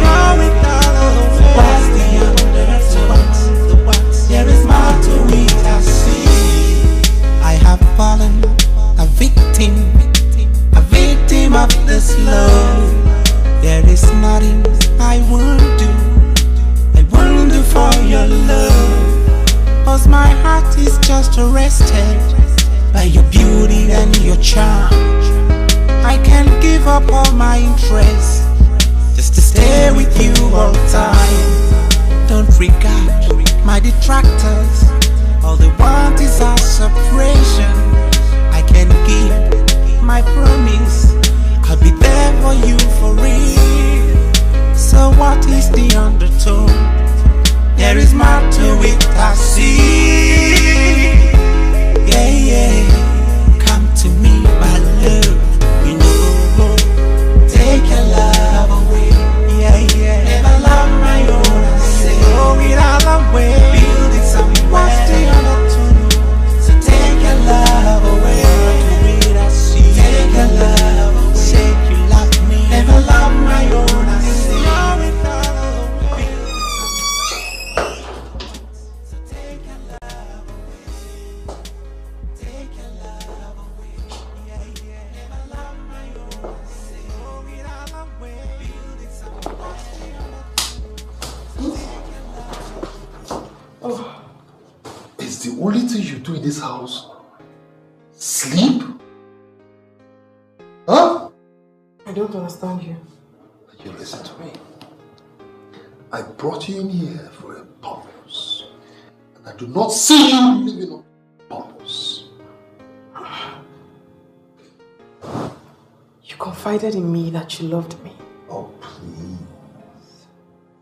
What's the undertone? There is more to it, I see. I have fallen a victim is nothing I won't do. I won't do for your love. Cause my heart is just arrested by your beauty and your charm. I can't give up all my interest just to stay with you all time. Don't regard my detractors. All they want is our separation. I can give my promise. I'll be there for you for real. So what is the undertone? There is more to it, I see. Yeah, yeah. Come to me, my love. You know, take your love away. Yeah, yeah. Never love my own. I say, throw it all away. Build it somewhere. What's the undertone? So take your love away. I see. Take your love away. Say you love me. Never love my own. I say, throw it all away. So take your love away. Take your love away. Yeah, yeah. Never love my own. I say, throw it all away. Build it somewhere. Oh. Is the only thing you do in this house sleep? Huh? I don't understand you. You listen to me. I brought you in here for a purpose. And I do not see you living on purpose. You confided in me that you loved me. Oh, please.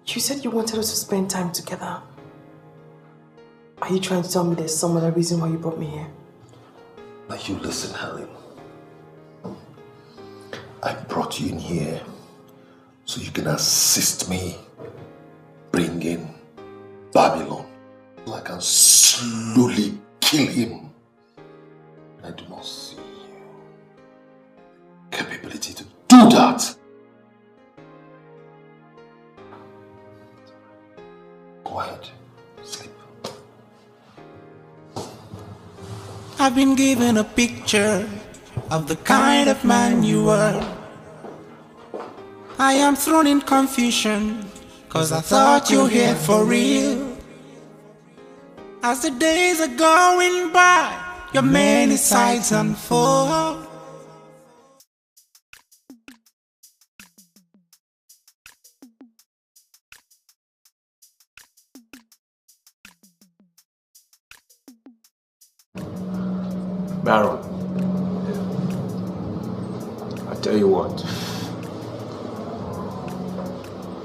You said you wanted us to spend time together. Are you trying to tell me there's some other reason why you brought me here? Now you listen, Helen. I brought you in here so you can assist me bringing Babylon so I can slowly kill him. I do not see capability to do that. Go ahead, sleep. I've been given a picture of the kind of man you were. I am thrown in confusion, cause I thought you were here for real. As the days are going by, your many sides unfold. Baron, I tell you what,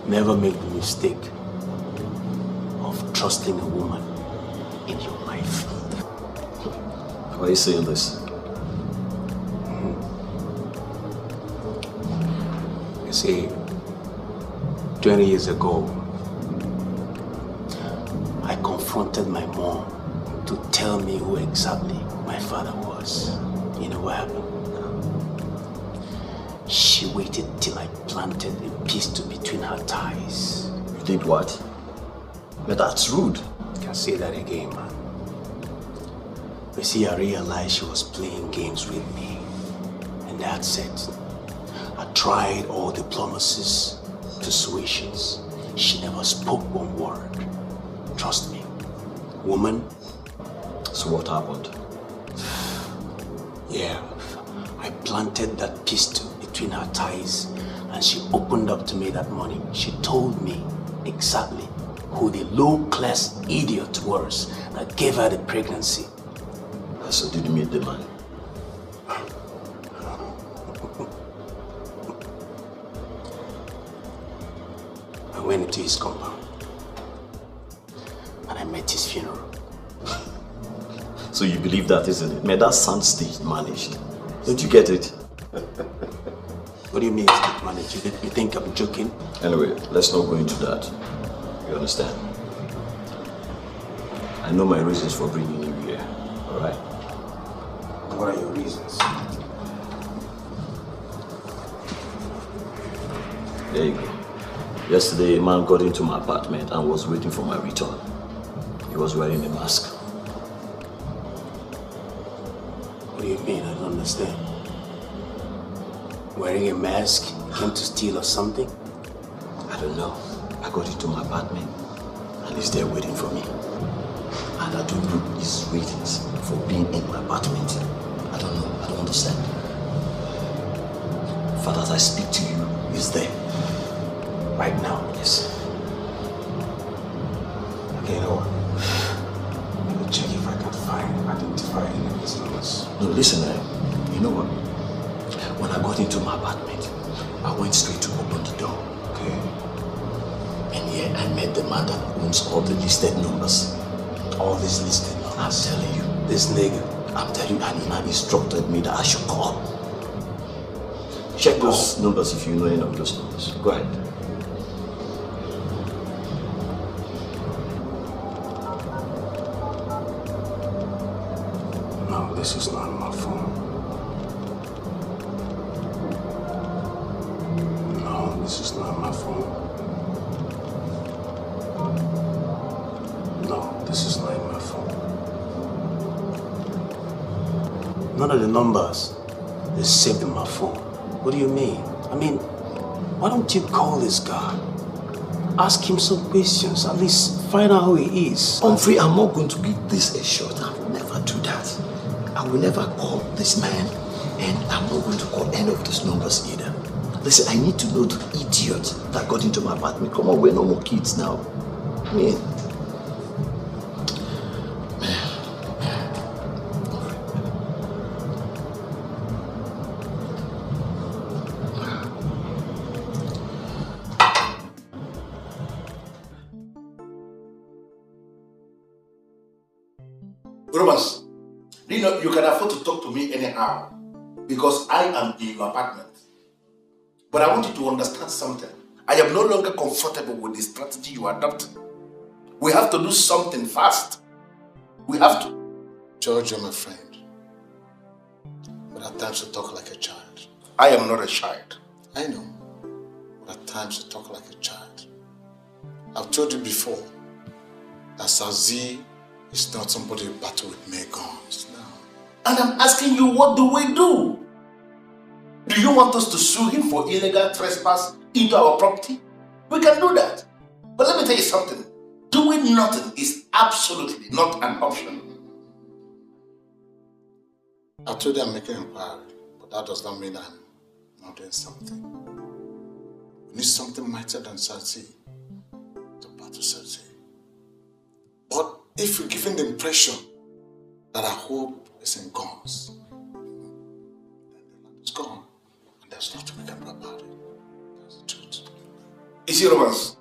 never make the mistake of trusting a woman in your life. Why are you saying this? You see, 20 years ago, I confronted my mom to tell me who exactly my father was. You know what happened? She waited till I planted a pistol between her thighs. You did what? But that's rude. You can say that again, man. You see, I realized she was playing games with me. And that's it. I tried all diplomacies, persuasions. She never spoke one word. Trust me. Woman. So what happened? Yeah, I planted that pistol between her thighs and she opened up to me that morning. She told me exactly who the low-class idiot was that gave her the pregnancy. So did you meet the man? I went into his compound and I met his funeral. So you believe that, isn't it? Man, that sounds staged managed. Don't you get it? What do you mean stage managed? You think I'm joking? Anyway, let's not go into that. You understand? I know my reasons for bringing you here, alright? What are your reasons? There you go. Yesterday, a man got into my apartment and was waiting for my return. He was wearing a mask. What do you mean? I don't understand. Wearing a mask, came to steal or something? I don't know. I got into my apartment and he's there waiting for me. And I don't know his reasons for being in my apartment. I don't know. I don't understand. Father, as I speak to you, he's there. Right now, yes. Okay, you know what? Let me check if I can identify any of these numbers. No, listen, you know what? When I got into my apartment, I went straight to open the door. Okay. And here I met the man that owns all the listed numbers. All these listed numbers? I'm telling you. This nigga? I'm telling you, and he now instructed me that I should call. Check those numbers if you know any of those numbers. Go ahead. No, this is not my phone. No, this is not my phone. No, this is not my phone. None of the numbers is saved in my phone. What do you mean? I mean, why don't you call this guy? Ask him some questions, at least find out who he is. Humphrey, I'm not going to give this a shot. I will never do that. I will never call this man, and I'm not going to call any of those numbers either. Listen, I need to know the idiot that got into my apartment. Come on, we're no more kids now. I mean, Romance, you know, you can afford to talk to me anyhow because I am in your apartment. But I want you to understand something. I am no longer comfortable with the strategy you adopted. We have to do something fast. We have to. George, you're my friend. But at times you talk like a child. I am not a child. I know. But at times you talk like a child. I've told you before that Sazi is not somebody who battle with mere guns. No. And I'm asking you, what do we do? Do you want us to sue him for illegal trespass into our property? We can do that. But let me tell you something. Doing nothing is absolutely not an option. I told you I'm making inquiry, but that does not mean I'm not doing something. We need something mightier than Sazi to battle Sazi. But if you're giving the impression that our hope is in guns, then the land is gone. And there's nothing we can do about it. That's the truth. You see, Romance,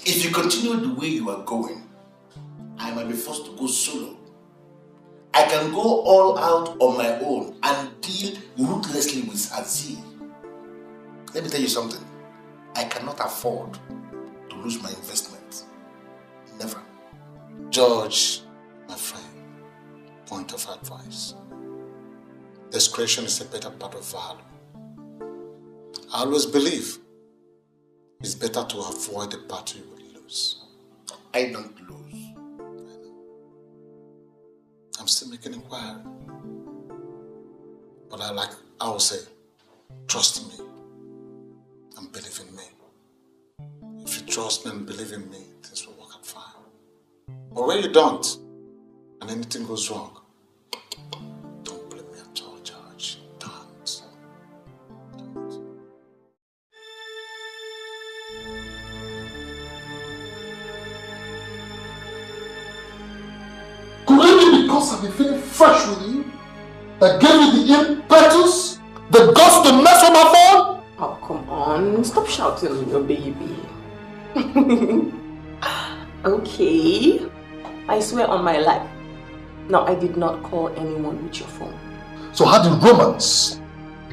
if you continue the way you are going, I might be forced to go solo. I can go all out on my own and deal ruthlessly with Sazi. Let me tell you something. I cannot afford to lose my investment. Never. George, my friend, point of advice. Discretion is a better part of valor. I always believe it's better to avoid the battle you will lose. I don't lose. I know. I'm still making inquiry. But I will say, trust me and believe in me. If you trust me and believe in me, things will work out fine. But when you don't, and anything goes wrong, don't blame me at all, George. Don't. Could it be because I've been feeling fresh with you that gave you the impetus, the guts to mess with my phone? Oh, come on. Stop shouting on your baby. Okay. I swear on my life. No, I did not call anyone with your phone. So how did Romance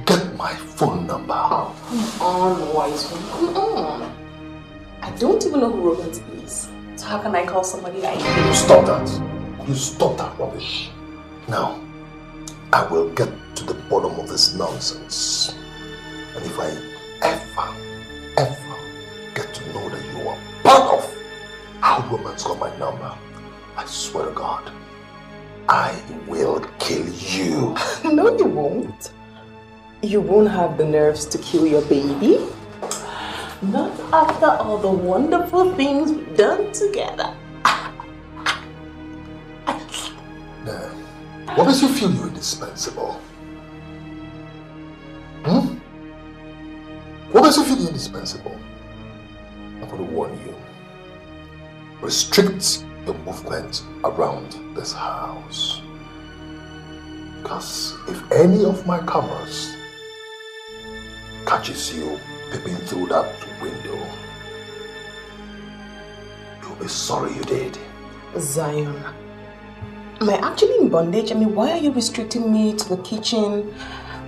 get my phone number? Oh, come on, wise one. Come on. I don't even know who Romance is. So how can I call somebody I know? Stop that. You stop that rubbish. Now, I will get to the bottom of this nonsense. And if I ever get to know that you are part of how Romance got my number, I swear to God, I will kill you. No, you won't. You won't have the nerves to kill your baby. Not after all the wonderful things we've done together. Now, what makes you feel you're indispensable? What makes you feel you're indispensable? I'm going to warn you. Restrict your movement around this house. Because if any of my comers catches you peeping through that window, you'll be sorry you did. Zion, am I actually in bondage? I mean, why are you restricting me to the kitchen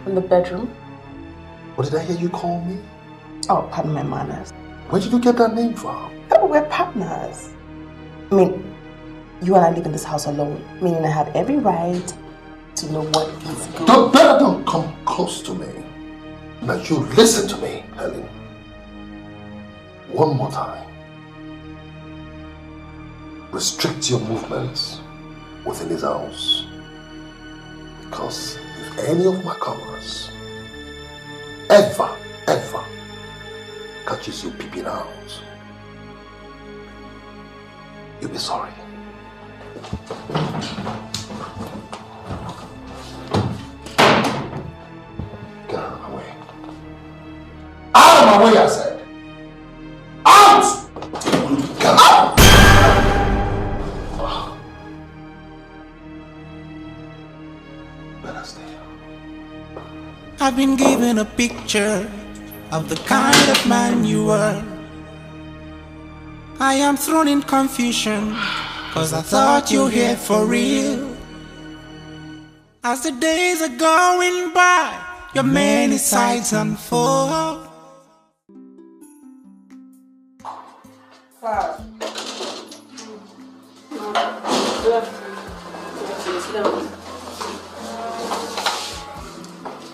and the bedroom? What did I hear you call me? Oh, pardon my manners. Where did you get that name from? Oh, we're partners. I mean, you and I live in this house alone, meaning I have every right to know what is good. Don't come close to me. Now you listen to me, Helen. One more time. Restrict your movements within this house. Because if any of my comers ever catches you peeping out, you'll be sorry. Get out of my way. Out of my way, I said. Out! Get out! Better stay. I've been given a picture of the kind of man you were. I am thrown in confusion, cause I thought you were here for real. As the days are going by, your many sides unfold. Wow.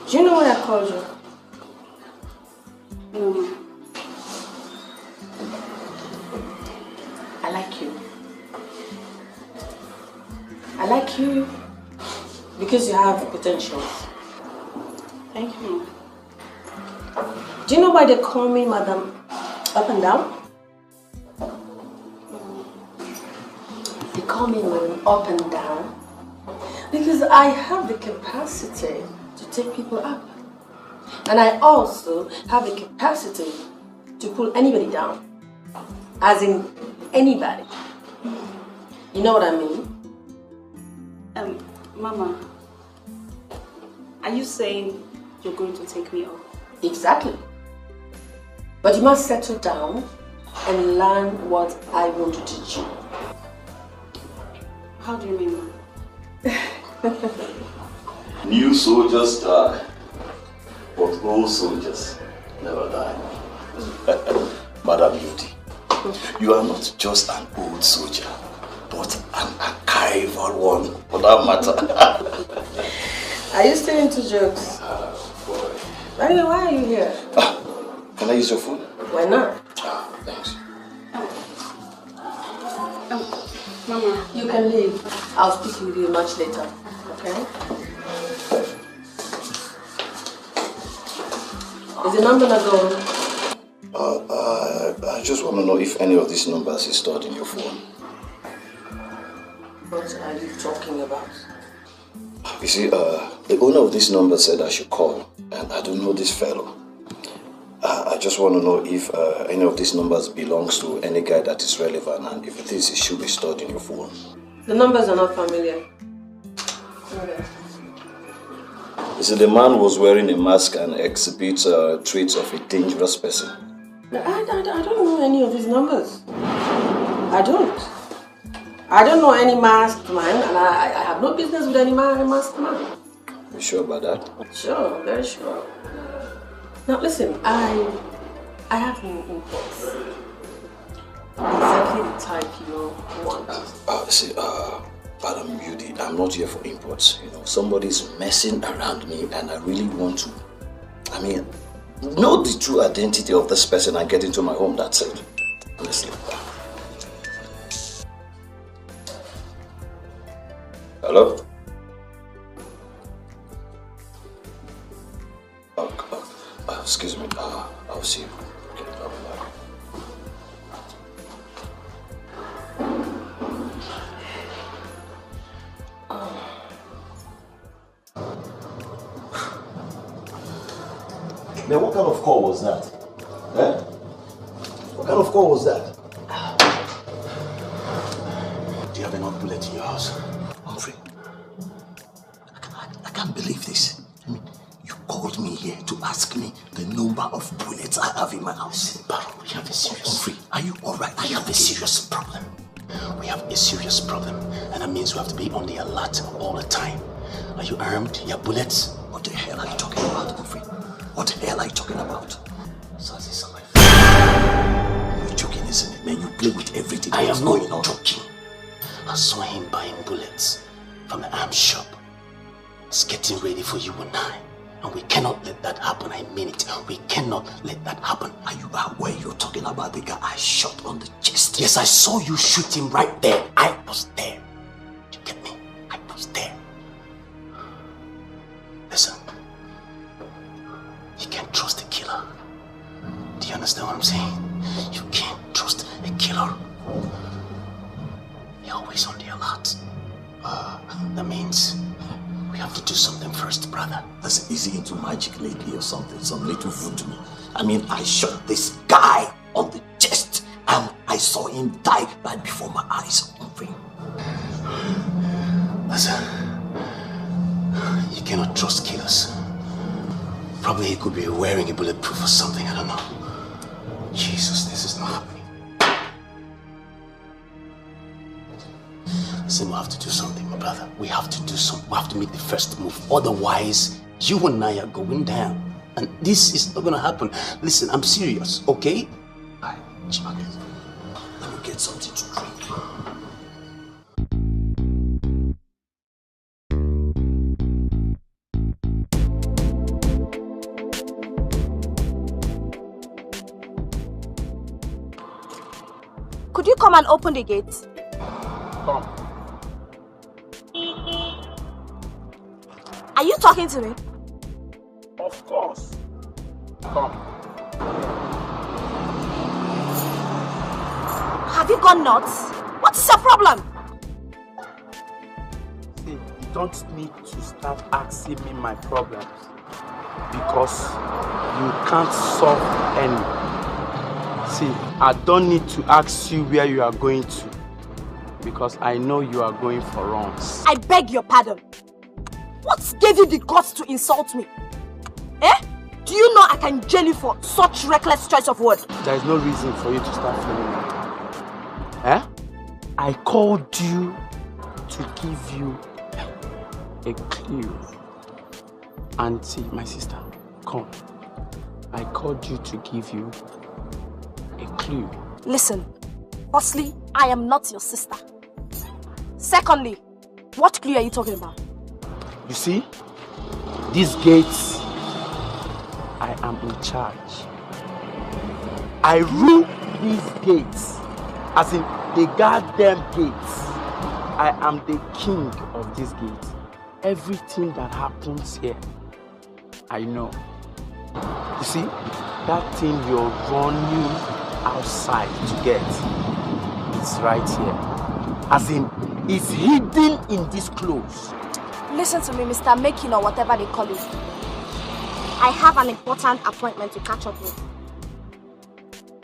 Do you know what I called you? No. I like you. I like you because you have potential. Thank you. Do you know why they call me Madam Up and Down? They call me Madam Up and Down because I have the capacity to take people up. And I also have the capacity to pull anybody down. As in anybody. You know what I mean? Mama, are you saying you're going to take me up? Exactly. But you must settle down and learn what I want to teach you. How do you mean, Mama? New soldiers die, but old soldiers never die. Madam Beauty, you are not just an old soldier, but an archival one, for that matter. Are you still into jokes? Boy. Anyway, why are you here? Can I use your phone? Why not? Thanks. Mama, you can leave. I'll speak with you much later, okay? Is the number not going? I just want to know if any of these numbers is stored in your phone. What are you talking about? You see, the owner of this number said I should call, and I don't know this fellow. I just want to know if any of these numbers belongs to any guy that is relevant, and if it is, it should be stored in your phone. The numbers are not familiar. Okay. You see, the man was wearing a mask and exhibits traits of a dangerous person. I don't know any of these numbers. I don't. I don't know any masked man, and I have no business with any masked man. You sure about that? Sure, very sure. Now listen, I have no imports. Exactly the type you want. See, Madam Beauty, I'm not here for imports. You know, somebody's messing around me, and I really want to, know the true identity of this person and get into my home. That's it. Honestly. Hello? Excuse me. I'll see you. Okay, bye-bye. Man, what kind of call was that? Eh? What kind of call was that? Do you have enough bullets in your house? Humphrey, I can't believe this. I mean, you called me here to ask me the number of bullets I have in my house. But we have a serious... Humphrey, are you alright? We have a serious problem. We have a serious problem. And that means we have to be on the alert all the time. Are you armed? You have bullets? What the hell are you talking about, Humphrey? What the hell are you talking about? You're joking, isn't it, man? You play with everything that's going on. Joking. I saw him buying bullets from the arms shop. He's getting ready for you and I. And we cannot let that happen. I mean it. We cannot let that happen. Are you aware you're talking about the guy I shot on the chest? Yes, I saw you shoot him right there. I was there. You get me? I was there. Listen. You can't trust a killer. Do you understand what I'm saying? You can't trust a killer. You're always on the alert. That means we have to do something first, brother. That's easy into magic lately or something, some little voodoo. I mean, I shot this guy on the chest and I saw him die right before my eyes. Listen, you cannot trust killers. Probably he could be wearing a bulletproof or something, I don't know. Jesus, this is not happening. Listen, we have to do something, my brother. We have to do something. We have to make the first move. Otherwise, you and I are going down. And this is not gonna happen. Listen, I'm serious, okay? Alright, let me get something to drink. Could you come and open the gate? Come. Are you talking to me? Of course. Come. Have you gone nuts? What's your problem? See, you don't need to start asking me my problems because you can't solve any. See, I don't need to ask you where you are going to because I know you are going for runs. I beg your pardon. What gave you the guts to insult me? Eh? Do you know I can jail you for such reckless choice of words? There is no reason for you to start feeling like that. Eh? I called you to give you a clue. Auntie, my sister, come. I called you to give you a clue. Listen, firstly, I am not your sister. Secondly, what clue are you talking about? You see, these gates, I am in charge. I rule these gates, as in the goddamn gates. I am the king of these gates. Everything that happens here, I know. You see, that thing you're running outside to get, it's right here. As in, it's hidden in these clothes. Listen to me, Mr. Making or whatever they call it. I have an important appointment to catch up with.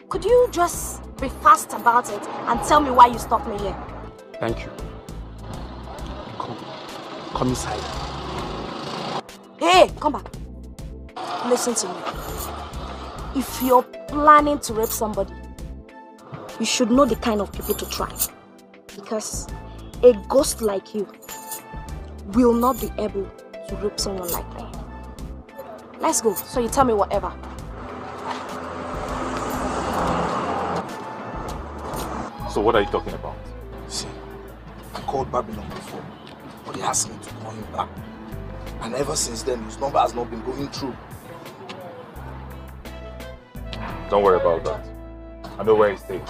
Could you just be fast about it and tell me why you stopped me here? Thank you. Come inside. Hey, come back. Listen to me. If you're planning to rape somebody, you should know the kind of people to try. Because a ghost like you will not be able to rape someone like me. Let's go, so you tell me whatever. So what are you talking about? See, I called Babylon before, but he asked me to call him back. And ever since then, his number has not been going through. Don't worry about that. I know where he stays.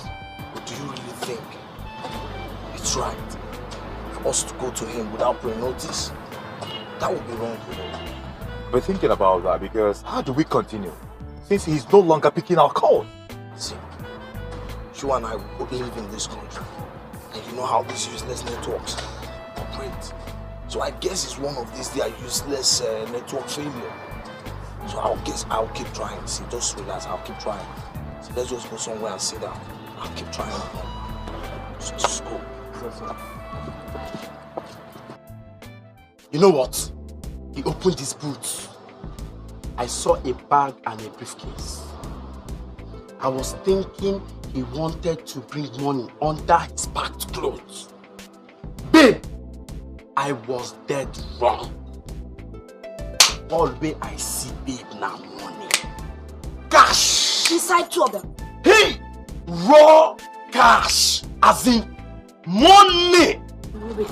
But do you really think it's right for us to go to him without pre-notice? That would be wrong, you know. We're thinking about that because how do we continue? Since he's no longer picking our calls. See, you and I both live in this country. And you know how these useless networks operate. So I guess it's one of these their useless network failure. So I'll keep trying. See, just relax. I'll keep trying. So let's just go somewhere and sit down. I'll keep trying. Just go. You know what? He opened his boots. I saw a bag and a briefcase. I was thinking he wanted to bring money under his packed clothes. Babe, I was dead wrong. All way I see babe now money. Cash! Inside 2 of them. Hey! Raw cash! As in money! Wait,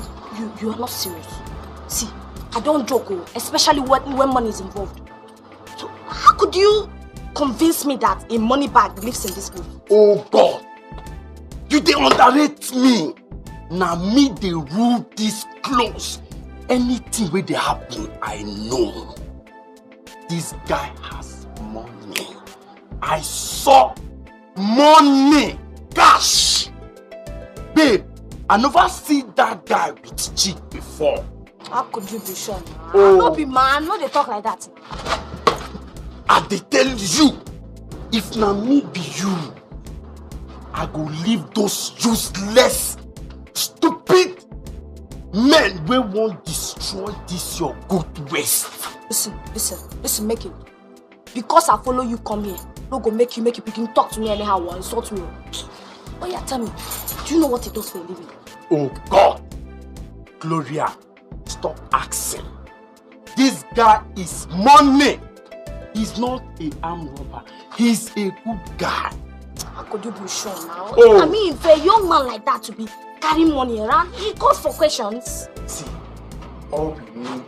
you are not serious. See, I don't joke, especially when money is involved. So how could you convince me that a money bag lives in this place? Oh God! You dey underrate me! Now me they rule this close. Anything where they happen, I know. This guy has money. I saw money, cash. Babe, I never see that guy with chick before. How could you be sure? Oh. No be man, no they talk like that. I dey tell you, if na me be you, I go leave those useless, stupid men wey won't destroy this your good waste. Listen, make it. Because I follow you come here, no go make you begin talk to me anyhow or insult me. Oh yeah, tell me, do you know what he does for a living? Oh God! Gloria, stop asking. This guy is money. He's not an armed robber. He's a good guy. How could you be sure now? Oh. I mean, for a young man like that to be carrying money around, he calls for questions. See, all we need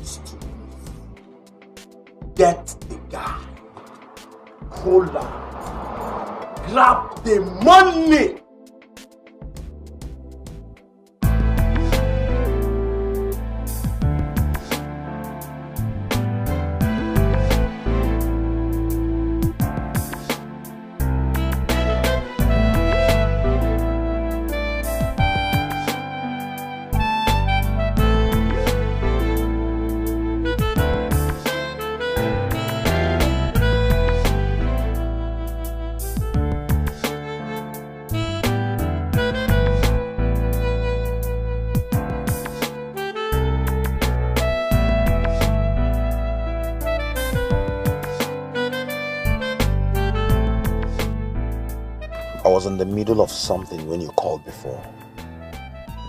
is to get the guy, hold on, grab the money. I was in the middle of something when you called before.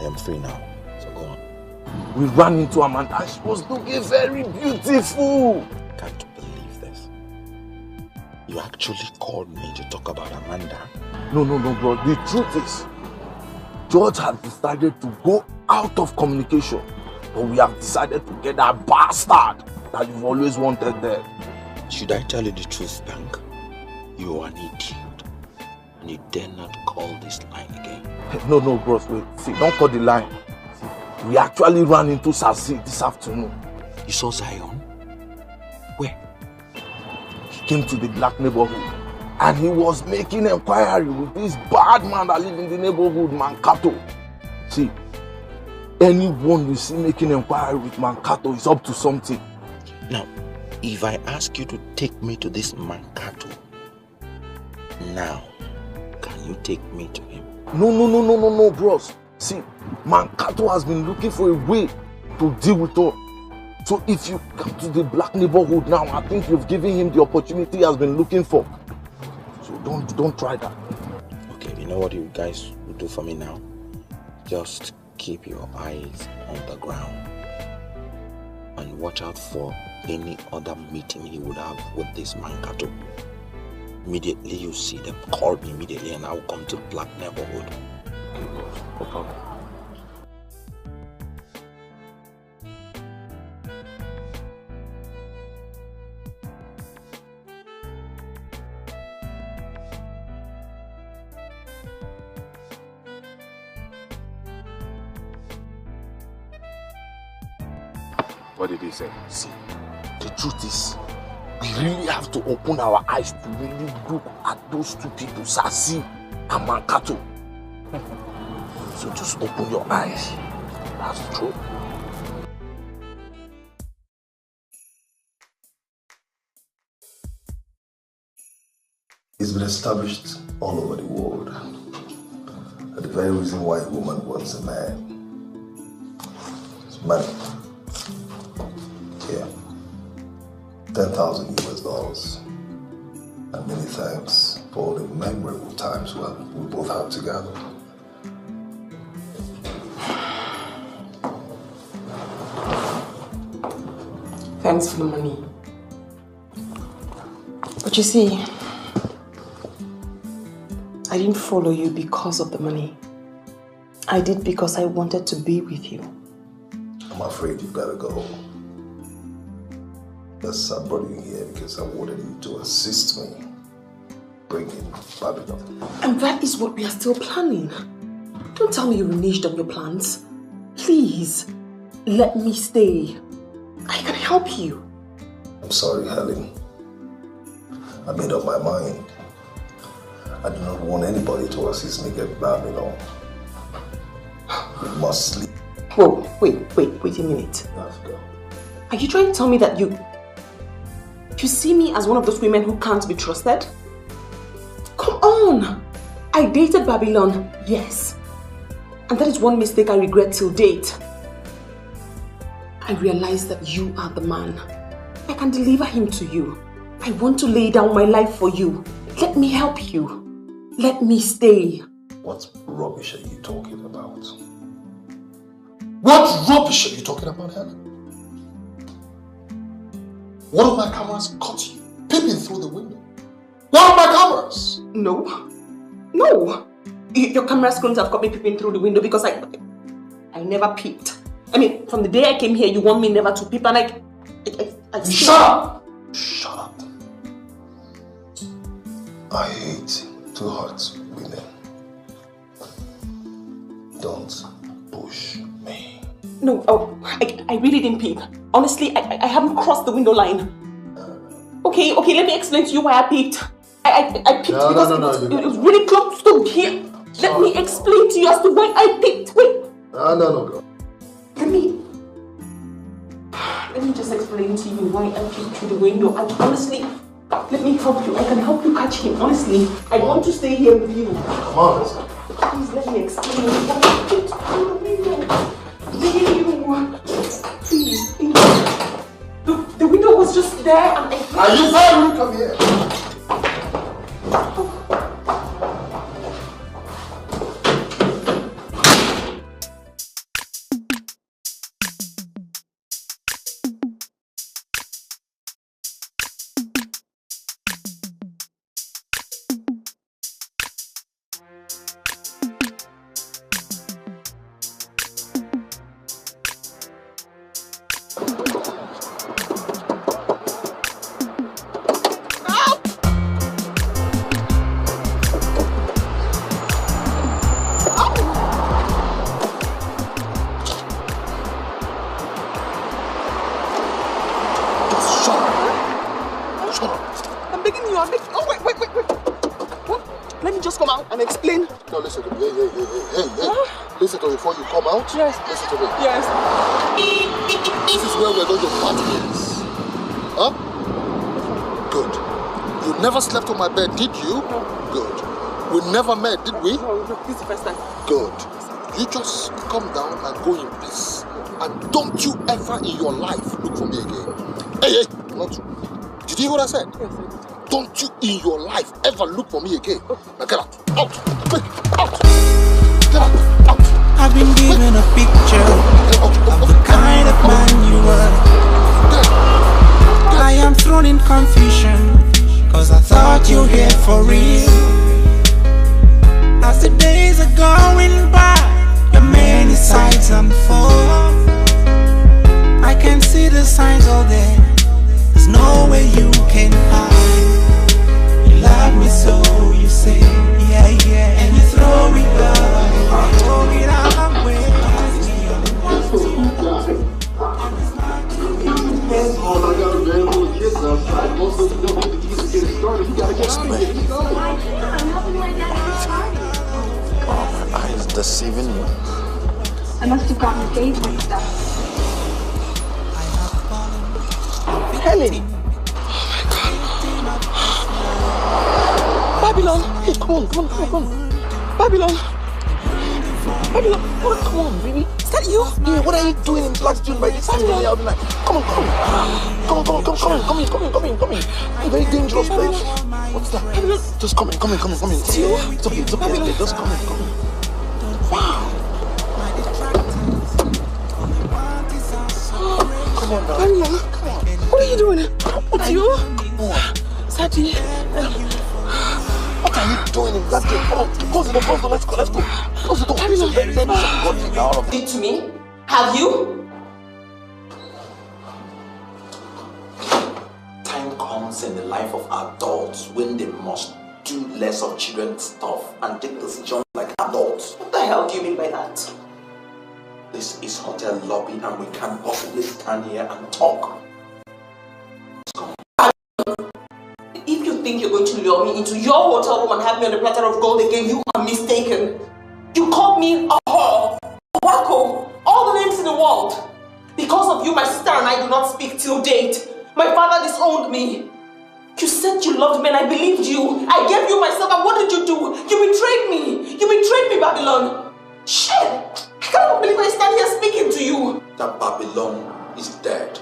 I am free now, so go on. We ran into Amanda and she was looking very beautiful. Can't believe this. You actually called me to talk about Amanda? No, bro. The truth is, George has decided to go out of communication. But we have decided to get that bastard that you've always wanted there. Should I tell you the truth, Bank? You are an idiot. And you dare not call this line again. No, bros, wait. See, don't call the line. See, we actually ran into Sazi this afternoon. You saw Zion? Where? He came to the black neighborhood and he was making inquiry with this bad man that lives in the neighborhood, Mankato. See, anyone you see making inquiry with Mankato is up to something. Now, if I ask you to take me to this Mankato, now, can you take me to him? No, bros. See, Mankato has been looking for a way to deal with her. So if you come to the black neighborhood now, I think you've given him the opportunity he has been looking for. So don't try that. Okay, you know what you guys will do for me now? Just keep your eyes on the ground and watch out for any other meeting he would have with this Mankato. Immediately you see them, call me immediately and I'll come to the black neighborhood. Okay, no problem. What did he say? See, the truth is, we really have to open our eyes to really look at those two people, Sazi and Mankato. So just open your eyes. That's true. It's been established all over the world that the very reason why a woman wants a man is money. Yeah. 10,000 US dollars. And many thanks for all the memorable times we both had together. Thanks for the money. But you see, I didn't follow you because of the money. I did because I wanted to be with you. I'm afraid you've got to go. Yes, I brought you here because I wanted you to assist me bringing Babylon. And that is what we are still planning. Don't tell me you reneged on your plans. Please, let me stay. I can help you. I'm sorry, Helen. I made up my mind. I do not want anybody to assist me get Babylon. We must sleep. Whoa, wait a minute. Let's go. Are you trying to tell me that you see me as one of those women who can't be trusted? Come on! I dated Babylon, yes. And that is one mistake I regret till date. I realized that you are the man. I can deliver him to you. I want to lay down my life for you. Let me help you. Let me stay. What rubbish are you talking about? What rubbish are you talking about, Helen? One of my cameras caught you peeping through the window. One of my cameras! No. Your cameras couldn't have caught me peeping through the window because I never peeped. I mean, from the day I came here, you want me never to peep and I Shut up! Shut up. I hate to hurt women. Don't push me. No, I really didn't peep. Honestly, I haven't crossed the window line. Okay, let me explain to you why I peeped. I peeped because it was really close to here. Let me explain to you as to why I peeped. Wait. No, girl. Let me just explain to you why I peeped through the window. And honestly, let me help you. I can help you catch him. Honestly, I want to stay here with you. Come on, let's go. Please let me explain why I peeped through the window. Please. The window was just there and I... Are you there? You come here. Listen to me before you come out. Yes. Listen to me. Yes. This is where we're going to part ways. Huh? Good. You never slept on my bed, did you? No. Good. We never met, did we? No, this is the first time. Good. You just come down and go in peace. And don't you ever in your life look for me again. Hey, not you. Did you hear what I said? Yes, I did. Don't you in your life ever look for me again. Now get out. Out. Quick. Out. Get out. Out. I've been given a picture of the kind of man you were. I am thrown in confusion, cause I thought you were here for real. As the days are going by, your many sides unfold. I can see the signs all there. There's no way you can hide. You love me so, you say, yeah, and you throw it out. Throw it out my way. Oh, I got a very little kids outside. Most of them don't need to get started. You gotta get out of here. Oh, my eyes deceiving you. I must have gotten paid for stuff. Helen! Oh my God. Babylon! Hey, come on. Babylon! Come on, baby. Is that you? Yeah, what are you doing in Black June by this time? Babylon. Come on. Come in. A very dangerous place. What's that? Babylon. Just come in. It's you? It's okay. Just come in. Wow. Come on, Babylon. What are you doing? What's you? Sati. What are you doing in that game? Come on, close the door, let's go. Close the door. Did to me? Have you? Time comes in the life of adults when they must do less of children's stuff and take decisions like adults. What the hell do you mean by that? This is hotel lobby and we can't possibly stand here and talk. If you think you're going to lure me into your hotel room and have me on a platter of gold again, you are mistaken. You called me a whore, a wacko, all the names in the world. Because of you, my sister and I do not speak till date. My father disowned me. You said you loved me and I believed you. I gave you myself and what did you do? You betrayed me. You betrayed me, Babylon. Shit! I cannot believe I stand here speaking to you. That Babylon is dead,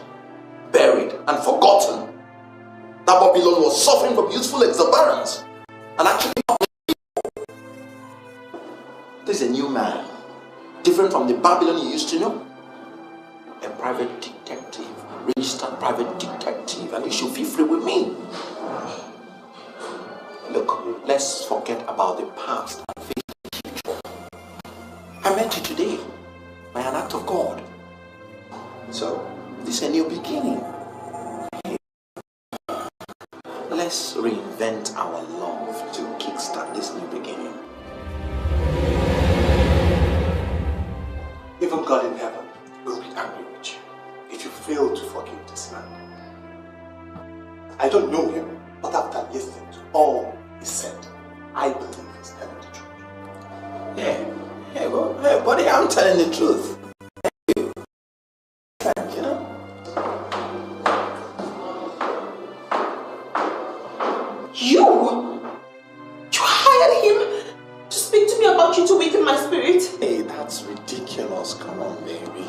buried and forgotten. That Babylon was suffering from youthful exuberance and actually this is a new man, different from the Babylon you used to know. A private detective, registered private detective, and you should feel free with me. Look, let's forget about the past and face the future. I met you today by an act of God. So, this is a new beginning. Let's reinvent our love to kickstart this new beginning. Even God in heaven will be angry with you if you fail to forgive this man. I don't know him, but after listening to all he said, I believe he's telling the truth. Yeah, hey, buddy, I'm telling the truth. You know? You hired him to speak to me about you to weaken my spirit? Hey, that's ridiculous. Come on, baby.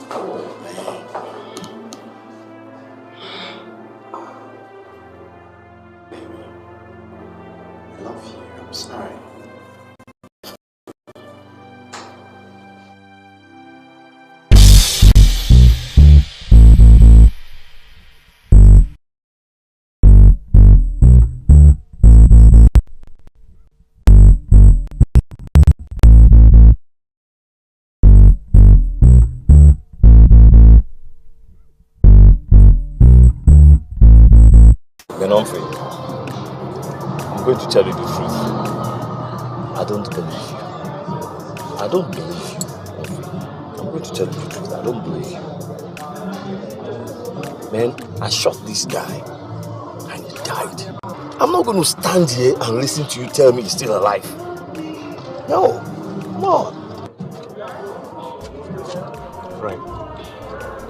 Come on, man. Baby, I love you. I'm sorry. I'm going to tell you the truth. I don't believe you. I'm going to tell you the truth. I don't believe you. Man, I shot this guy and he died. I'm not going to stand here and listen to you tell me he's still alive. No, come on. Right.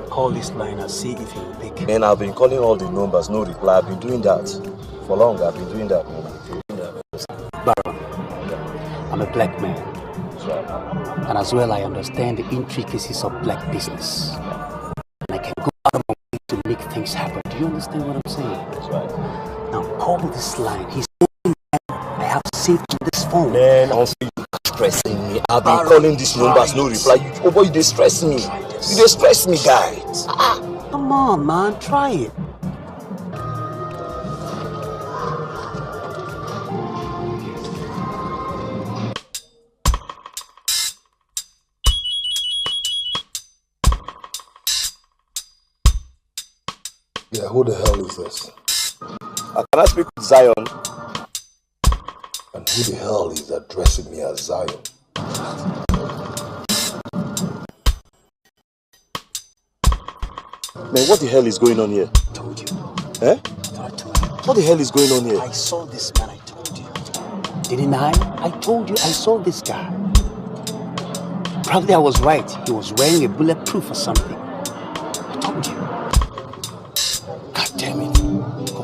Call this line and see if he will pick. Man, I've been calling all the numbers, no reply. I've been doing that for long. I've been doing that, man. Baron, I'm a black man. And as well, I understand the intricacies of black business. And I can go out of my way to make things happen. Do you understand what I'm saying? That's right. Now, call this line. He's only I have saved on this phone. Man, also you're stressing me. I've been calling these numbers, no reply. Oh boy, they stress me. You they stress me, guy. Come on, man, try it. Yeah, who the hell is this? Can I speak with Zion? And who the hell is addressing me as Zion? Man, what the hell is going on here? I told you. Eh? What the hell is going on here? I saw this man, I told you. Didn't I? I told you I saw this guy. Probably I was right. He was wearing a bulletproof or something. I told you. God damn it.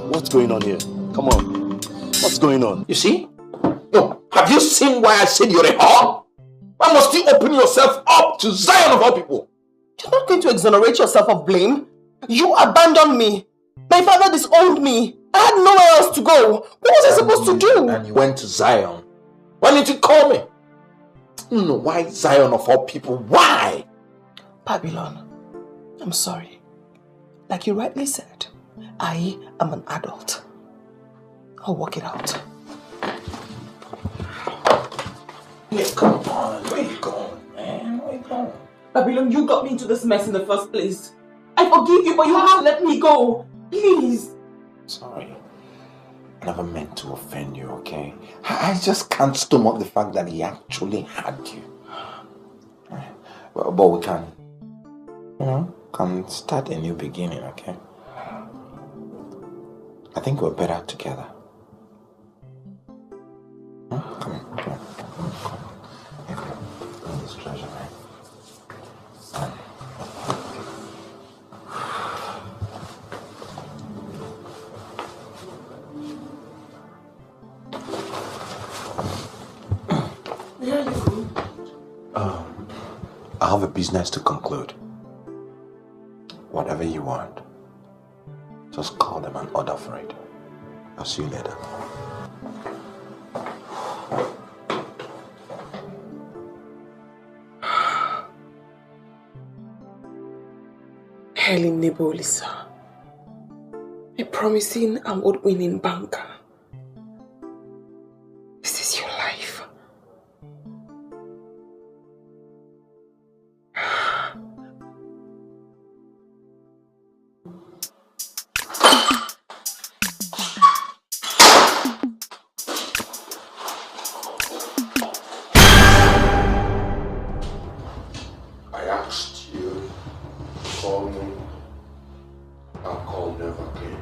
What's going on here? Come on. What's going on? You see? No, have you seen why I said you're a whore? Why must you open yourself up to Zion of all people? You're not going to exonerate yourself of blame. You abandoned me. My father disowned me. I had nowhere else to go. What was I supposed to do? And you went to Zion. Why didn't you call me? No, why Zion of all people? Why? Babylon, I'm sorry. Like you rightly said, I am an adult. I'll work it out. Yeah, come on. Where you going, man? Where you going? Babylon, you got me into this mess in the first place. I forgive you, but you have to let me go. Please. Sorry. I never meant to offend you, okay? I just can't stomach the fact that he actually had you. But we can, can start a new beginning, okay? I think we're better together. Huh? Come on. This treasure, man. I have a business to conclude. Whatever you want, just call them and order for it. I'll see you later. Helen Nebolisa, a promising award-winning banker. This is your life. I asked you to call me. I'll call never again.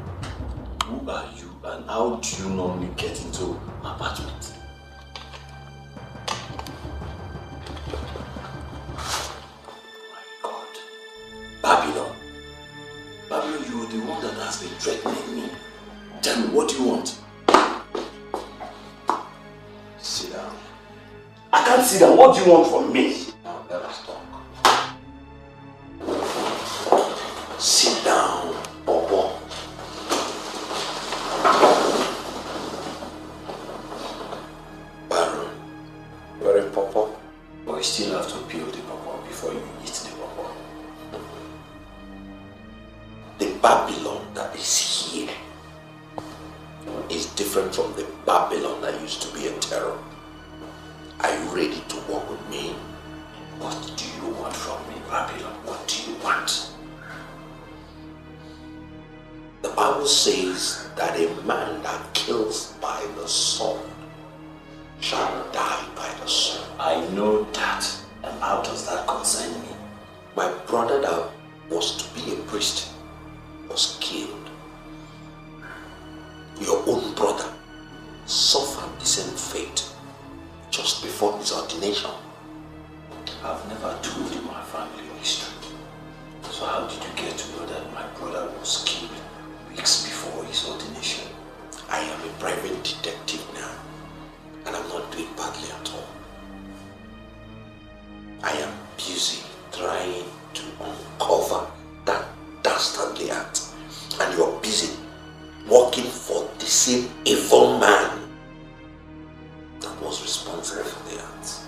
Who are you and how do you normally get into my apartment? Babylon. Babylon, you are the one that has been threatening me. Tell me, what do you want? Sit down. I can't sit down. What do you want from me? Now let us talk. Sit down, Bobo. Baron. You're a pawpaw. But you still have to peel the pawpaw before you eat the pawpaw. The Babylon that is here is different from the Babylon that used to be a terror. Are you ready to work with me? What do you want from me, Babylon? What do you want? The Bible says that a man that kills by the sword shall die by the sword. I know that. And how does that concern me? My brother that was to be a priest was killed. Your own brother suffered the same fate just before his ordination. I've never told you my family history. So how did you get to know that my brother was killed weeks before his ordination? I am a private detective now, and I'm not doing badly at all. I am busy trying to uncover that dastardly act, and you're busy working for the same evil man that was responsible for the act.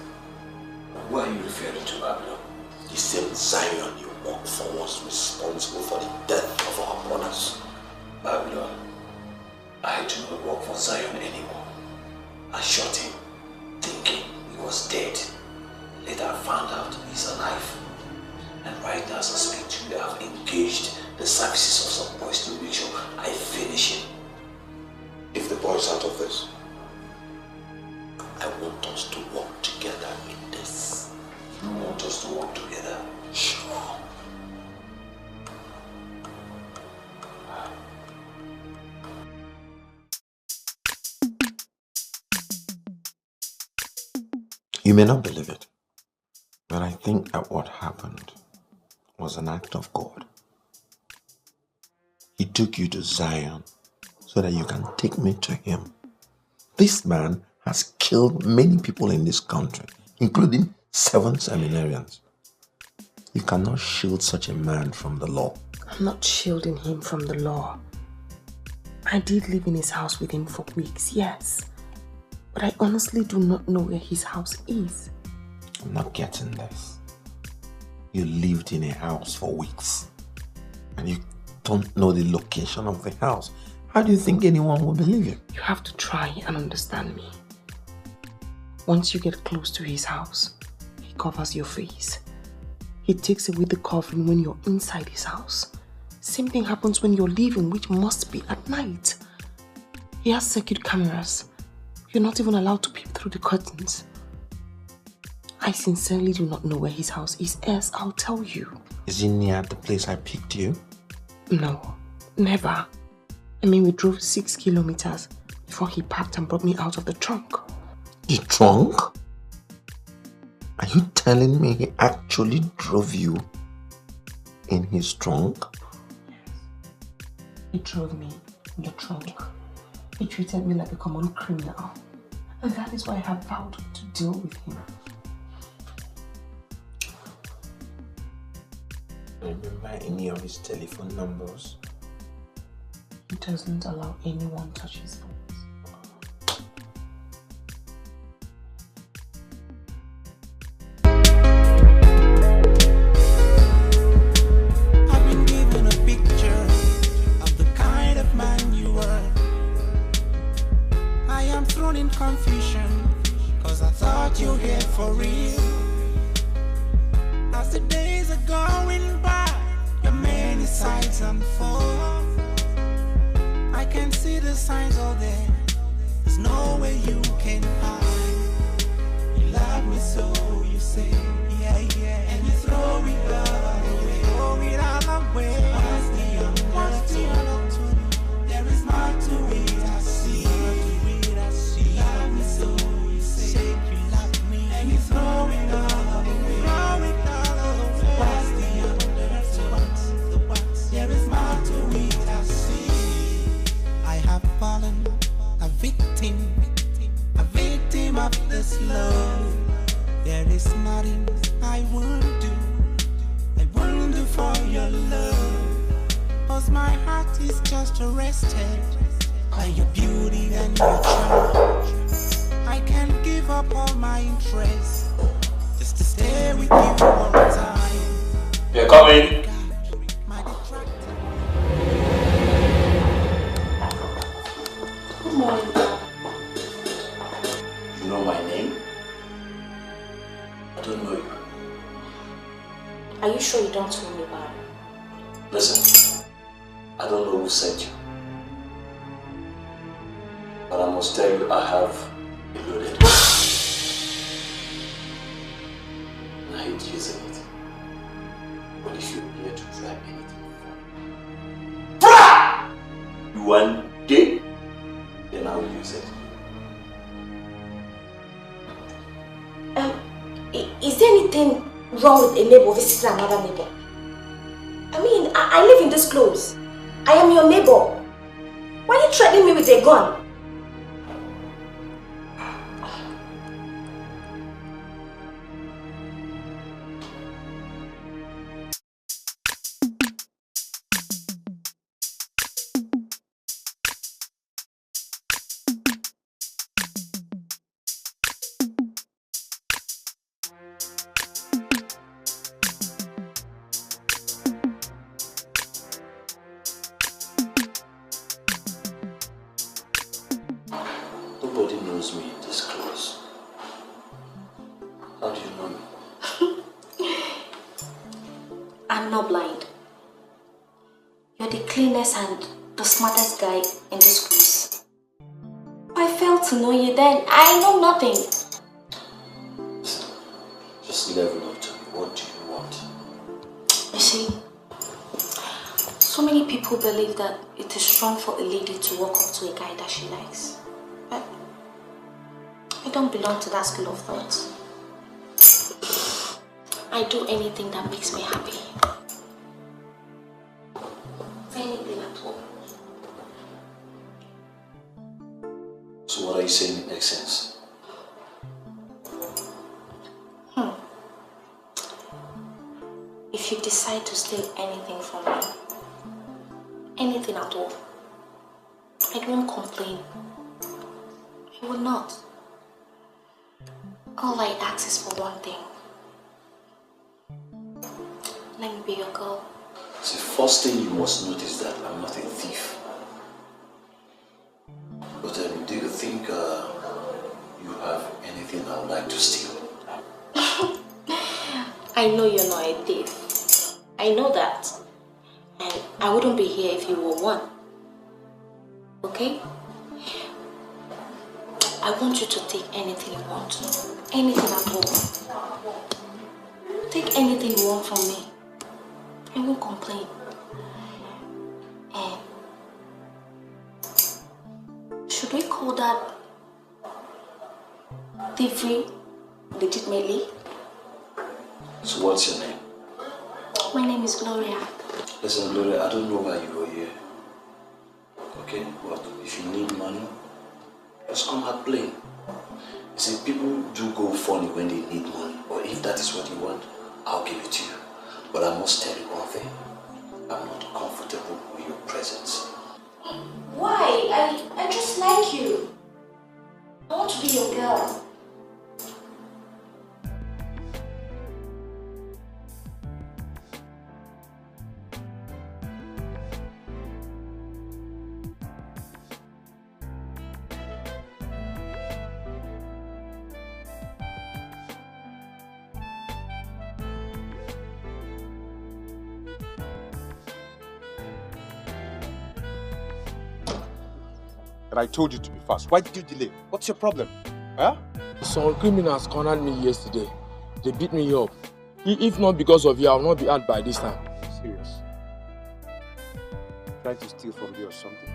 Who are you referring to, Babylon? The same Zion you work for was responsible for the death of our brothers. Babylon, I do not work for Zion anymore. I shot him, thinking he was dead. Later I found out he's alive. And right now as I speak to you, I have engaged the services of some boys to make sure I finish him. If the boy's out of this, I want us to work together in this. You want us to work together? Sure. you may not believe it, but I think that what happened was an act of God. He took you to Zion so that you can take me to him This man has killed many people in this country, including 7 seminarians. You cannot shield such a man from the law. I'm not shielding him from the law. I did live in his house with him for weeks, yes. But I honestly do not know where his house is. I'm not getting this. You lived in a house for weeks and you don't know the location of the house. How do you think anyone will believe you? You have to try and understand me. Once you get close to his house, he covers your face. He takes away the covering when you're inside his house. Same thing happens when you're leaving, which must be at night. He has circuit cameras. You're not even allowed to peep through the curtains. I sincerely do not know where his house is, else I'll tell you. Is he near the place I picked you? No, never. I mean, we drove 6 kilometers before he packed and brought me out of the trunk. The trunk? Are you telling me he actually drove you in his trunk? He drove me in the trunk. He treated me like a common criminal. And that is why I have vowed to deal with him. Remember any of his telephone numbers? He doesn't allow anyone touch his phone. In confusion, cause I thought you were here for real. As the days are going by, your many sides unfold. I can see the signs all there. There's no way you can hide. You love me so, you say, yeah, yeah, and you throw it all away. Throw it all away. What's the other? There is more to it, I see. Throw it all away. What's the what? There is more to it, I see. I have fallen a victim of this love. There is nothing I won't do for your love. Cause my heart is just arrested by your beauty and your charm. I can't give up all my interest just to stay with you all the time. You're coming. Good morning. You know my name? I don't know you. Are you sure you don't know me, Bar? Listen, I don't know who sent you. But I must tell you, I have a loaded gun. And I hate using it. But if you dare to try anything, one day, then I will use it. Is there anything wrong with a neighbor visiting another neighbor? I mean, I live in this close. I am your neighbor. Why are you threatening me with a gun? Nobody knows me this close. How do you know me? I'm not blind. You're the cleanest and the smartest guy in this cruise. I failed to know you then. I know nothing. Just level up to me. What do you want? You see, so many people believe that it is wrong for a lady to walk up to a guy that she likes. But I don't belong to that school of thought. I do anything that makes me happy. Anything at all. So what are you saying decide to steal anything from me, anything at all, I won't complain. I will not. All I ask is for one thing. Let me be your girl. The first thing you must notice that I'm not a thief. But do you think you have anything I would like to steal? I know you're not a thief. I know that. And I wouldn't be here if you were one. Okay? I want you to take anything you want. Anything at all. Take anything you want from me. I won't complain. And should we call that thievery legitimately? So what's your name? My name is Gloria. Listen, Gloria, I don't know why you were here. Okay? But if you need money, just come and play. You see, people do go funny when they need money. Or if that is what you want, I'll give it to you. But I must tell you one thing. I'm not comfortable with your presence. Why? I just like you. I want to be your girl. I told you to be fast. Why did you delay? What's your problem? Huh? Some criminals cornered me yesterday. They beat me up. If not because of you, I will not be out by this time. Serious? Trying to steal from you or something?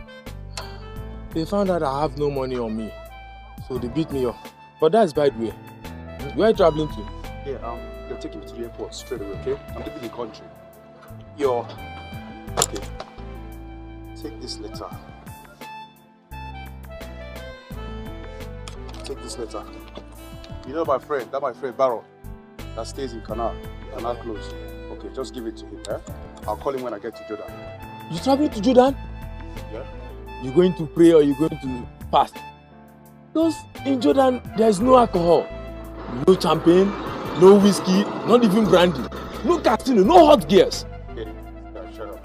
They found out I have no money on me. So they beat me up. But that's by the way. Where are you traveling to? Yeah, they're taking me to the airport straight away, okay? I'm leaving the country. Okay. Take this letter. Take this letter. You know my friend Baron, that stays in Canal Close. Okay, just give it to him, eh? I'll call him when I get to Jordan. You traveling to Jordan? Yeah. You going to pray or you going to fast? Because in Jordan, there is no alcohol. No champagne, no whiskey, not even brandy. No casino, no hot gears. Yeah, shut up.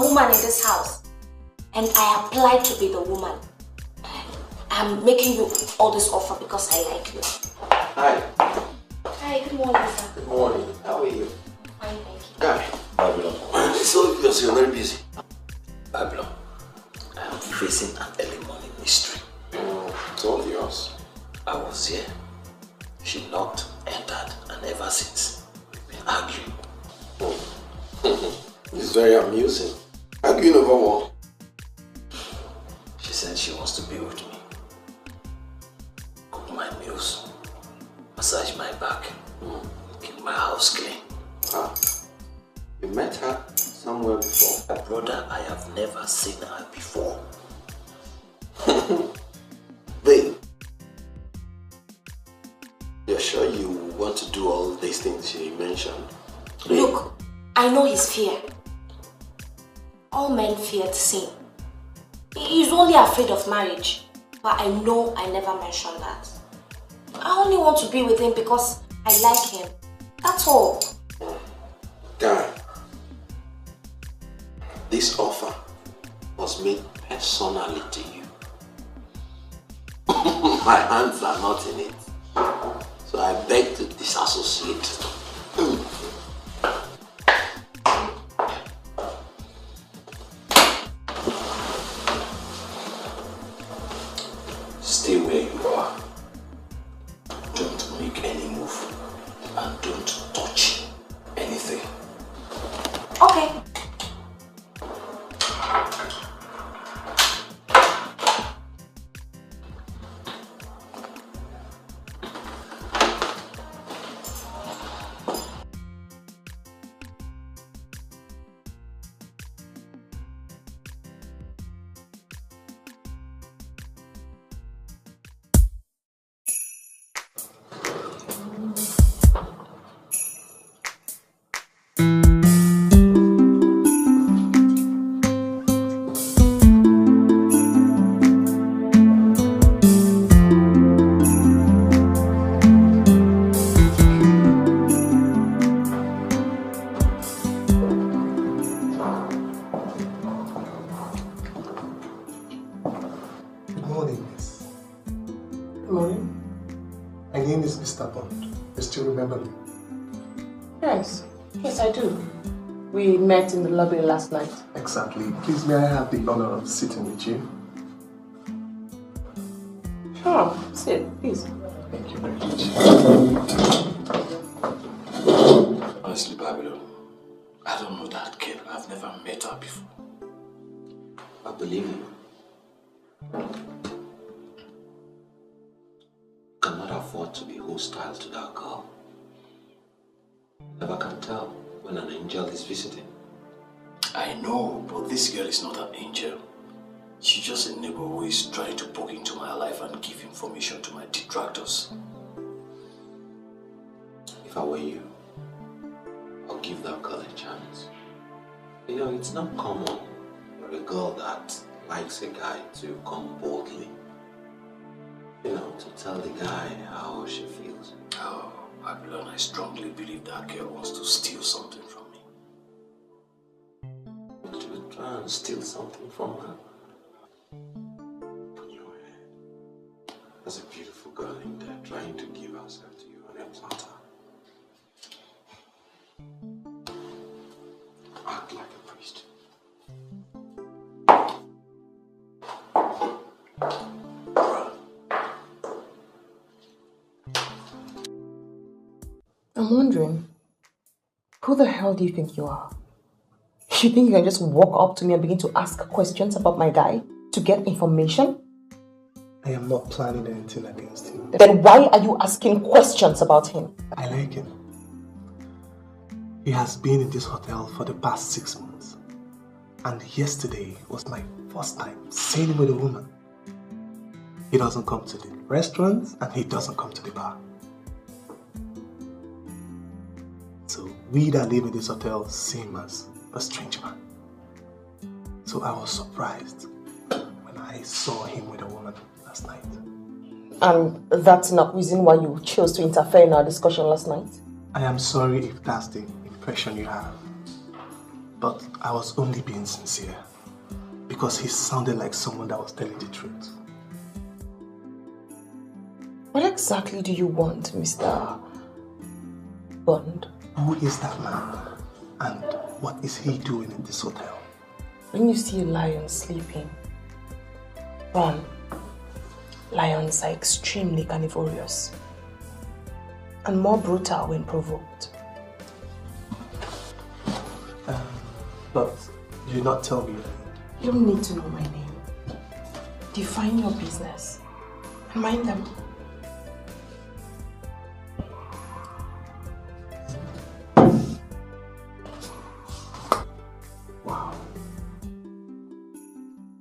Woman in this house, and I applied to be the woman. I'm making you all this offer because I like you. Hi. Hi, good morning, sir. Good morning. How are you? Fine, thank you. Guy, Babylon. It's obvious you're very busy. Babylon, I am facing an early morning mystery. It's obvious. I was here. She knocked, entered, and ever since, we've been arguing. It's very amusing. Arguing over what? She said she wants to be with me. Cook my meals, massage my back, keep my house clean. Ah, you met her somewhere before? Brother, I have never seen her before. Babe, you're sure you want to do all these things she mentioned? Look, I know his fear. all men feared sin. He's only afraid of marriage. But I know I never mentioned that. I only want to be with him because I like him. That's all. Guy, this offer was made personally to you. My hands are not in it. So I beg to disassociate. Stay where you are. Don't make any move. And don't touch anything. Okay. We met in the lobby last night. Exactly. Please, may I have the honor of sitting with you? Sure, sit, please. Thank you very much. Honestly, Babylon, I don't know that girl. I've never met her before. I believe you. Cannot afford to be hostile to that girl. Never can tell when an angel is visiting. I know, but this girl is not an angel. She's just a neighbor who is trying to poke into my life and give information to my detractors. If I were you, I'll give that girl a chance. You know, it's not common for a girl that likes a guy to come boldly. You know, to tell the guy how she feels. Oh, Babylon, I strongly believe that girl wants to steal something from me. But you will try and steal something from her. Put your head. There's a beautiful girl in there trying to give herself to you on a platter. Act like a priest. I'm wondering, who the hell do you think you are? You think you can just walk up to me and begin to ask questions about my guy to get information? I am not planning anything against him. Then why are you asking questions about him? I like him. He has been in this hotel for the past 6 months. And yesterday was my first time seeing him with a woman. He doesn't come to the restaurants and he doesn't come to the bar. So we that live in this hotel see him as a strange man. So I was surprised when I saw him with a woman last night. And that's not reason why you chose to interfere in our discussion last night? I am sorry if that's the impression you have. But I was only being sincere. Because he sounded like someone that was telling the truth. What exactly do you want, Mr. Bond? Who is that man? And what is he doing in this hotel? When you see a lion sleeping, run. Lions are extremely carnivorous and more brutal when provoked. But you did not tell me. You don't need to know my name. Define your business and mind them. Wow.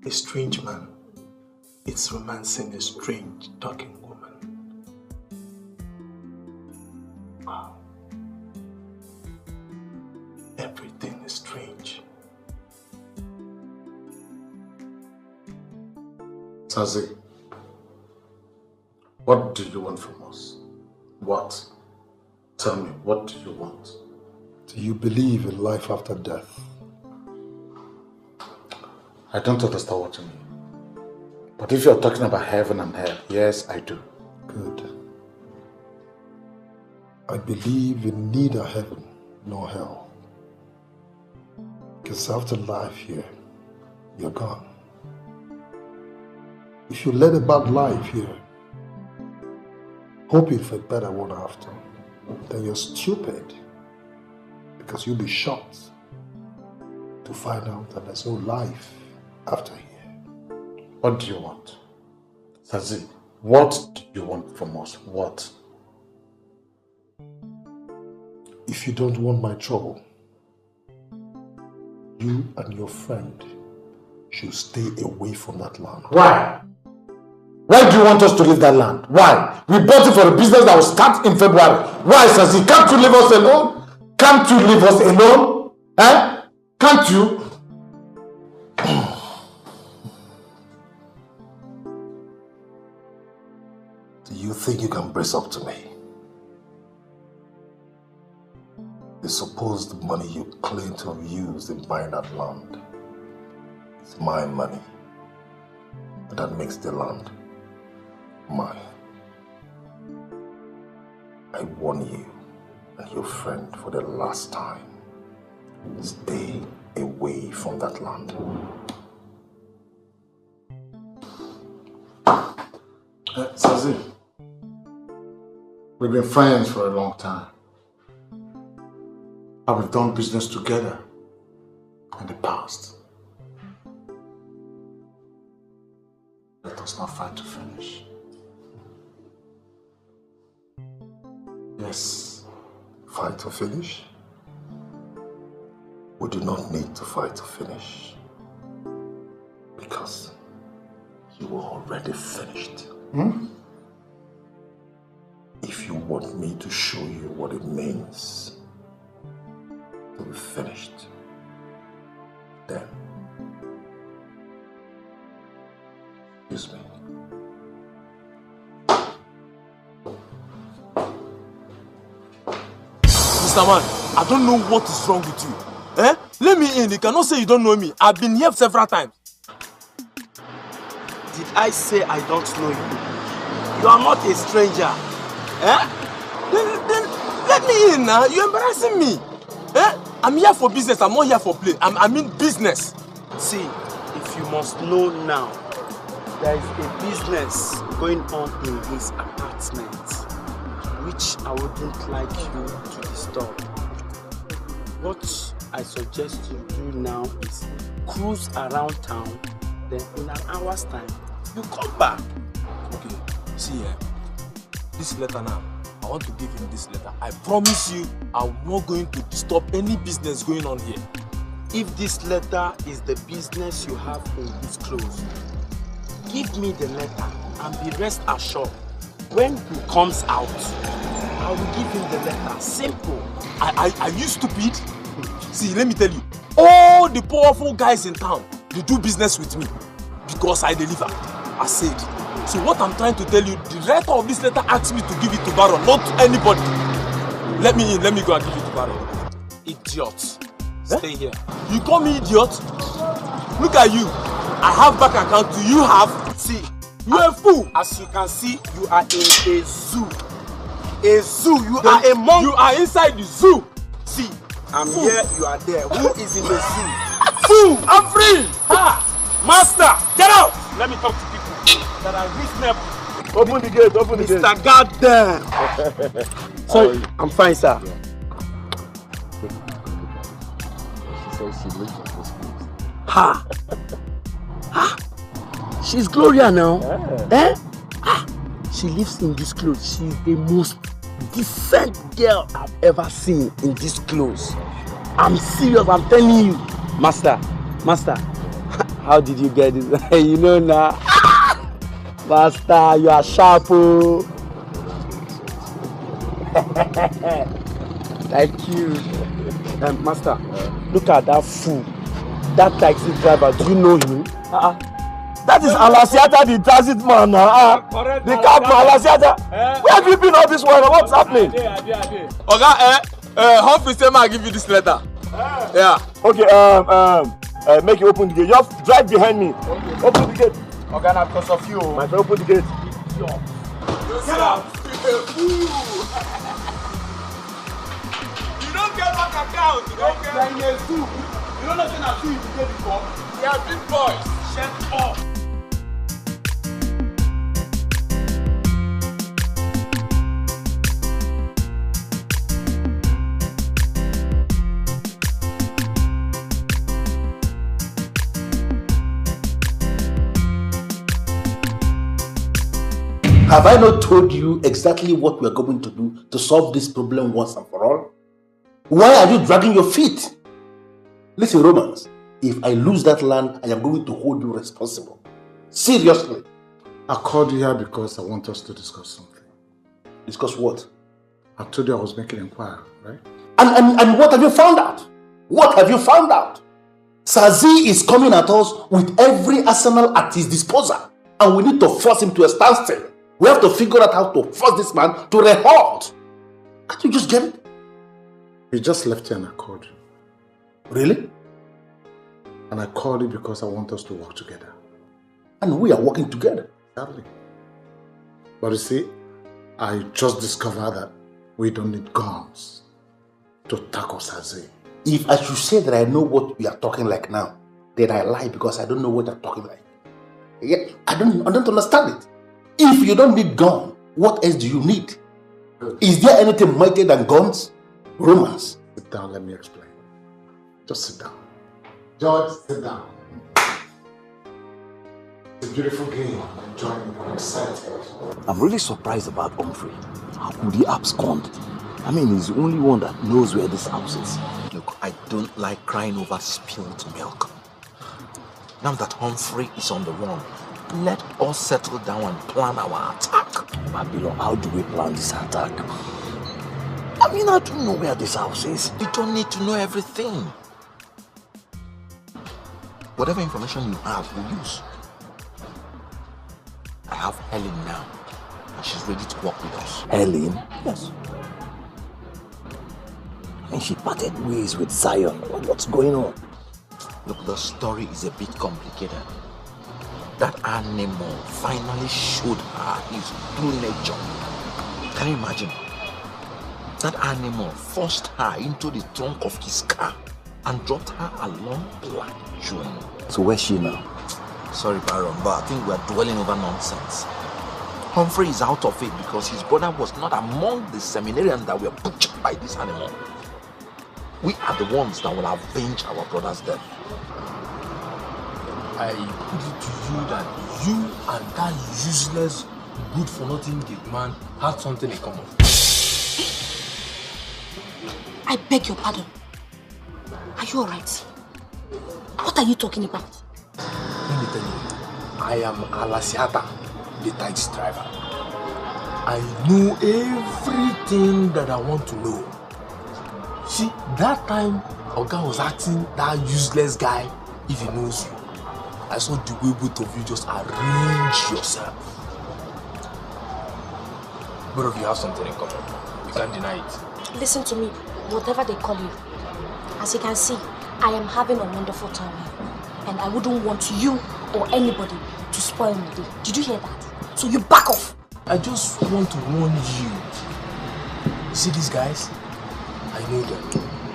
A strange man. It's romancing a strange talking woman. Wow. Everything is strange. Sazi, what do you want from us? What? Tell me, what do you want? Do you believe in life after death? I don't understand what you mean. But if you're talking about heaven and hell, yes, I do. Good. I believe in neither heaven nor hell. Because after life here, you're gone. If you led a bad life here, hoping for a better one after, then you're stupid. Because you'll be shocked to find out that there's no life after here. What do you want? Sazi, what do you want from us? What? If you don't want my trouble, you and your friend should stay away from that land. Why? Why do you want us to leave that land? Why? We bought it for a business that will start in February. Why, Sazi? Can't you leave us alone? Can't you leave us alone? Eh? Can't you? Do you think you can brace up to me? The supposed money you claim to have used in buying that land is my money. And that makes the land mine. I warn you and your friend for the last time. Stay away from that land. Sazi, we've been friends for a long time. And we've done business together in the past. Let us not fight to finish. Yes. Fight to finish? We do not need to fight to finish. Because you were already finished. If you want me to show you what it means to be finished, then excuse me. Mr. Man, I don't know what is wrong with you. Eh? Let me in. You cannot say you don't know me. I've been here several times. Did I say I don't know you? You are not a stranger. Eh? Then let me in now. You're embarrassing me. Eh? I'm here for business. I'm not here for play. I mean business. See, if you must know now, there is a business going on in his apartment, which I wouldn't like you to disturb. What I suggest you do now is cruise around town, then in an hour's time, you come back. Okay, see here. This letter now, I want to give him this letter. I promise you, I'm not going to disturb any business going on here. If this letter is the business you have in this clothes, give me the letter and be rest assured. When he comes out, I will give him the letter. Simple. Are you stupid? See, let me tell you, all the powerful guys in town, they do business with me because I deliver. I said. So what I'm trying to tell you, the writer of this letter asked me to give it to Baron, not anybody. Let me in, let me go and give it to Baron. Idiot. Stay here. You call me idiot? Look at you. I have bank account. Do you have? See, you're a fool. As you can see, you are in a zoo. A zoo. You are a monk. You are inside the zoo. See, I'm here, you are there. Who is in the zoo? Fool! I'm free! Ha! Master, get out! Let me talk to people that are reasonable. Open the gate, open the gate. Mr. Goddamn! Sorry, I'm fine, sir. She says she lives in this place. Ha! Ha! She's Gloria now. Eh? Ha! She lives in this clothes. She's the most decent girl I've ever seen in this clothes. I'm serious, I'm telling you. Master, how did you get this? You know now. Master, you are sharp. Thank you. Master, look at that fool. That taxi driver, do you know him? That is Alasiata, the transit man now. The cab for Alasiata. Where have you been all this while? What's happening? Oga, Humphrey said I give you this letter. Yeah. Okay, make you open the gate. Just drive behind me. Okay. Open the gate. Okay, now because of you. My friend, open the gate. Get out. You don't get back account. You don't get back. You don't know what I've seen you did before. We are big boys. Shut up. Have I not told you exactly what we are going to do to solve this problem once and for all? Why are you dragging your feet? Listen, Romance, if I lose that land, I am going to hold you responsible. Seriously. I called you here because I want us to discuss something. Discuss what? I told you I was making inquiry, right? And what have you found out? What have you found out? Sazi is coming at us with every arsenal at his disposal, and we need to force him to a standstill. We have to figure out how to force this man to a halt. Can't you just get it? You just left here and I called you. Really? And I called you because I want us to work together. And we are working together. Exactly. But you see, I just discovered that we don't need guns to tackle Sazi. If I should say that I know what we are talking like now, then I lie because I don't know what I'm talking like. Yeah, I don't understand it. If you don't need gun, what else do you need? Is there anything mightier than guns? Romance. Sit down, let me explain. Just sit down. George, sit down. It's a beautiful game. I'm enjoying it. I'm excited. I'm really surprised about Humphrey. How could he abscond? I mean, he's the only one that knows where this house is. Look, I don't like crying over spilled milk. Now that Humphrey is on the run, let us settle down and plan our attack. Babylon, how do we plan this attack? I mean, I don't know where this house is. You don't need to know everything. Whatever information you have, we'll use. I have Helen now, and she's ready to work with us. Helen? Yes. And she parted ways with Zion. What's going on? Look, the story is a bit complicated. That animal finally showed her his true nature. Can you imagine? That animal forced her into the trunk of his car and dropped her along Black June. So where's she now? Sorry, Baron, but I think we're dwelling over nonsense. Humphrey is out of it because his brother was not among the seminarians that were butchered by this animal. We are the ones that will avenge our brother's death. I put it to you that you and that useless, good-for-nothing gate man had something in common. I beg your pardon. Are you alright? What are you talking about? Let me tell you, I am Alasiata, the taxi driver. I know everything that I want to know. See, that time Oga was asking that useless guy if he knows you. I saw the way both of you just arrange yourself. Both of you have something in common. You can't deny it. Listen to me, whatever they call you. As you can see, I am having a wonderful time here. And I wouldn't want you or anybody to spoil my day. Did you hear that? So you back off. I just want to warn you. See these guys? I know them.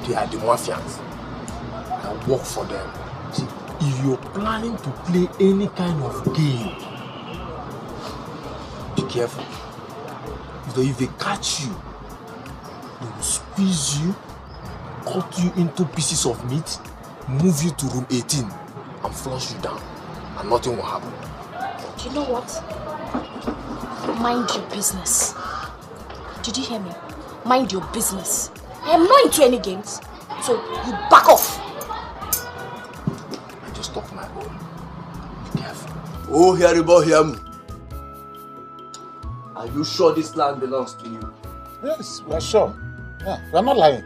They are the mafians. I work for them. See, if you're planning to play any kind of game, be careful. Because if they catch you, they will squeeze you, cut you into pieces of meat, move you to room 18 and flush you down, and nothing will happen. Do you know what? Mind your business. Did you hear me? Mind your business. I am not into any games, so you back off. I just talk my own. Be careful. Oh, Haribo, hear me. Are you sure this land belongs to you? Yes, we are sure. Yeah, we are not lying.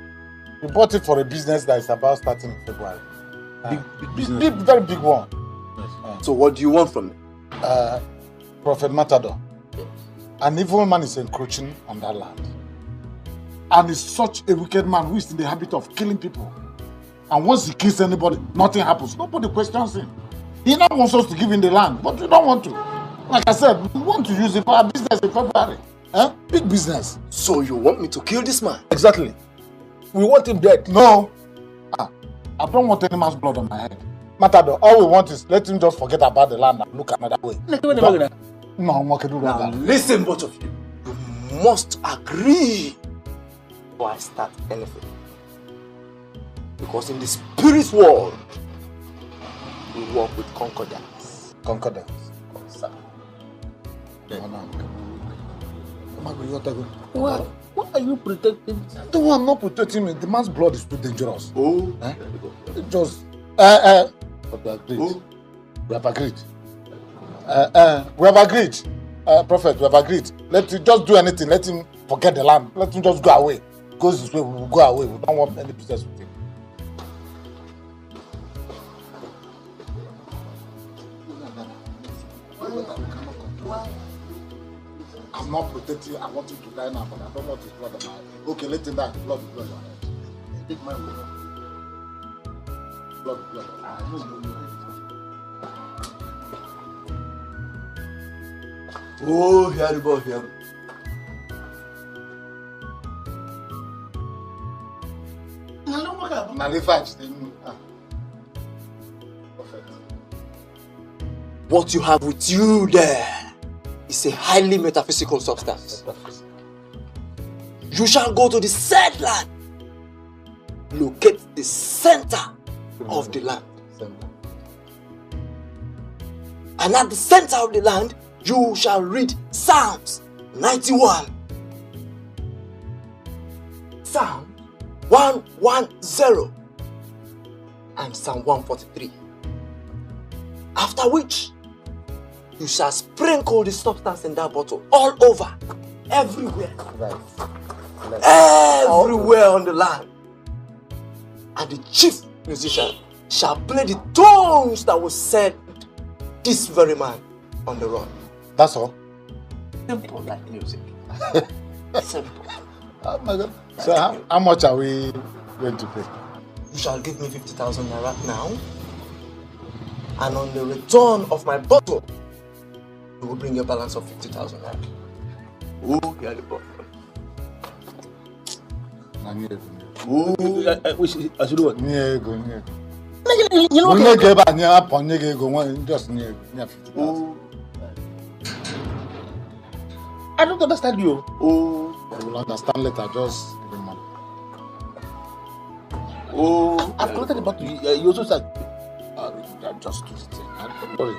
We bought it for a business that is about starting in February. Big business. Very big one. Yes. So what do you want from me? Prophet Matador, an evil man is encroaching on that land. And he's such a wicked man who is in the habit of killing people. And once he kills anybody, nothing happens. Nobody questions him. He now wants us to give him the land, but we don't want to. Like I said, we want to use it for our business in February. Big business. So you want me to kill this man? Exactly. We want him dead. No. I don't want any man's blood on my head. Matador, all we want is let him just forget about the land and look another way. No, I'm not going to do that. Listen, both of you. You must agree before I start anything. Because in the spirit world, we work with concordance. Concordance? Why are you protecting? No, I'm not protecting him. The man's blood is too dangerous. Oh, just but we agreed. We have agreed. We have agreed. Prophet, we have agreed. Let him just do anything. Let him forget the land. Let him just go away. Goes this way, we will go away. We don't want any business with him. I'm not protecting. I want him to die now, but I don't want his blood on my head. Okay, let him die. Blood. Take my blood. Oh, here the boy here. What you have with you there is a highly metaphysical substance. You shall go to the said land, locate the center of the land. And at the center of the land, you shall read Psalms 91. Psalm 110 and Psalm 143. After which, you shall sprinkle the substance in that bottle all over, everywhere. Everywhere on the land. And the chief musician shall play the tones that will set this very man on the run. That's all? Simple like music. Simple. Oh my God. So how much are we going to pay? You shall give me 50,000 naira now. And on the return of my bottle, you will bring a balance of 50,000 naira. Oh, you are the boy. I should do what? I don't understand you. Oh, I will understand later. Just give me money. Oh, I've collected the bottle. You also said, just do it. Don't worry.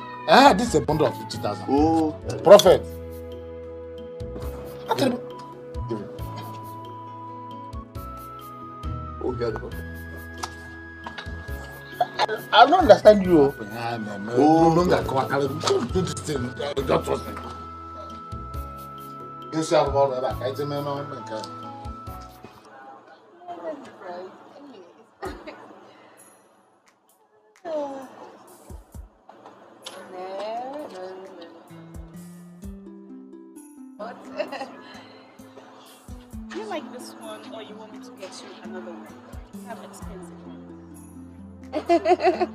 This is a bundle of 50,000. Oh, Prophet. I don't understand you. Don't do this thing. Don't trust me. You see how that I don't know. What? Do you like this one, or you want me to get you another one? I have expensive ones. Yeah,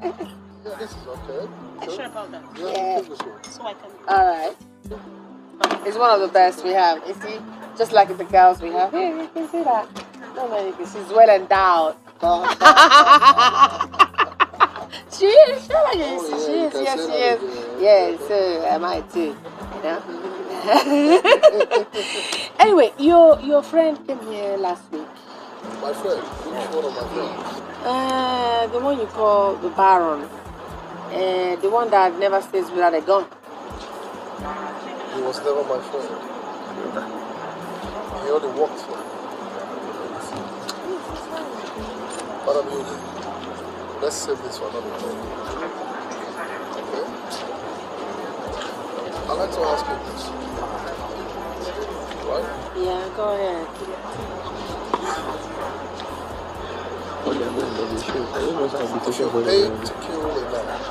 this is okay. Are you sure about that? Yeah. So I can. Alright. It's one of the best we have. You see, just like the girls we have. Here, you can see that. No man, you can see she's well endowed. She is, yes. Yeah, so am I too. You know? Anyway, your friend came here last week. My friend? Which one of my friends? The one you call the Baron. The one that never stays without a gun. He was never my friend. He only worked for me. Madam Yudi, let's save this for another day. Okay? I'd like to ask you this. Right? Yeah, go ahead. If you're paid to kill a man,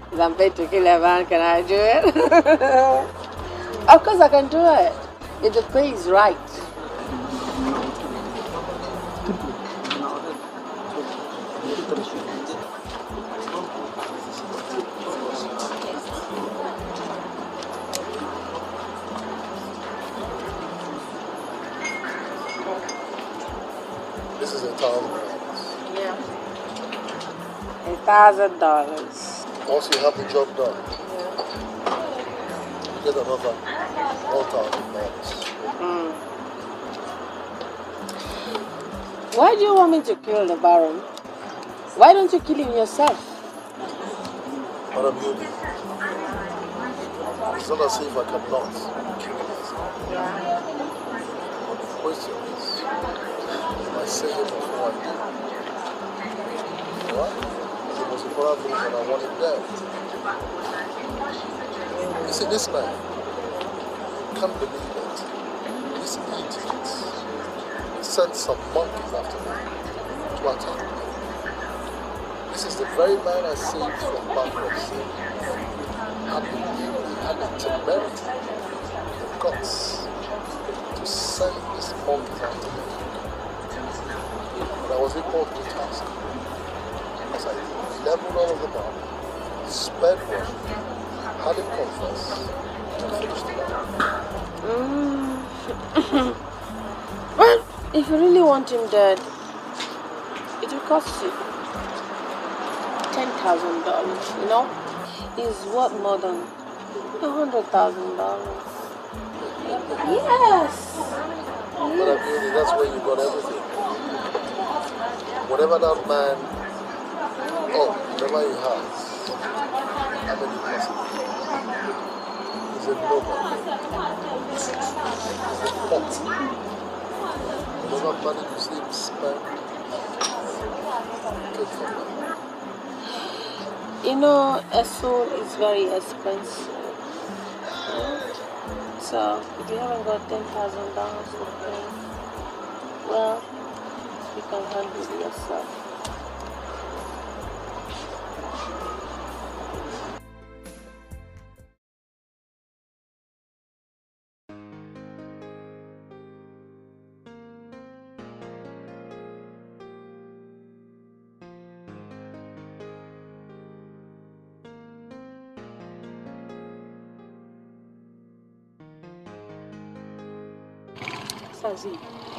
If I'm paid to kill a man, can I do it? Of course I can do it. If the pay is right. This is $1,000. Yeah. $1,000. Once you have the job done, you get another $1,000. Why do you want me to kill the Baron? Why don't you kill him yourself? Madam Yudi, it's not as if I cannot kill him. But the question is, am I saying before I do? What? It's the most important thing that I want him dead. You see, this man, can't believe it. This idiot sent some monkeys after me to attack me. This is the very man I saved from bankruptcy. And he had the temerity, the guts, to send these monkeys after me. And I was equal to the task. As I leveled all of them up, spared one, had him confess, and finished it up. Well, if you really want him dead, it will cost you $10,000, you know? He's worth more than $100,000. Yes! But I mean, that's where you got everything. Whatever that man, whatever he has, how many possible? He's a nobody. He's a pot. Whatever money you see him spend, take from him. You know, a soul is very expensive. So, if you haven't got $10,000 to pay, well, you can handle it yourself.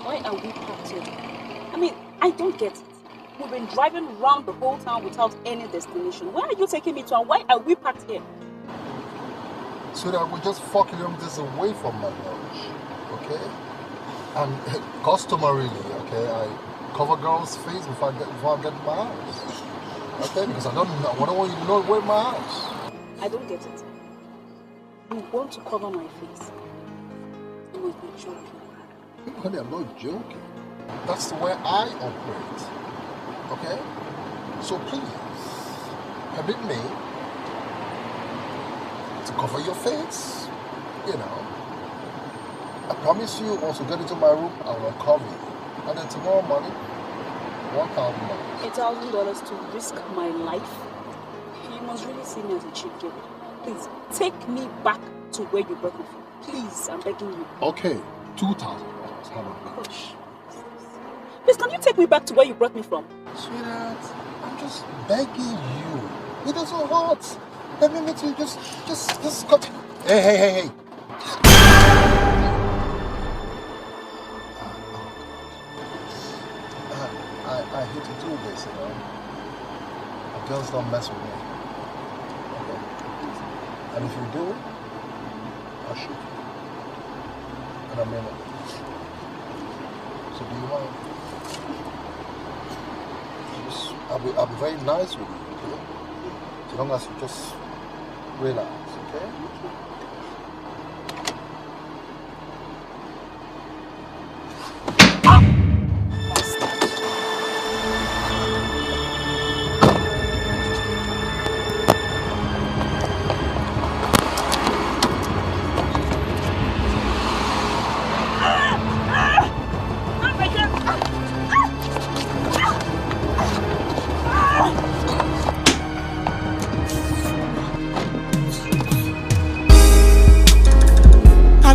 Why are we parked here? I mean, I don't get it. We've been driving around the whole town without any destination. Where are you taking me to and why are we parked here? So that we're just 4 kilometers away from my lodge, okay? And customarily, okay, I cover girls' face before I get to my house. Okay, because I don't want you to know where my house. I don't get it. You want to cover my face? You must be joking. Honey, I'm not joking. That's the way I operate. Okay? So please, permit me to cover your face. You know. I promise you, once you get into my room, I will cover you. And then tomorrow morning, $1,000. $1,000 to risk my life? You must really see me as a cheap girl. Please, take me back to where you brought me from. Please, I'm begging you. Okay, $2,000. How about that? Gosh. Please, can you take me back to where you brought me from? Sweetheart, I'm just begging you. It doesn't hurt. Let me meet you. Just cut. Hey. I hate to do this, you know. But girls don't mess with me. Okay. And if you do, I'll shoot you. And I mean it. So do you mind? I'll be very nice with you, okay? So long as you just relax, okay?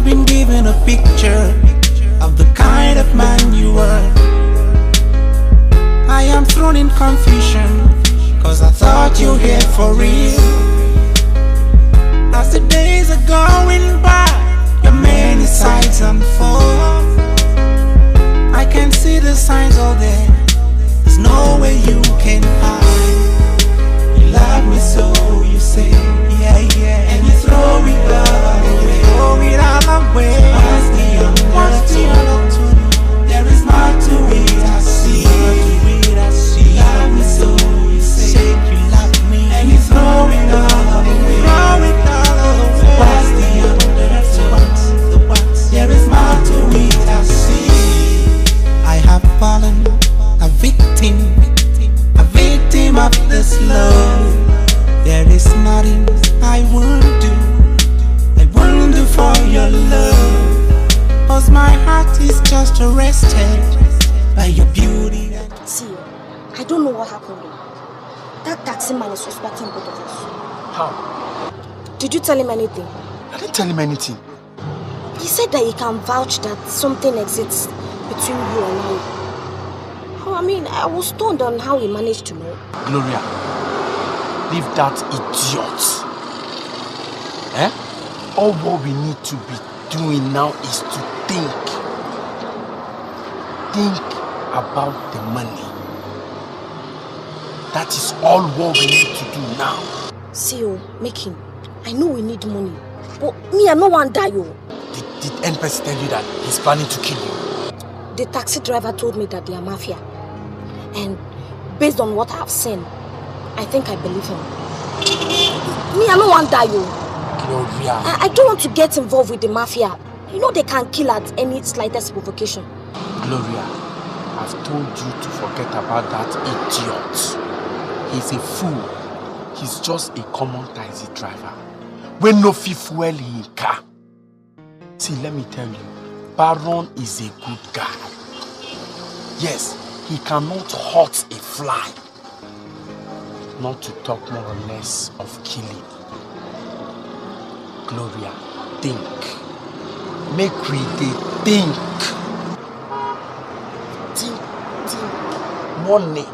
I've been given a picture of the kind of man you were. I am thrown in confusion, cause I thought you here for real. As the days are going by, your many sides unfold. I can see the signs all there, there's no way you can hide. You love me so, you say, yeah, yeah, and you throw it all away. Throw it all away. What's the undertone? There is more to it, I see. You love me so, you say you love me, and you throw it all away. Throw it all away. What's the undertone? There is more to it, I see. I have fallen a victim of this love. There is nothing I won't do for your love. Cause my heart is just arrested by your beauty. See, I don't know what happened. That taxi man is suspecting both of us. How? Did you tell him anything? I didn't tell him anything. He said that he can vouch that something exists between you and I. Oh, I mean, I was stunned on how he managed to know. Gloria, leave that idiot. All what we need to be doing now is to think. Think about the money. That is all what we need to do now. See, making. I know we need money, but me, I no one die. Did NPC tell you that he's planning to kill you? The taxi driver told me that they are mafia. And based on what I've seen, I think I believe him. Me, I don't want to die, Gloria. I don't want to get involved with the mafia. You know they can kill at any slightest provocation. Gloria, I've told you to forget about that idiot. He's a fool. He's just a common taxi driver. When no fit fuel in car. See, let me tell you, Baron is a good guy. Yes, he cannot hurt a fly. Not to talk more or less of killing. Gloria, think. Make we think. Think. Money.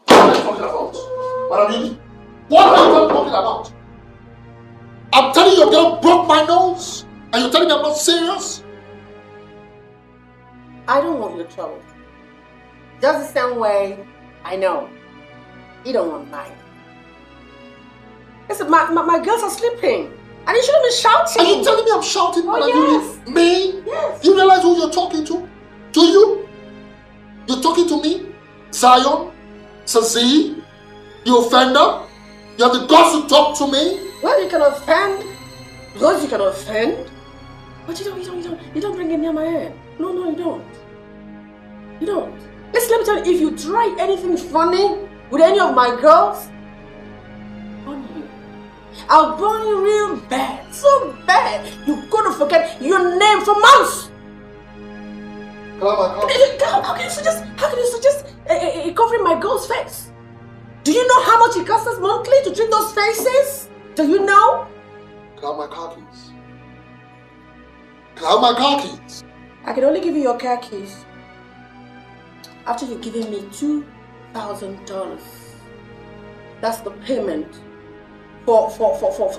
What are you talking about? What are you talking about? I'm telling you, your girl broke my nose, and you're telling me I'm not serious? I don't want your trouble. Just the same way I know you don't want mine. Listen, my girls are sleeping, and you shouldn't be shouting. Are you telling me I'm shouting? Oh, yes. Me? Yes. You realize who you're talking to? Do you? You're talking to me? Zion? Sazi? The offender? You have the guts to talk to me? Well, you can offend. Because you can offend. But you don't bring it near my head. No, you don't. You don't. Listen, let me tell you, if you try anything funny with any of my girls, I'll burn you real bad. So bad, you're gonna forget your name for months. How can you suggest covering my girl's face? Do you know how much it costs us monthly to treat those faces? Do you know? Can I have my car keys? Can I have my car keys? I can only give you your car keys after you've given me $2,000. That's the payment for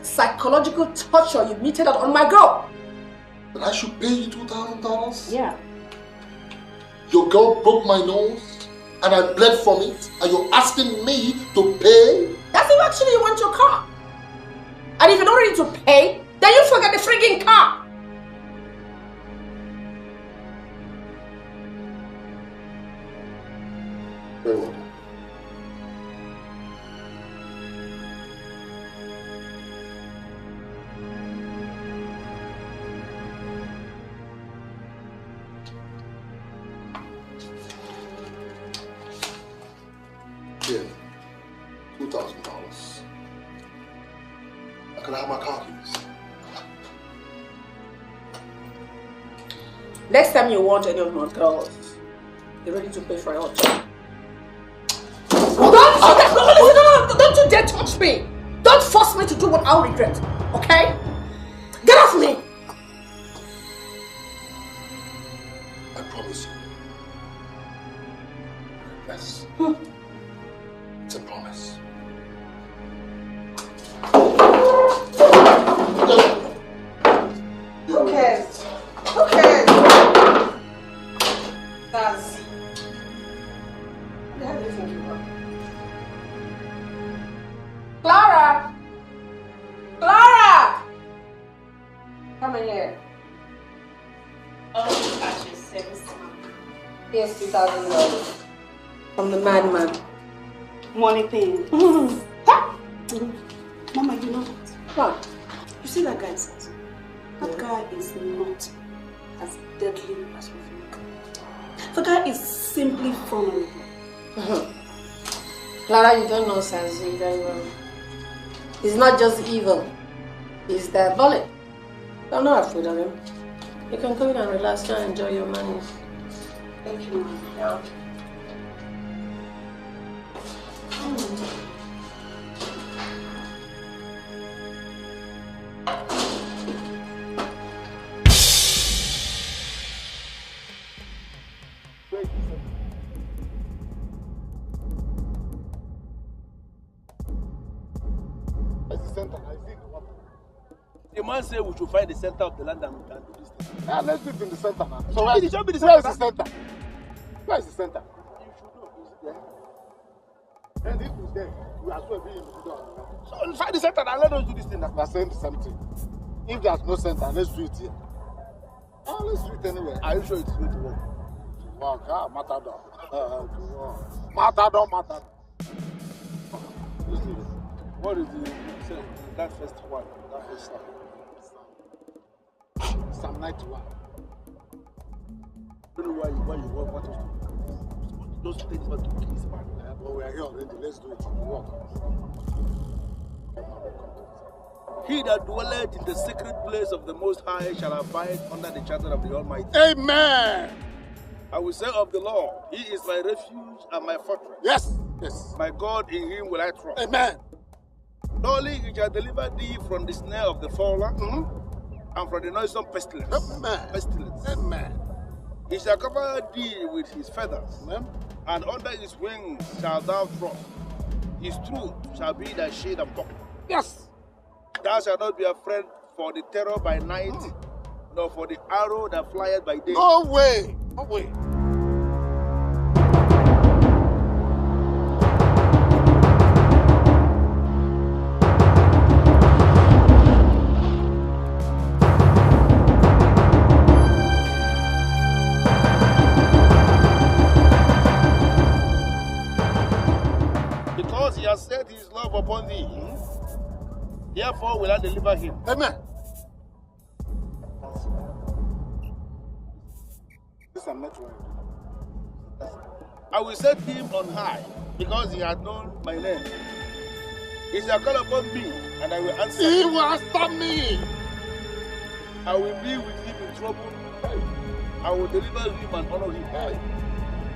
psychological torture you meted out on my girl. But I should pay you $2,000? Yeah. Your girl broke my nose and I bled from it, and you're asking me to pay? That's if actually you want your car. And if you're not ready to pay, then you forget the frigging car. Very well. Here, $2,000. I can have my car keys. Next time you want any of my girls, you're ready to pay for your hotel. Don't you dare touch me! Don't force me to do what I'll regret, okay? Get off me! Come in here. All the cash is 7. Here's $2,000 from the madman. Money thing. Mama, you know what? What? You see that guy says? That guy is not as deadly as we think. The guy is simply vulnerable. Clara, you don't know Sansi very well. He's not just evil. He's diabolic. I'm not afraid of him. You can come in and relax and enjoy your money. Thank you, Mama. Yeah. The man said we should find the center of the land and we can do this thing. Yeah, let's do it in the center now. So where is the center? Where is the center? Where is the center? You should know. Is it there? And if it's there, we are sure being in the middle. So find the center and let us do this thing now. We are saying the same thing. If there's no center, let's do it here. Oh, let's do it anywhere. Are you sure it's going to work? Work, Matador. Matador. What is that first one? That first one. Psalm 91. I don't know why you want us to those things want to kill this man. But we are here already. Let's do it. Work. He that dwelleth in the secret place of the Most High shall abide under the shelter of the Almighty. Amen. I will say of the Lord, He is my refuge and my fortress. Yes. Yes. My God, in Him will I trust. Amen. Surely He shall deliver thee from the snare of the fowler, and from the noisome pestilence. Amen. Amen. He shall cover thee with His feathers, and under His wings shalt thou trust. His truth shall be thy shade and buckler. Yes. Thou shalt not be afraid for the terror by night, nor for the arrow that flieth by day. No way. No way. Because He has set His love upon thee, therefore will I deliver him. Amen. This I'm not trying. I will set him on high, because he had known my name. He shall call upon me, and I will answer him. He will answer me. I will be with him in trouble. I will deliver him and honor him.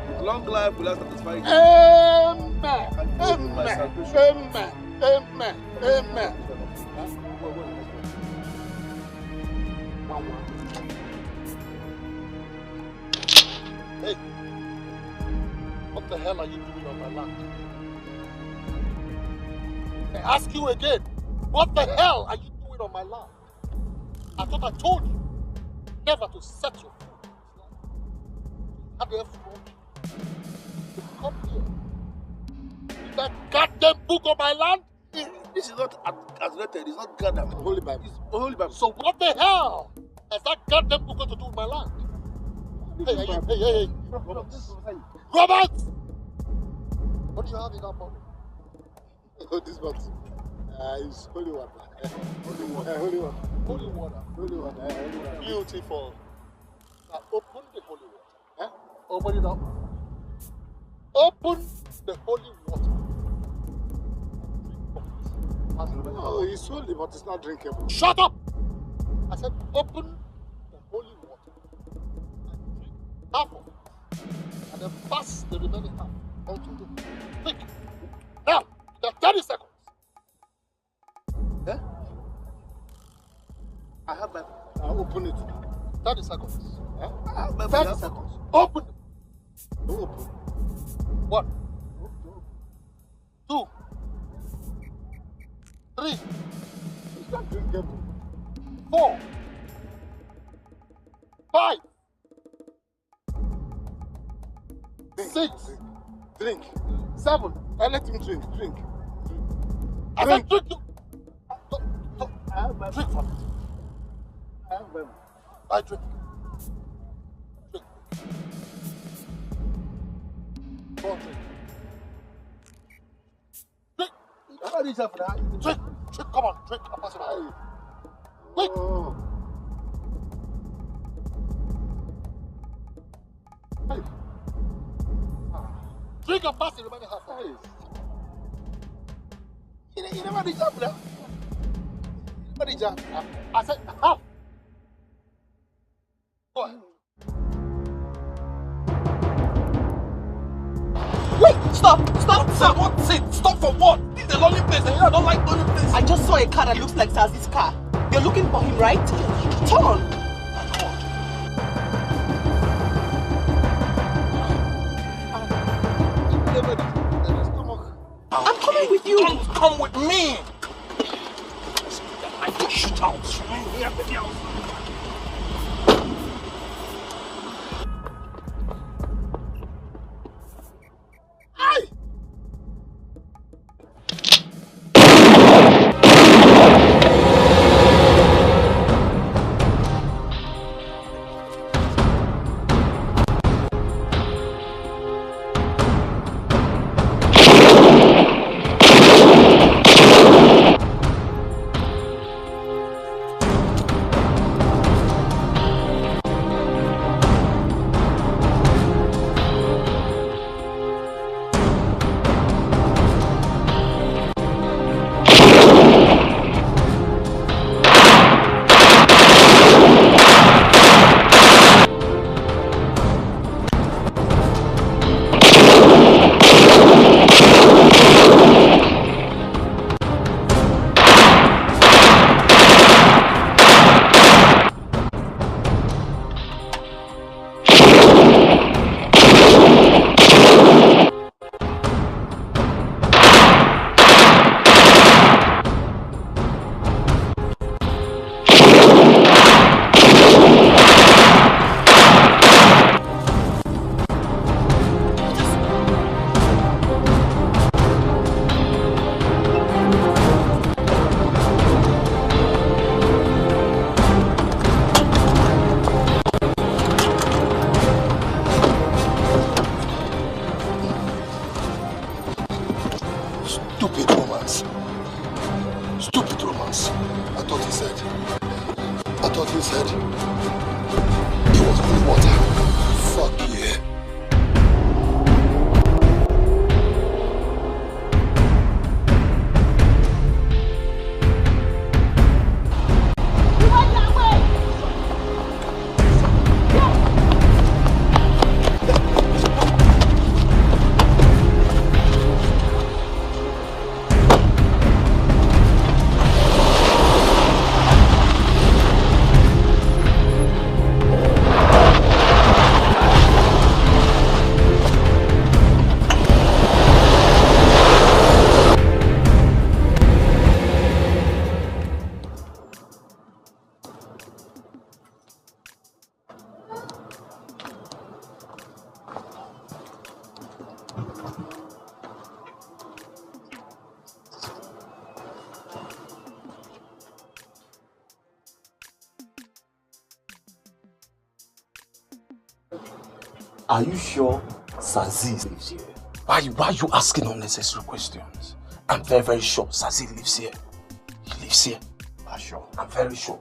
With long life will I satisfy him. Amen. Amen. Amen. Amen. Amen. Hey, what the hell are you doing on my land? I ask you again, what the hell are you doing on my land? I thought I told you never to set your foot on this land. How the F you come here? Is that goddamn book on my land? This is not translated, it's not goddamn. Holy Bible. It's Holy Bible. So what the hell has that goddamn book got to do with my land? Hey. Robert! What do you have in that bottle? Oh, this bottle. It's holy water. Holy water. Holy water. Holy water. Holy water. Beautiful. Now open the holy water. Eh? Open it up. Open the holy water. Oh, it's holy, but it's not drinkable. Shut up! I said open the holy water and drink half of it, and then pass the remaining half onto the quick. Now, you have 30 seconds. Yeah? I have my... I'll open it. 30 seconds. Yeah? I have my 30 seconds. Open it. Open. 1, 2, 3. It's not drinkable. 4, 5, 6. Drink. 7. Let him drink. Drink. I said drink. Drink from it. I drink. Drink. Go on, drink. Drink. I need for that. Drink. Drink. Come on, drink. I'm passing by. Quick. Hey. Drink and pass it. Remember half. Hey. You never need for that. I said, half. Go ahead. Wait! Stop! Stop! Stop! What's it? Stop for what? This is a lonely place and I don't like lonely places. I just saw a car that looks like Sazi's car. You're looking for him, right? Turn on. I'm coming with you. Don't come with me. I will shoot out. Are you sure Sazi lives here? Why are you asking unnecessary questions? I'm very, very sure Sazi lives here. He lives here. I'm sure. I'm very sure.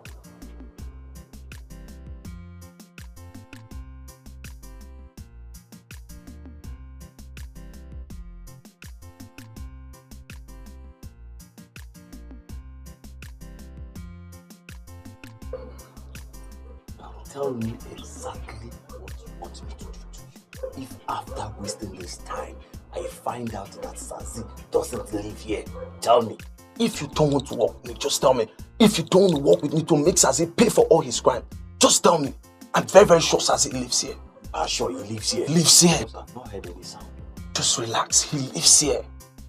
Tell me exactly what you want me to do to you. If after wasting this time, I find out that Sazi doesn't live here, tell me. If you don't want to work with me, just tell me. If you don't want to work with me to make Sazi pay for all his crime, just tell me. I'm very, very sure Sazi lives here. I'm sure he lives here. He lives here. I've not heard any sound. Just relax. He lives here.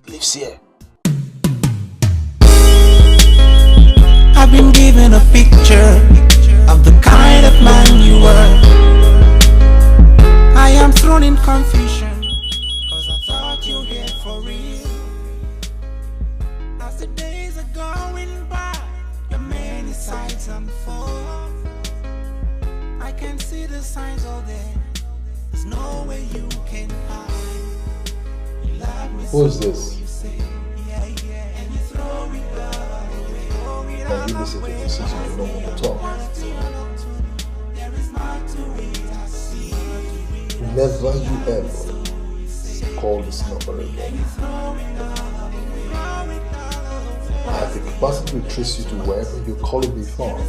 He lives here. I've been given a picture of the kind of man you were. I am thrown in confusion, cause I thought you were here for real. As the days are going by, your many sides unfold. I can see the signs all there. There's no way you can hide. You love me. Who is this? You say, yeah, yeah, and you throw it all away. Can you listen to this since you don't want to talk? There is more to it, I see. Never you ever call this number again. I have the capacity to trace you to wherever you're calling me from.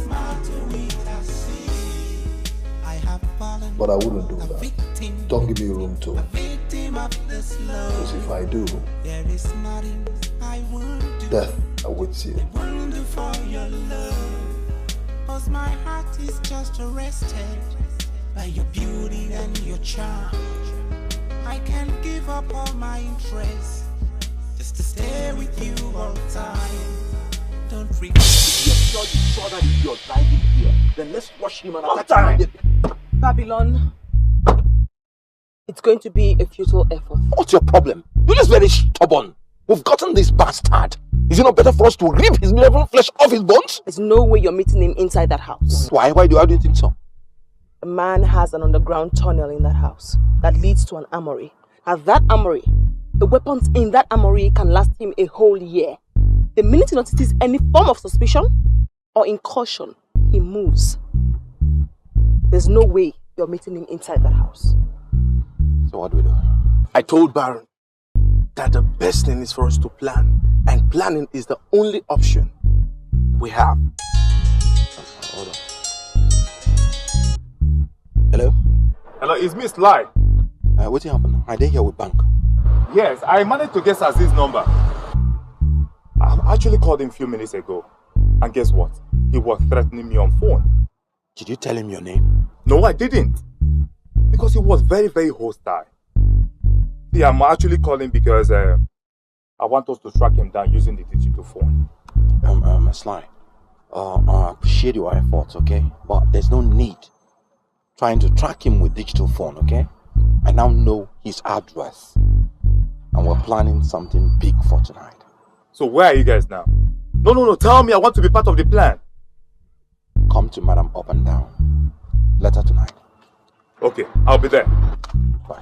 But I wouldn't do that. Don't give me room to. Because if I do, death awaits you. Cause my heart is just arrested by your beauty and your charm. I can't give up all my interest just to stay with you all the time. Don't regret. If you're sure you saw that idiot driving here, then let's wash him and attack him. Babylon, it's going to be a futile effort. What's your problem? You're just very stubborn. We've gotten this bastard. Is it not better for us to rip his living flesh off his bones? There's no way you're meeting him inside that house. Why? How do you think so? A man has an underground tunnel in that house that leads to an armory. At that armory, the weapons in that armory can last him a whole year. The minute he notices any form of suspicion or incursion, he moves. There's no way you're meeting him inside that house. So what do we do? I told Baron that the best thing is for us to plan. And planning is the only option we have. Hold on. Hello? Hello, it's Miss Lai. What happened? Are they here with bank? Yes, I managed to guess Aziz's number. I actually called him a few minutes ago. And guess what? He was threatening me on phone. Did you tell him your name? No, I didn't. Because he was very, very hostile. See, I'm actually calling because I want us to track him down using the digital phone. Sly, I appreciate your efforts, okay? But there's no need trying to track him with digital phone, okay? I now know his address. And we're planning something big for tonight. So where are you guys now? No, tell me, I want to be part of the plan. Come to Madam Up and Down. Later tonight. Okay, I'll be there. Bye.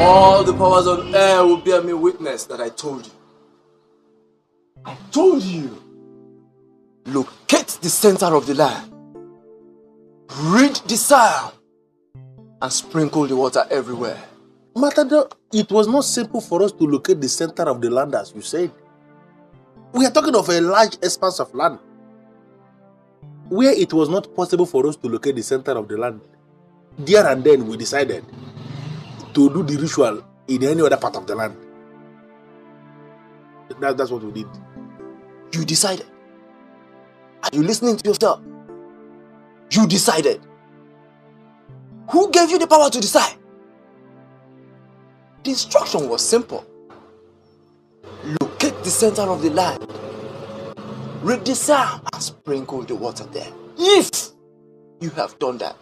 All the powers on air will bear me witness that I told you. I told you. Locate the center of the land. Read the sound. And sprinkle the water everywhere. Matador, it was not simple for us to locate the center of the land as you said. We are talking of a large expanse of land where it was not possible for us to locate the center of the land. There and then we decided to do the ritual in any other part of the land. That's what we did. You decided. Are you listening to yourself? You decided. Who gave you the power to decide? The instruction was simple. Locate the center of the land. Read the sound and sprinkle the water there. If you have done that,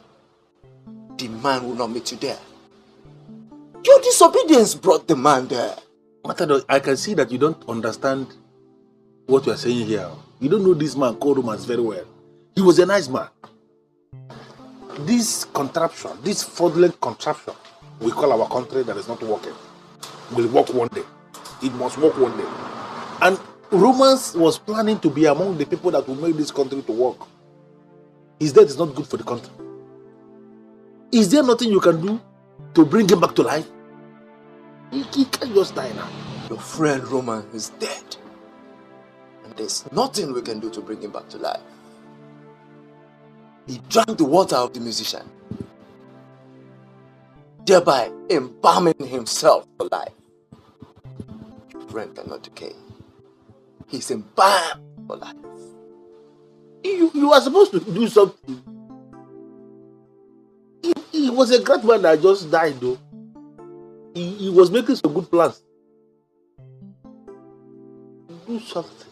the man will not meet you there. Your disobedience brought the man there. Matador, I can see that you don't understand what we are saying here. You don't know this man called Romance very well. He was a nice man. This contraption, this fraudulent contraption we call our country that is not working, will work one day. It must work one day. And Romance was planning to be among the people that will make this country to work. His death is not good for the country. Is there nothing you can do to bring him back to life? He can't just die now. Your friend Roman is dead. And there's nothing we can do to bring him back to life. He drank the water of the musician, thereby embalming himself for life. Your friend cannot decay. He's embalmed for life. You are supposed to do something. He was a great man that just died though. He was making some good plans. Do something.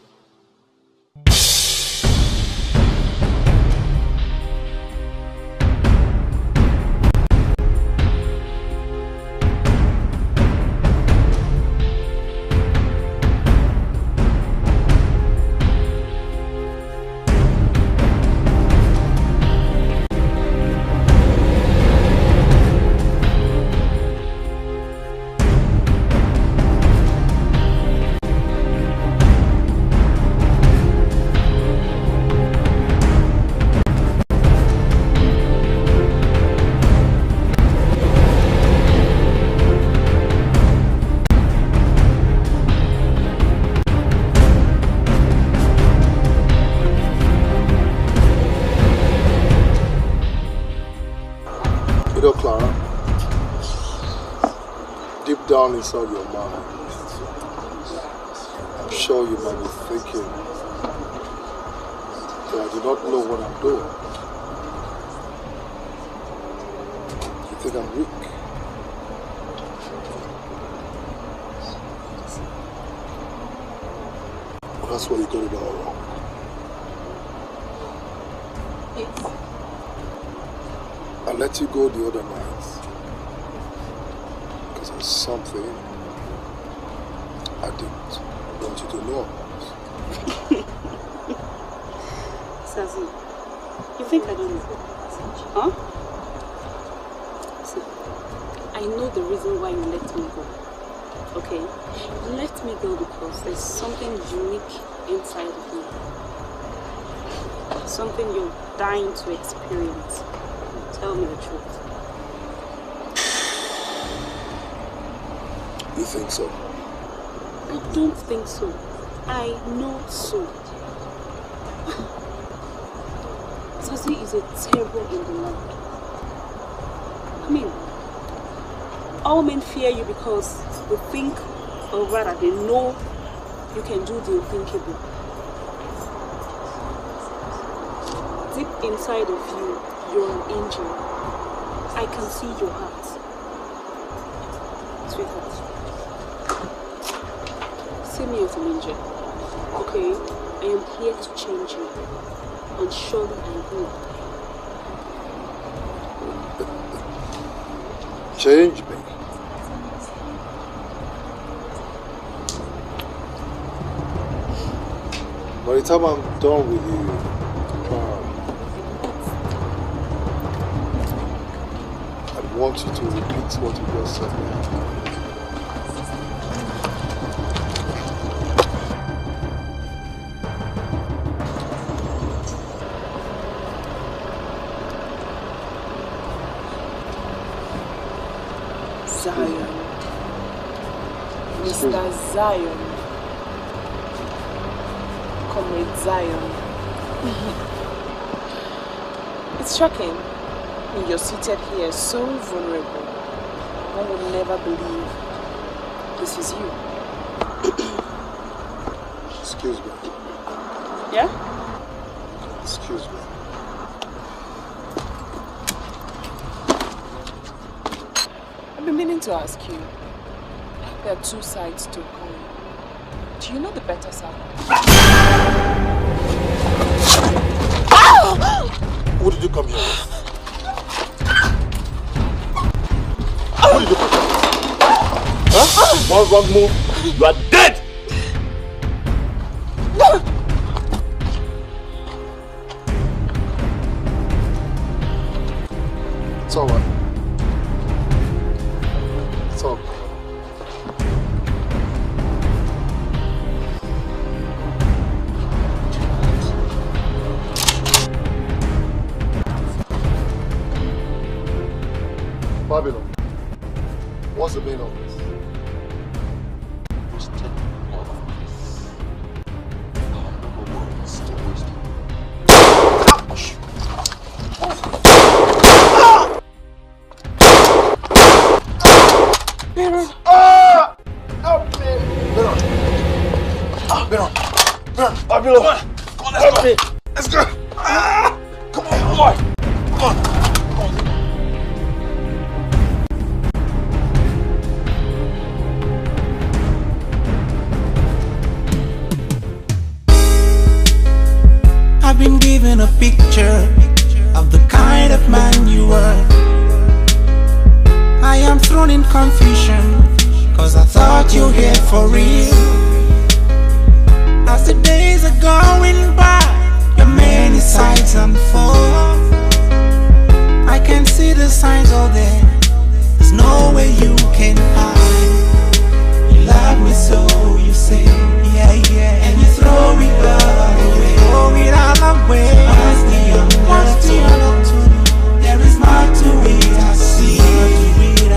Down inside your mind, I'm sure you might be thinking that I do not know what I'm doing. You think I'm weak? Well, that's where you got it all wrong. I let you go the other night. Something I didn't want you to know about. Sazi, you think I don't know? Huh? See, I know the reason why you let me go. Okay? You let me go because there's something unique inside of me. Something you're dying to experience. Tell me the truth. You think so? I don't think so. I know so. Sazi is a terror in the land. I mean, all men fear you because they think, or rather they know you can do the unthinkable. Deep inside of you, you're an angel. I can see your heart. Sweetheart. See me as an angel, okay? I am here to change you, and surely I will. Change me? By the time I'm done with you, I want you to repeat what you just said. Zion. Mr. Zion. Comrade Zion. It's shocking. You're seated here so vulnerable. One would never believe this is you. Excuse me. Yeah? Excuse me. I've been meaning to ask you. There are two sides to a coin. Do you know the better side? What did you come here with? What did you come here with? Huh? One wrong move, you are dead! It's alright. It's all right. Babylon, what's the meaning of this? Just take all of this. Our noble words to wisdom. Baron! Help me! Baron! Babylon! Come on, let's go! Let's go! Come on, boy! Come on! picture of the kind of man you were. I am thrown in confusion, cause I thought you were here for real. As the days are going by, your many sides unfold. I can see the signs all there, there's no way you can hide. You love me so, you say, yeah, yeah, and you throw it all away. Throw it all away. What's the other? There is more to it, I see. You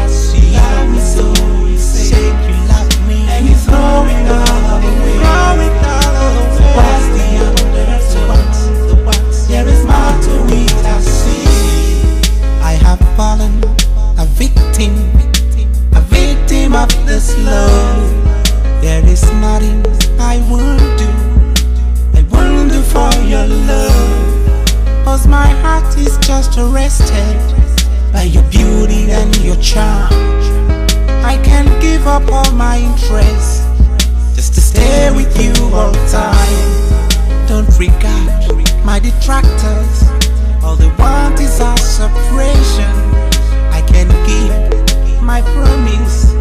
love me so, you say you love me, and you throw it all away. Throw it all away. What's the other? There is more to it, I see. I have fallen a victim of this love. There is nothing I won't do for your love. Cause my heart is just arrested by your beauty and your charm. I can't give up all my interest just to stay with you all the time. Don't regard my detractors, all they want is our separation. I can keep my promise,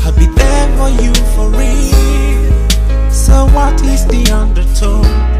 I'll be there for you for real. So what is the undertone?